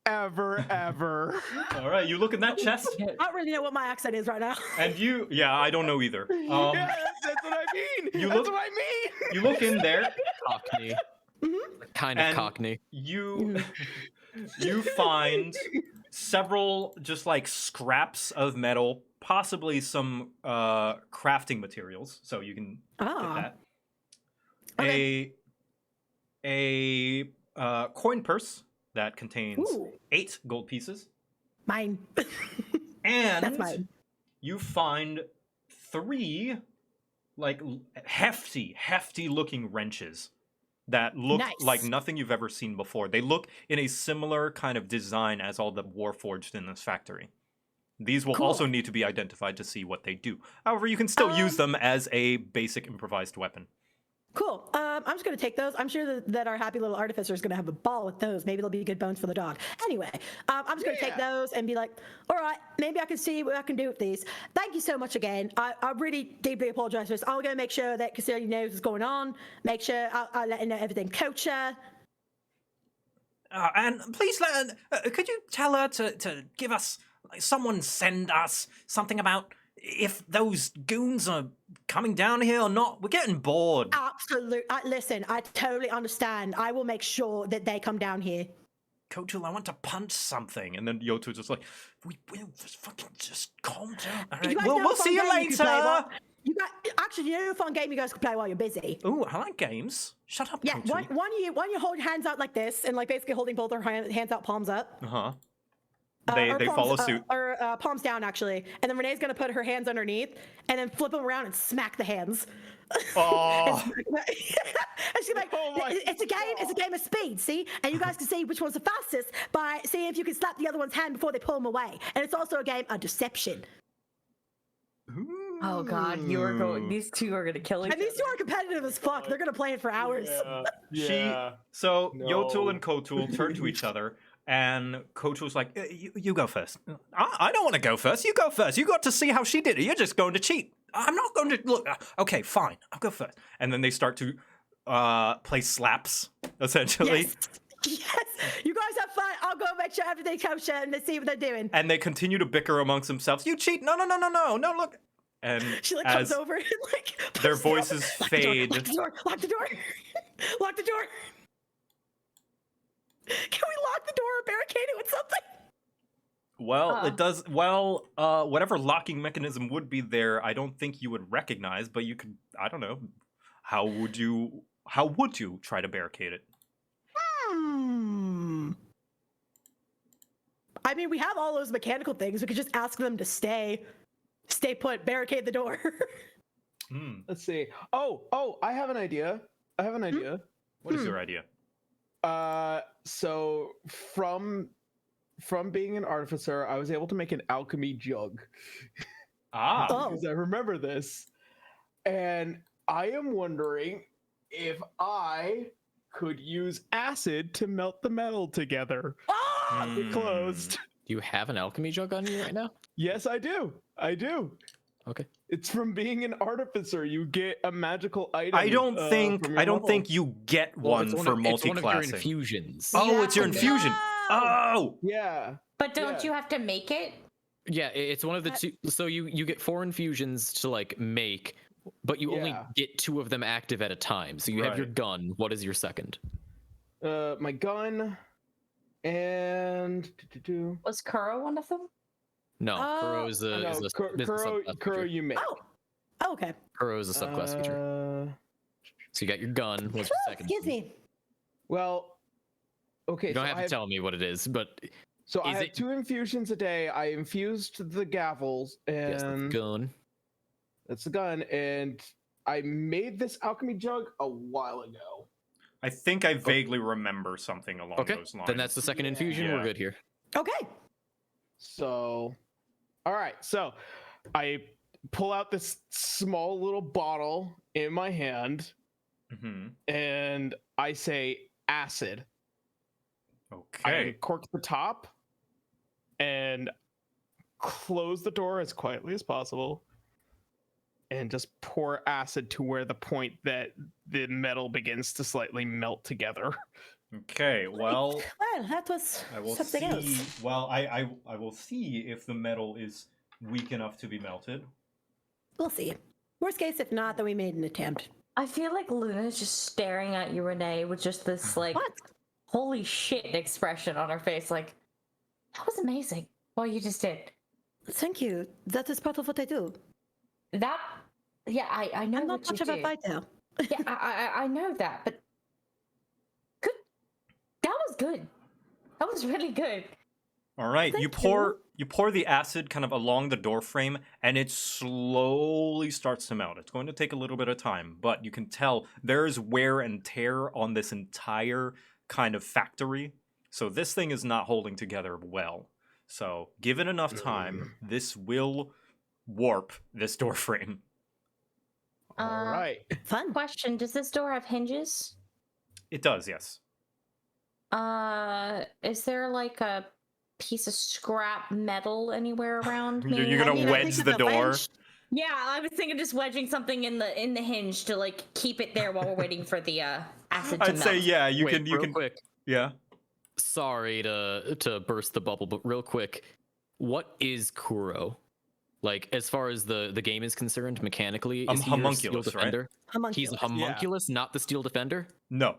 A: All right, you look in that chest,
C: I don't really know what my accent is right now.
A: and you, yeah, I don't know either.
D: Yeah, that's what I mean.
A: You
D: That's
A: look-
D: what I mean.
A: You look in there,
E: Cockney. Kind of
A: And-
E: cockney.
A: you find several just like scraps of metal, possibly some crafting materials, so you can get that.
C: Okay.
A: A coin purse that contains
C: Ooh.
A: 8 gold pieces,
C: Mine.
A: and
C: That's mine.
A: you find 3 like hefty looking wrenches that look
C: Nice.
A: like nothing you've ever seen before. They look in a similar kind of design as all the Warforged in this factory. These will
C: Cool.
A: also need to be identified to see what they do. However, you can still use them as a basic improvised weapon.
C: Cool. I'm just going to take those. I'm sure that our happy little artificer is going to have a ball with those. Maybe they'll be good bones for the dog. Anyway, I'm just going to take those and be like, all right, maybe I can see what I can do with these. Thank you so much again. I really deeply apologize for this. I'm going to make sure that Cassilia knows what's going on. Make sure I'll let her know everything. Coach her.
A: And please, could you tell her to give us, like, someone send us something about if those goons are coming down here or not? We're getting bored.
C: Absolutely. Listen, I totally understand. I will make sure that they come down here.
A: Kotul, I want to punch something. And then Yotu's just like, we will just calm down. All
C: You
A: right,
C: guys know
A: we'll
C: a fun
A: see you
C: game can play
A: later.
C: while- Actually, you know a fun game you guys can play while you're busy.
A: Ooh, I like games. Shut up,
C: Yeah,
A: Kotul.
C: one you hold your hands out like this, and like basically holding both our hands out, palms up.
A: Uh-huh.
C: Or
A: They
C: palms,
A: follow suit.
C: or palms down, actually. And then Renee's gonna put her hands underneath, and then flip them around and smack the hands.
A: Oh,
C: And she's like,
D: Oh my
C: it's a game. It's a game of speed. See, and you guys can see which one's the fastest by seeing if you can slap the other one's hand before they pull them away. And it's also a game of deception.
F: Oh god, you are going. These two are gonna kill each
C: And these two are competitive as fuck. They're gonna play it for hours.
A: So
D: No.
A: Yotul and Kotul turn to each other, and Kotul's like, you go first. I don't want to go first. You go first. You got to see how she did it. You're just going to cheat. I'm not going to look. Okay, fine. I'll go first. And then they start to play slaps, essentially.
C: Yes, you guys have fun. I'll go make sure everything's kosher and let's see what they're doing.
A: And they continue to bicker amongst themselves. You cheat. No, look. And
C: She like
A: as
C: comes over and like
A: their
C: pushes the door.
A: voices
C: Lock the door,
A: fade.
C: Lock the door. Lock the door. Lock the door. Can we lock the door or barricade it with something?
A: Well, it does. Well, whatever locking mechanism would be there, I don't think you would recognize. But you could. I don't know. How would you try to barricade it?
C: I mean, we have all those mechanical things. We could just ask them to stay put, barricade the door.
D: Let's see. Oh, I have an idea.
A: What is your idea?
D: So from being an artificer, I was able to make an alchemy jug.
A: Ah,
C: Oh.
D: Because I remember this. And I am wondering if I could use acid to melt the metal together.
C: Oh!
D: Closed.
E: Do you have an alchemy jug on you right now?
D: Yes, I do.
E: Okay.
D: It's from being an artificer. You get a magical item.
A: I don't
D: from your level.
A: think you get one
E: it's
A: for
E: it's one of your
A: multi-classing.
E: infusions.
A: Oh,
B: You
A: it's
B: have
A: your
B: to
A: infusion. Oh,
D: Yeah.
B: But don't
D: Yeah.
B: you have to make it?
E: Yeah, it's one of the two. So you get 4 infusions to like make, but you only
D: Yeah.
E: get 2 of them active at a time. So you have your
A: Right.
E: gun. What is your second?
D: My gun and
B: Was Kuro one of them?
E: No, Kuro is a,
D: no,
E: is a
D: Kuro,
E: subclass feature.
D: you make.
C: Oh, okay.
E: Kuro is a subclass feature. So you got your gun. What's your second?
C: Excuse me.
D: Well, okay.
E: You don't
D: so
E: have
D: I
E: to tell me what it is, but
D: So I
E: is
D: have
E: it-
D: 2 infusions a day. I infused the gavels,
E: yes, that's
D: and
E: gun.
D: that's the gun. And I made this alchemy jug a while ago.
A: I think I vaguely remember something along
E: Okay,
A: those lines.
E: then that's the second infusion.
A: Yeah.
E: We're good here.
C: Okay.
D: So, all right. So I pull out this small little bottle in my hand,
A: hmm
D: and I say acid. I
A: Okay.
D: uncork the top and close the door as quietly as possible and just pour acid to where the point that the metal begins to slightly melt together.
A: Okay. Well,
C: Well, that was
A: I will
C: something
A: see.
C: else.
A: Well, I will see if the metal is weak enough to be melted.
C: We'll see. Worst case, if not, then we made an attempt.
B: I feel like Luna's just staring at you, Renee, with just this like
C: What?
B: holy shit expression on her face. Like, that was amazing. What you just did.
C: Thank you. That is part of what I do.
B: That, yeah, I know
C: I'm not
B: what
C: much
B: you
C: of a
B: do.
C: fighter.
B: Yeah, I know that, but good. That was good. That was really good.
A: All right.
C: Thank
A: You pour the acid kind of along the door frame, and it slowly starts to melt. It's going to take a little bit of time, but you can tell there's wear and tear on this entire kind of factory. So this thing is not holding together well. So give it enough time, this will warp this door frame.
D: All right.
C: Fun.
B: Question: does this door have hinges?
A: It does, yes.
B: Is there like a piece of scrap metal anywhere around me?
A: You're gonna
C: I mean, I
A: wedge
C: think
A: the
C: it's a
A: door.
C: wedge.
B: Yeah, I was thinking just wedging something in the hinge to like keep it there while we're waiting for the acid to
A: I'd
B: melt.
A: say yeah. You
E: Wait,
A: can. You
E: real
A: can.
E: quick.
A: Yeah.
E: Sorry to burst the bubble, but real quick, what is Kuro? Like, as far as the game is concerned, mechanically, is he your
A: homunculus,
E: steel
A: right?
E: defender? He's a
C: Homunculus.
E: homunculus, not the steel defender.
A: No.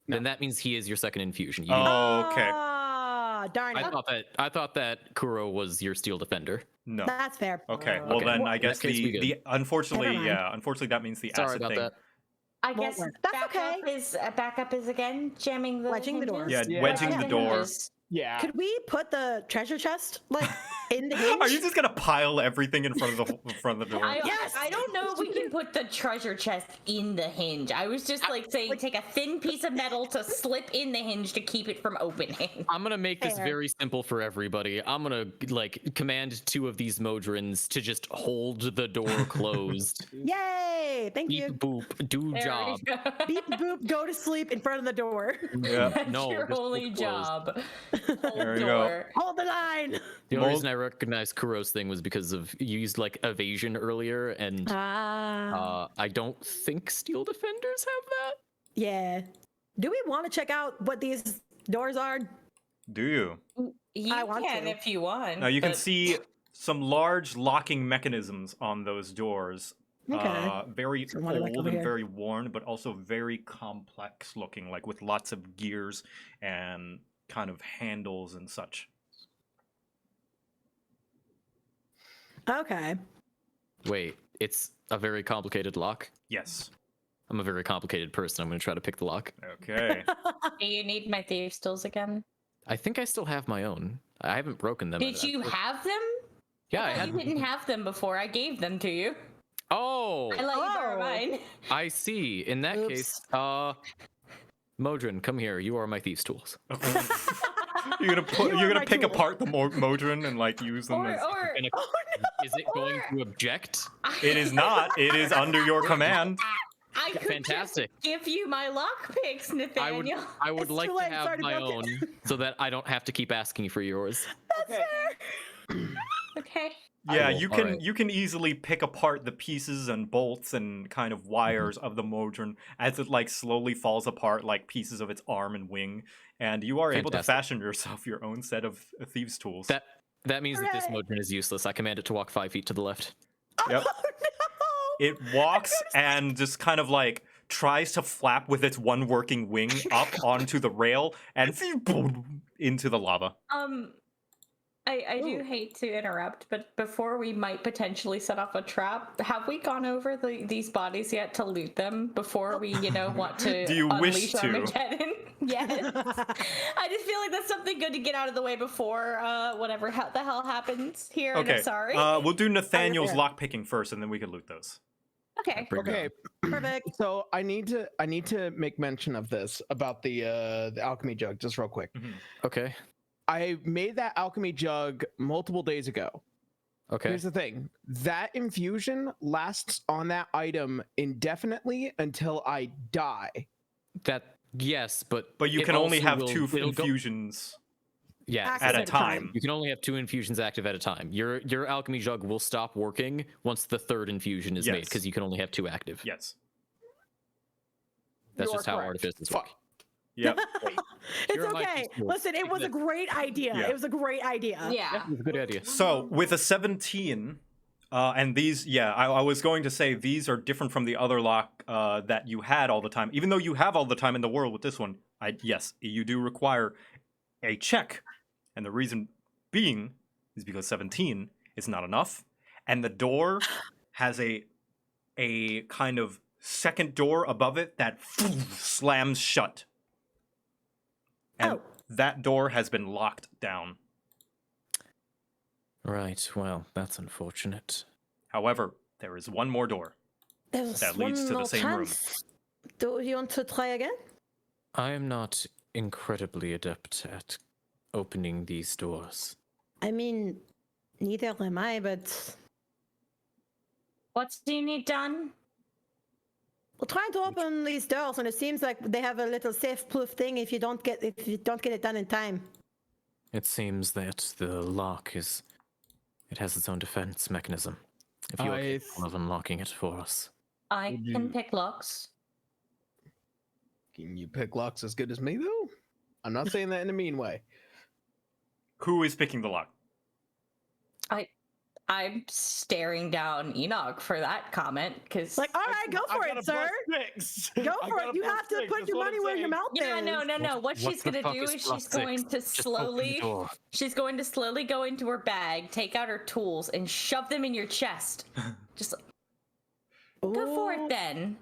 E: Then that means he is your second infusion. You
A: Oh, okay.
C: Ah, darn it.
E: I thought that Kuro was your steel defender.
A: No.
C: That's fair.
A: Okay. Well,
E: Okay.
A: then
E: Well,
A: I
E: in
A: guess
E: that case, we
A: the
E: good.
A: unfortunately,
C: Never mind.
A: yeah, unfortunately that means the
E: Sorry
A: acid
E: about
A: thing.
E: that.
B: I
C: Won't
B: guess
C: work. That's
B: backup is again jamming the
C: Wedging the door.
B: hinges?
A: Yeah,
D: Yeah.
A: wedging the door.
B: hinges.
D: Yeah.
C: Could we put the treasure chest like in the hinge?
A: Are you just gonna pile everything in front of the door?
C: Yes!
B: I don't know if we can put the treasure chest in the hinge. I was just like saying take a thin piece of metal to slip in the hinge to keep it from opening.
E: I'm gonna make this
C: Fair.
E: very simple for everybody. I'm gonna like command 2 of these Modrons to just hold the door closed.
C: Yay! Thank
E: Beep
C: you.
E: boop, do
B: There we
E: job.
B: go.
C: Beep boop. Go to sleep in front of the door.
A: Yeah.
B: That's
E: No,
B: your
E: just
B: only
E: hold closed.
B: job.
A: There you go.
B: Door.
C: Hold the line.
E: The only
A: Mold-
E: reason I recognized Kuro's thing was because of you used like evasion earlier, and I don't think steel defenders have that.
C: Yeah. Do we want to check out what these doors are?
A: Do you?
B: You
C: I want
B: can
C: to.
B: if you want.
A: Now you can
B: but-
A: see some large locking mechanisms on those doors.
C: Okay.
A: Very
C: So what do I
A: old
C: over
A: and
C: here?
A: very worn, but also very complex looking, like with lots of gears and kind of handles and such.
C: Okay.
E: Wait, it's a very complicated lock.
A: Yes.
E: I'm a very complicated person. I'm gonna try to pick the lock.
A: Okay.
B: Do you need my thieves' tools again?
E: I think I still have my own. I haven't broken them.
B: Did you have them?
E: Yeah, I
B: thought
E: had.
B: You didn't have them before. I gave them to you.
E: Oh,
B: I let you borrow
C: Oh.
B: mine.
E: I see. In that case, Modron, come here. You are my thieves' tools.
A: You're gonna
C: You are my
A: pick
C: tool.
A: apart the Modron and like use them as.
E: And is it going to object?
A: It is not. It is under your command.
B: I could
E: Fantastic.
B: just give you my lockpicks, Nathaniel.
E: I would
C: It's
E: like
C: too
E: to
C: late, it's
E: have
C: already
E: my
C: broken.
E: own so that I don't have to keep asking for yours.
C: That's fair.
B: Okay.
A: Yeah,
E: Cool,
A: you
E: alright.
A: can easily pick apart the pieces and bolts and kind of wires of the Modron as it like slowly falls apart, like pieces of its arm and wing, and you are able to
E: Fantastic.
A: fashion yourself your own set of thieves' tools.
E: That means that this
C: Hooray!
E: Modron is useless. I command it to walk 5 feet to the left.
A: Yep.
C: Oh no!
A: It walks and just kind of like tries to flap with its one working wing up onto the rail and into the lava.
B: I do hate to interrupt, but before we might potentially set off a trap, have we gone over these bodies yet to loot them before we, want to
A: Do you wish
B: unleash
A: to?
B: Armageddon? Yes. I just feel like that's something good to get out of the way before whatever the hell happens here. And
A: Okay,
B: I'm sorry.
A: we'll do Nathaniel's
C: fair.
A: lockpicking first, and then we can loot those.
B: Okay.
E: Bring it
D: Okay,
C: Perfect.
D: so I need to make mention of this about the alchemy jug just real quick.
E: on. Okay.
D: I made that alchemy jug multiple days ago.
E: Okay.
D: Here's the thing. That infusion lasts on that item indefinitely until I die.
E: Yes, but
A: But you
E: it
A: can only
E: also
A: have
E: will-
A: 2
E: it'll go-
A: infusions
E: Yeah,
C: Access
A: at a
C: at a time.
A: time.
E: you can only have 2 infusions active at a time. Your alchemy jug will stop working once the 3rd infusion is made
A: Yes.
E: because you can only have 2 active.
A: Yes.
E: That's
C: You
E: just
C: are
E: how
C: correct.
E: artificers
D: Fuck.
E: work.
A: Yep.
C: It's
E: You're my
C: okay.
E: peaceful.
C: Listen, it was a great idea.
A: Yeah.
C: It was a great idea.
B: Yeah.
E: It's a good idea.
A: So with a 17, and these, I was going to say these are different from the other lock that you had all the time. Even though you have all the time in the world with this one, yes, you do require a check, and the reason being is because 17 is not enough, and the door has a kind of second door above it that slams shut, and
C: Oh.
A: that door has been locked down.
E: Right. Well, that's unfortunate.
A: However, there is one more door.
C: There's
A: That leads
C: one
A: to the
C: more
A: same room.
C: chance. Do you want to try again?
E: I am not incredibly adept at opening these doors.
C: I mean, neither am I, but
B: What do you need done?
C: we're trying to open these doors, and it seems like they have a little safe-proof thing if you don't get it done in time.
E: It seems that the lock it has its own defense mechanism. If you are
D: I
E: capable of unlocking it for us.
B: I
D: Would
B: can
D: you-
B: pick locks.
D: Can you pick locks as good as me though? I'm not saying that in a mean way.
A: Who is picking the lock?
F: I'm staring down Enoch for that comment because
C: Like, all right, go for it, sir. Go for it. You have to put your money where your mouth
B: Yeah,
C: is.
B: no. What she's
E: the
B: gonna
E: fuck
B: do
E: is
B: is
E: plus
B: she's going
E: 6?
B: to
E: Just open the
B: slowly
E: door.
B: she's going to slowly go into her bag, take out her tools, and shove them in your chest. Just go for
C: Ooh,
B: it then.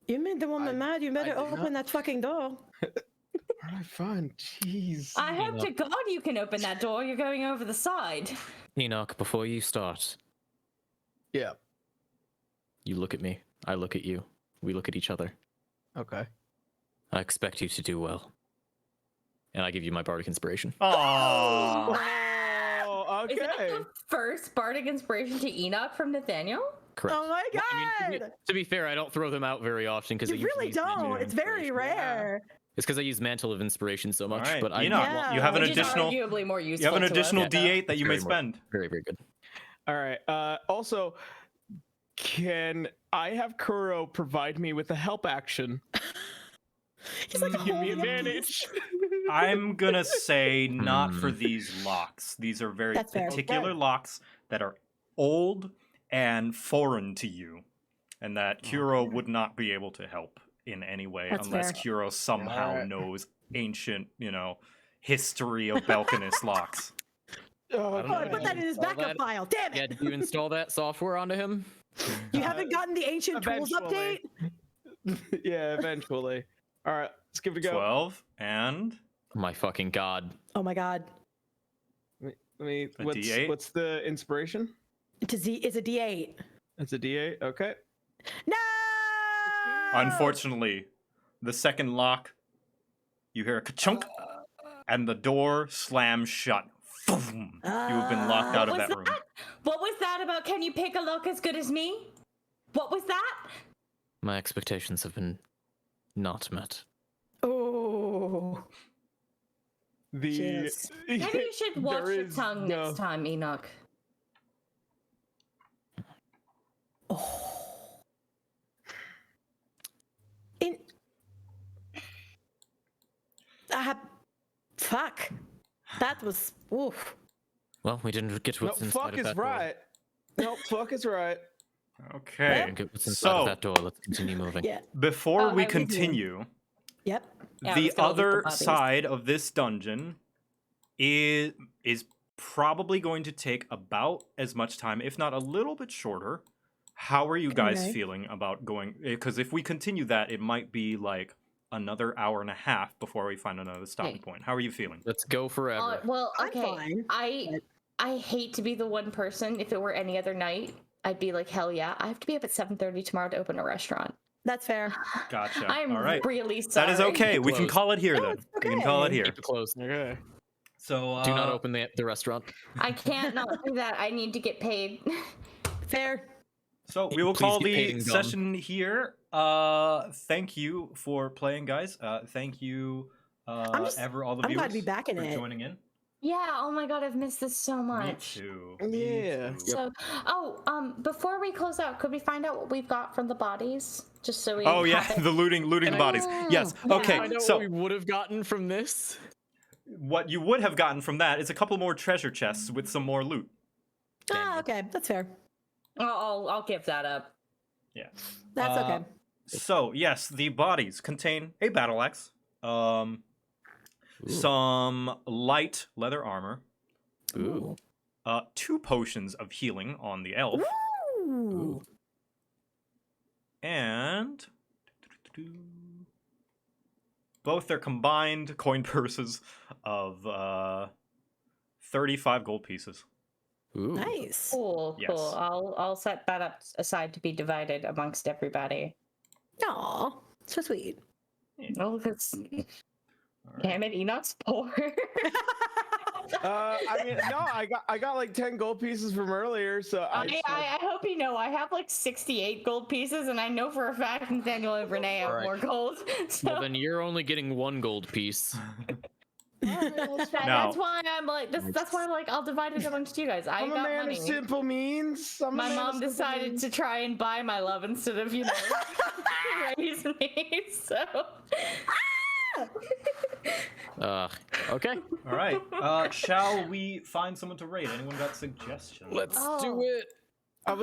C: You made the woman mad. You better
D: did
C: open
D: not.
C: that fucking door.
D: All right, fine. Jeez.
B: I hope
E: Enoch.
B: to God you can open that door. You're going over the side.
E: Enoch, before you start,
D: Yeah.
E: you look at me. I look at you. We look at each other.
D: Okay.
E: I expect you to do well. And I give you my bardic inspiration.
A: Aww.
D: Oh,
B: Is that
D: okay.
B: the first bardic inspiration to Enoch from Nathaniel?
E: Correct.
C: Oh my
E: I mean,
C: god!
E: to be fair, I don't throw them out very often because
C: You really don't. It's very rare.
E: It's because I use Mantle of Inspiration so much.
A: Alright,
E: But I
A: Enoch,
C: Yeah.
A: you have an
B: Which is
A: additional.
B: arguably more useful.
A: You have an
B: to us.
A: additional
E: Yeah.
A: D8 that you may
E: Very more-
A: spend.
E: very, very good.
D: All right. Also, can I have Kuro provide me with a help action?
C: He's like
D: Give me
C: holding a
D: advantage.
A: I'm gonna say not for
E: Hmm.
A: these locks. These are very
C: That's fair.
A: particular
D: Okay.
A: locks that are old and foreign to you, and that Kuro would not be able to help in any way
C: That's
A: unless
C: fair.
A: Kuro somehow
D: Alright.
A: knows ancient, history of Belkinus locks.
D: Oh,
E: I don't
C: Oh, I
E: know.
C: put that in his
E: Install
C: backup
E: that.
C: file. Damn
E: Yeah,
C: it!
E: did you install that software onto him?
C: You haven't gotten the ancient tools update?
D: eventually. Yeah, eventually. All right, let's give it a go.
A: 12 and
E: My fucking god.
C: Oh my god.
D: Let me.
A: A
D: What's
A: D8?
D: what's the inspiration?
C: It's a D8.
D: It's a D8. Okay.
C: No!
A: unfortunately, the second lock, you hear a ka-chunk, and the door slams shut. Boom! You have been locked out of
B: What
A: that
B: was
A: room.
B: What was that about? Can you pick a lock as good as me? What was that?
E: My expectations have been not met.
C: Oh.
D: The
C: Cheers.
B: Maybe you should watch
D: there
B: your
D: is
B: tongue
D: no-
B: next time, Enoch.
C: Oh. In. Fuck. That was. Oof.
E: Well, we didn't get
D: No,
E: what's inside
D: fuck
E: of
D: is
E: that door.
D: right. No, fuck is right.
A: Okay.
E: Didn't get what's inside of
A: So
E: that door. Let's continue moving.
C: Yeah.
A: before
B: Oh,
A: we
B: I leave you in.
A: continue,
C: Yep.
B: Yeah, I
A: the
B: was gonna loot the
A: other
B: bodies.
A: side of this dungeon is probably going to take about as much time, if not a little bit shorter. How are you guys
C: Okay.
A: feeling about going? Because if we continue that, it might be like another hour and a half before we find another stopping
B: Okay.
A: point. How are you feeling?
E: Let's go forever.
B: Well,
C: I'm
B: okay.
C: fine, but-
B: I hate to be the one person. If it were any other night, I'd be like, hell yeah. I have to be up at 7:30 tomorrow to open a restaurant.
C: That's fair.
A: Gotcha.
B: I'm
A: All right.
B: really sorry.
A: That is okay. We can
E: Closed.
A: call it here
C: No,
A: then.
C: it's
A: We can call it
C: okay.
A: here.
E: Keep it closed.
D: Okay.
A: So
E: Do not open the restaurant.
B: I can't not do that. I need to get paid.
C: Fair.
A: So we will
E: Please
A: call
E: get paid
A: the
E: in gum.
A: session here. Thank you for playing, guys. Thank you, all the
C: I'm
A: viewers
C: glad to be back in
A: for
C: it.
A: joining in.
B: Yeah, oh my god, I've missed this so much.
A: Me too. Me
D: Yeah.
A: too.
B: So, before we close out, could we find out what we've got from the bodies? Just so we
A: Oh yeah,
B: have it.
A: the looting
E: Can I-
A: bodies. Yes.
B: Yeah.
A: Okay.
E: I know
A: So
E: what we would have gotten from this.
A: what you would have gotten from that is a couple more treasure chests with some more loot.
C: Ah, okay. That's fair.
B: I'll give that up.
A: Yeah.
C: That's okay.
A: So yes, the bodies contain a battle axe, some light leather armor,
E: Ooh.
A: 2 potions of healing on the elf,
C: Ooh.
A: and both their combined coin purses of 35 gold pieces.
E: Ooh.
C: Nice.
B: Cool,
A: Yes.
B: cool. I'll set that up aside to be divided amongst everybody.
C: Aw, so sweet.
B: Oh, that's
A: All right.
B: damn it, Enoch's poor.
D: I mean, no, I got like 10 gold pieces from earlier, so
B: I hope you know I have like 68 gold pieces, and I know for a fact Nathaniel and Renee have
E: Alright.
B: more gold. So
E: Well, then you're only getting 1 gold piece.
A: Now-
B: that's why I'm like that's why I'm like I'll divide it amongst you guys. I
D: I'm a
B: got
D: man
B: money.
D: of simple means. I'm a
B: My
D: man of
B: mom
D: simple
B: decided
D: means.
B: to try and buy my love instead of raise me. So
E: Okay.
A: All right. Shall we find someone to raid? Anyone got suggestions?
E: Let's
B: Oh.
E: do it.
D: I'm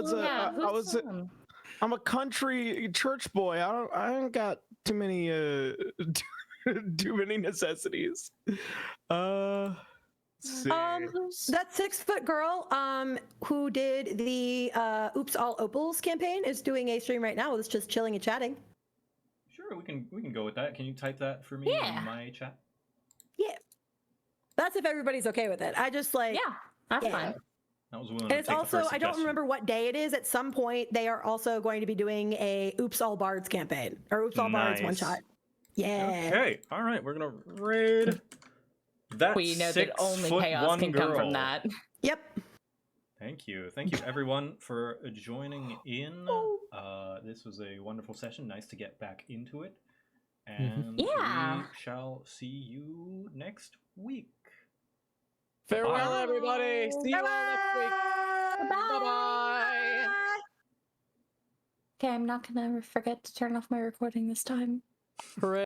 D: a country church boy. I don't got too many too many necessities. Let's see.
C: That 6-foot girl, who did the Oops All Opals campaign is doing a stream right now with us just chilling and chatting.
A: Sure, we can go with that. Can you type that for me
B: Yeah.
A: in my chat?
C: Yeah. That's if everybody's okay with it. I just like
B: yeah, that's
C: Yeah.
B: fine.
A: I was willing
C: And
A: to
C: it's
A: take the
C: also,
A: first
C: I don't
A: suggestion.
C: remember what day it is. At some point, they are also going to be doing a Oops All Bards campaign or Oops All Bards one
A: Nice.
C: shot. Yeah.
A: Okay. All right. We're gonna raid that
B: We know that only
A: 6'1"
B: chaos can come from
A: girl.
B: that.
C: Yep.
A: Thank you everyone for joining in. This was a wonderful session. Nice to get back into it, and
B: Yeah.
A: we shall see you next week.
E: Farewell,
A: Bye.
E: everybody. See you all next week. Bye-bye.
B: Okay, I'm not gonna forget to turn off my recording this time.
E: Hooray.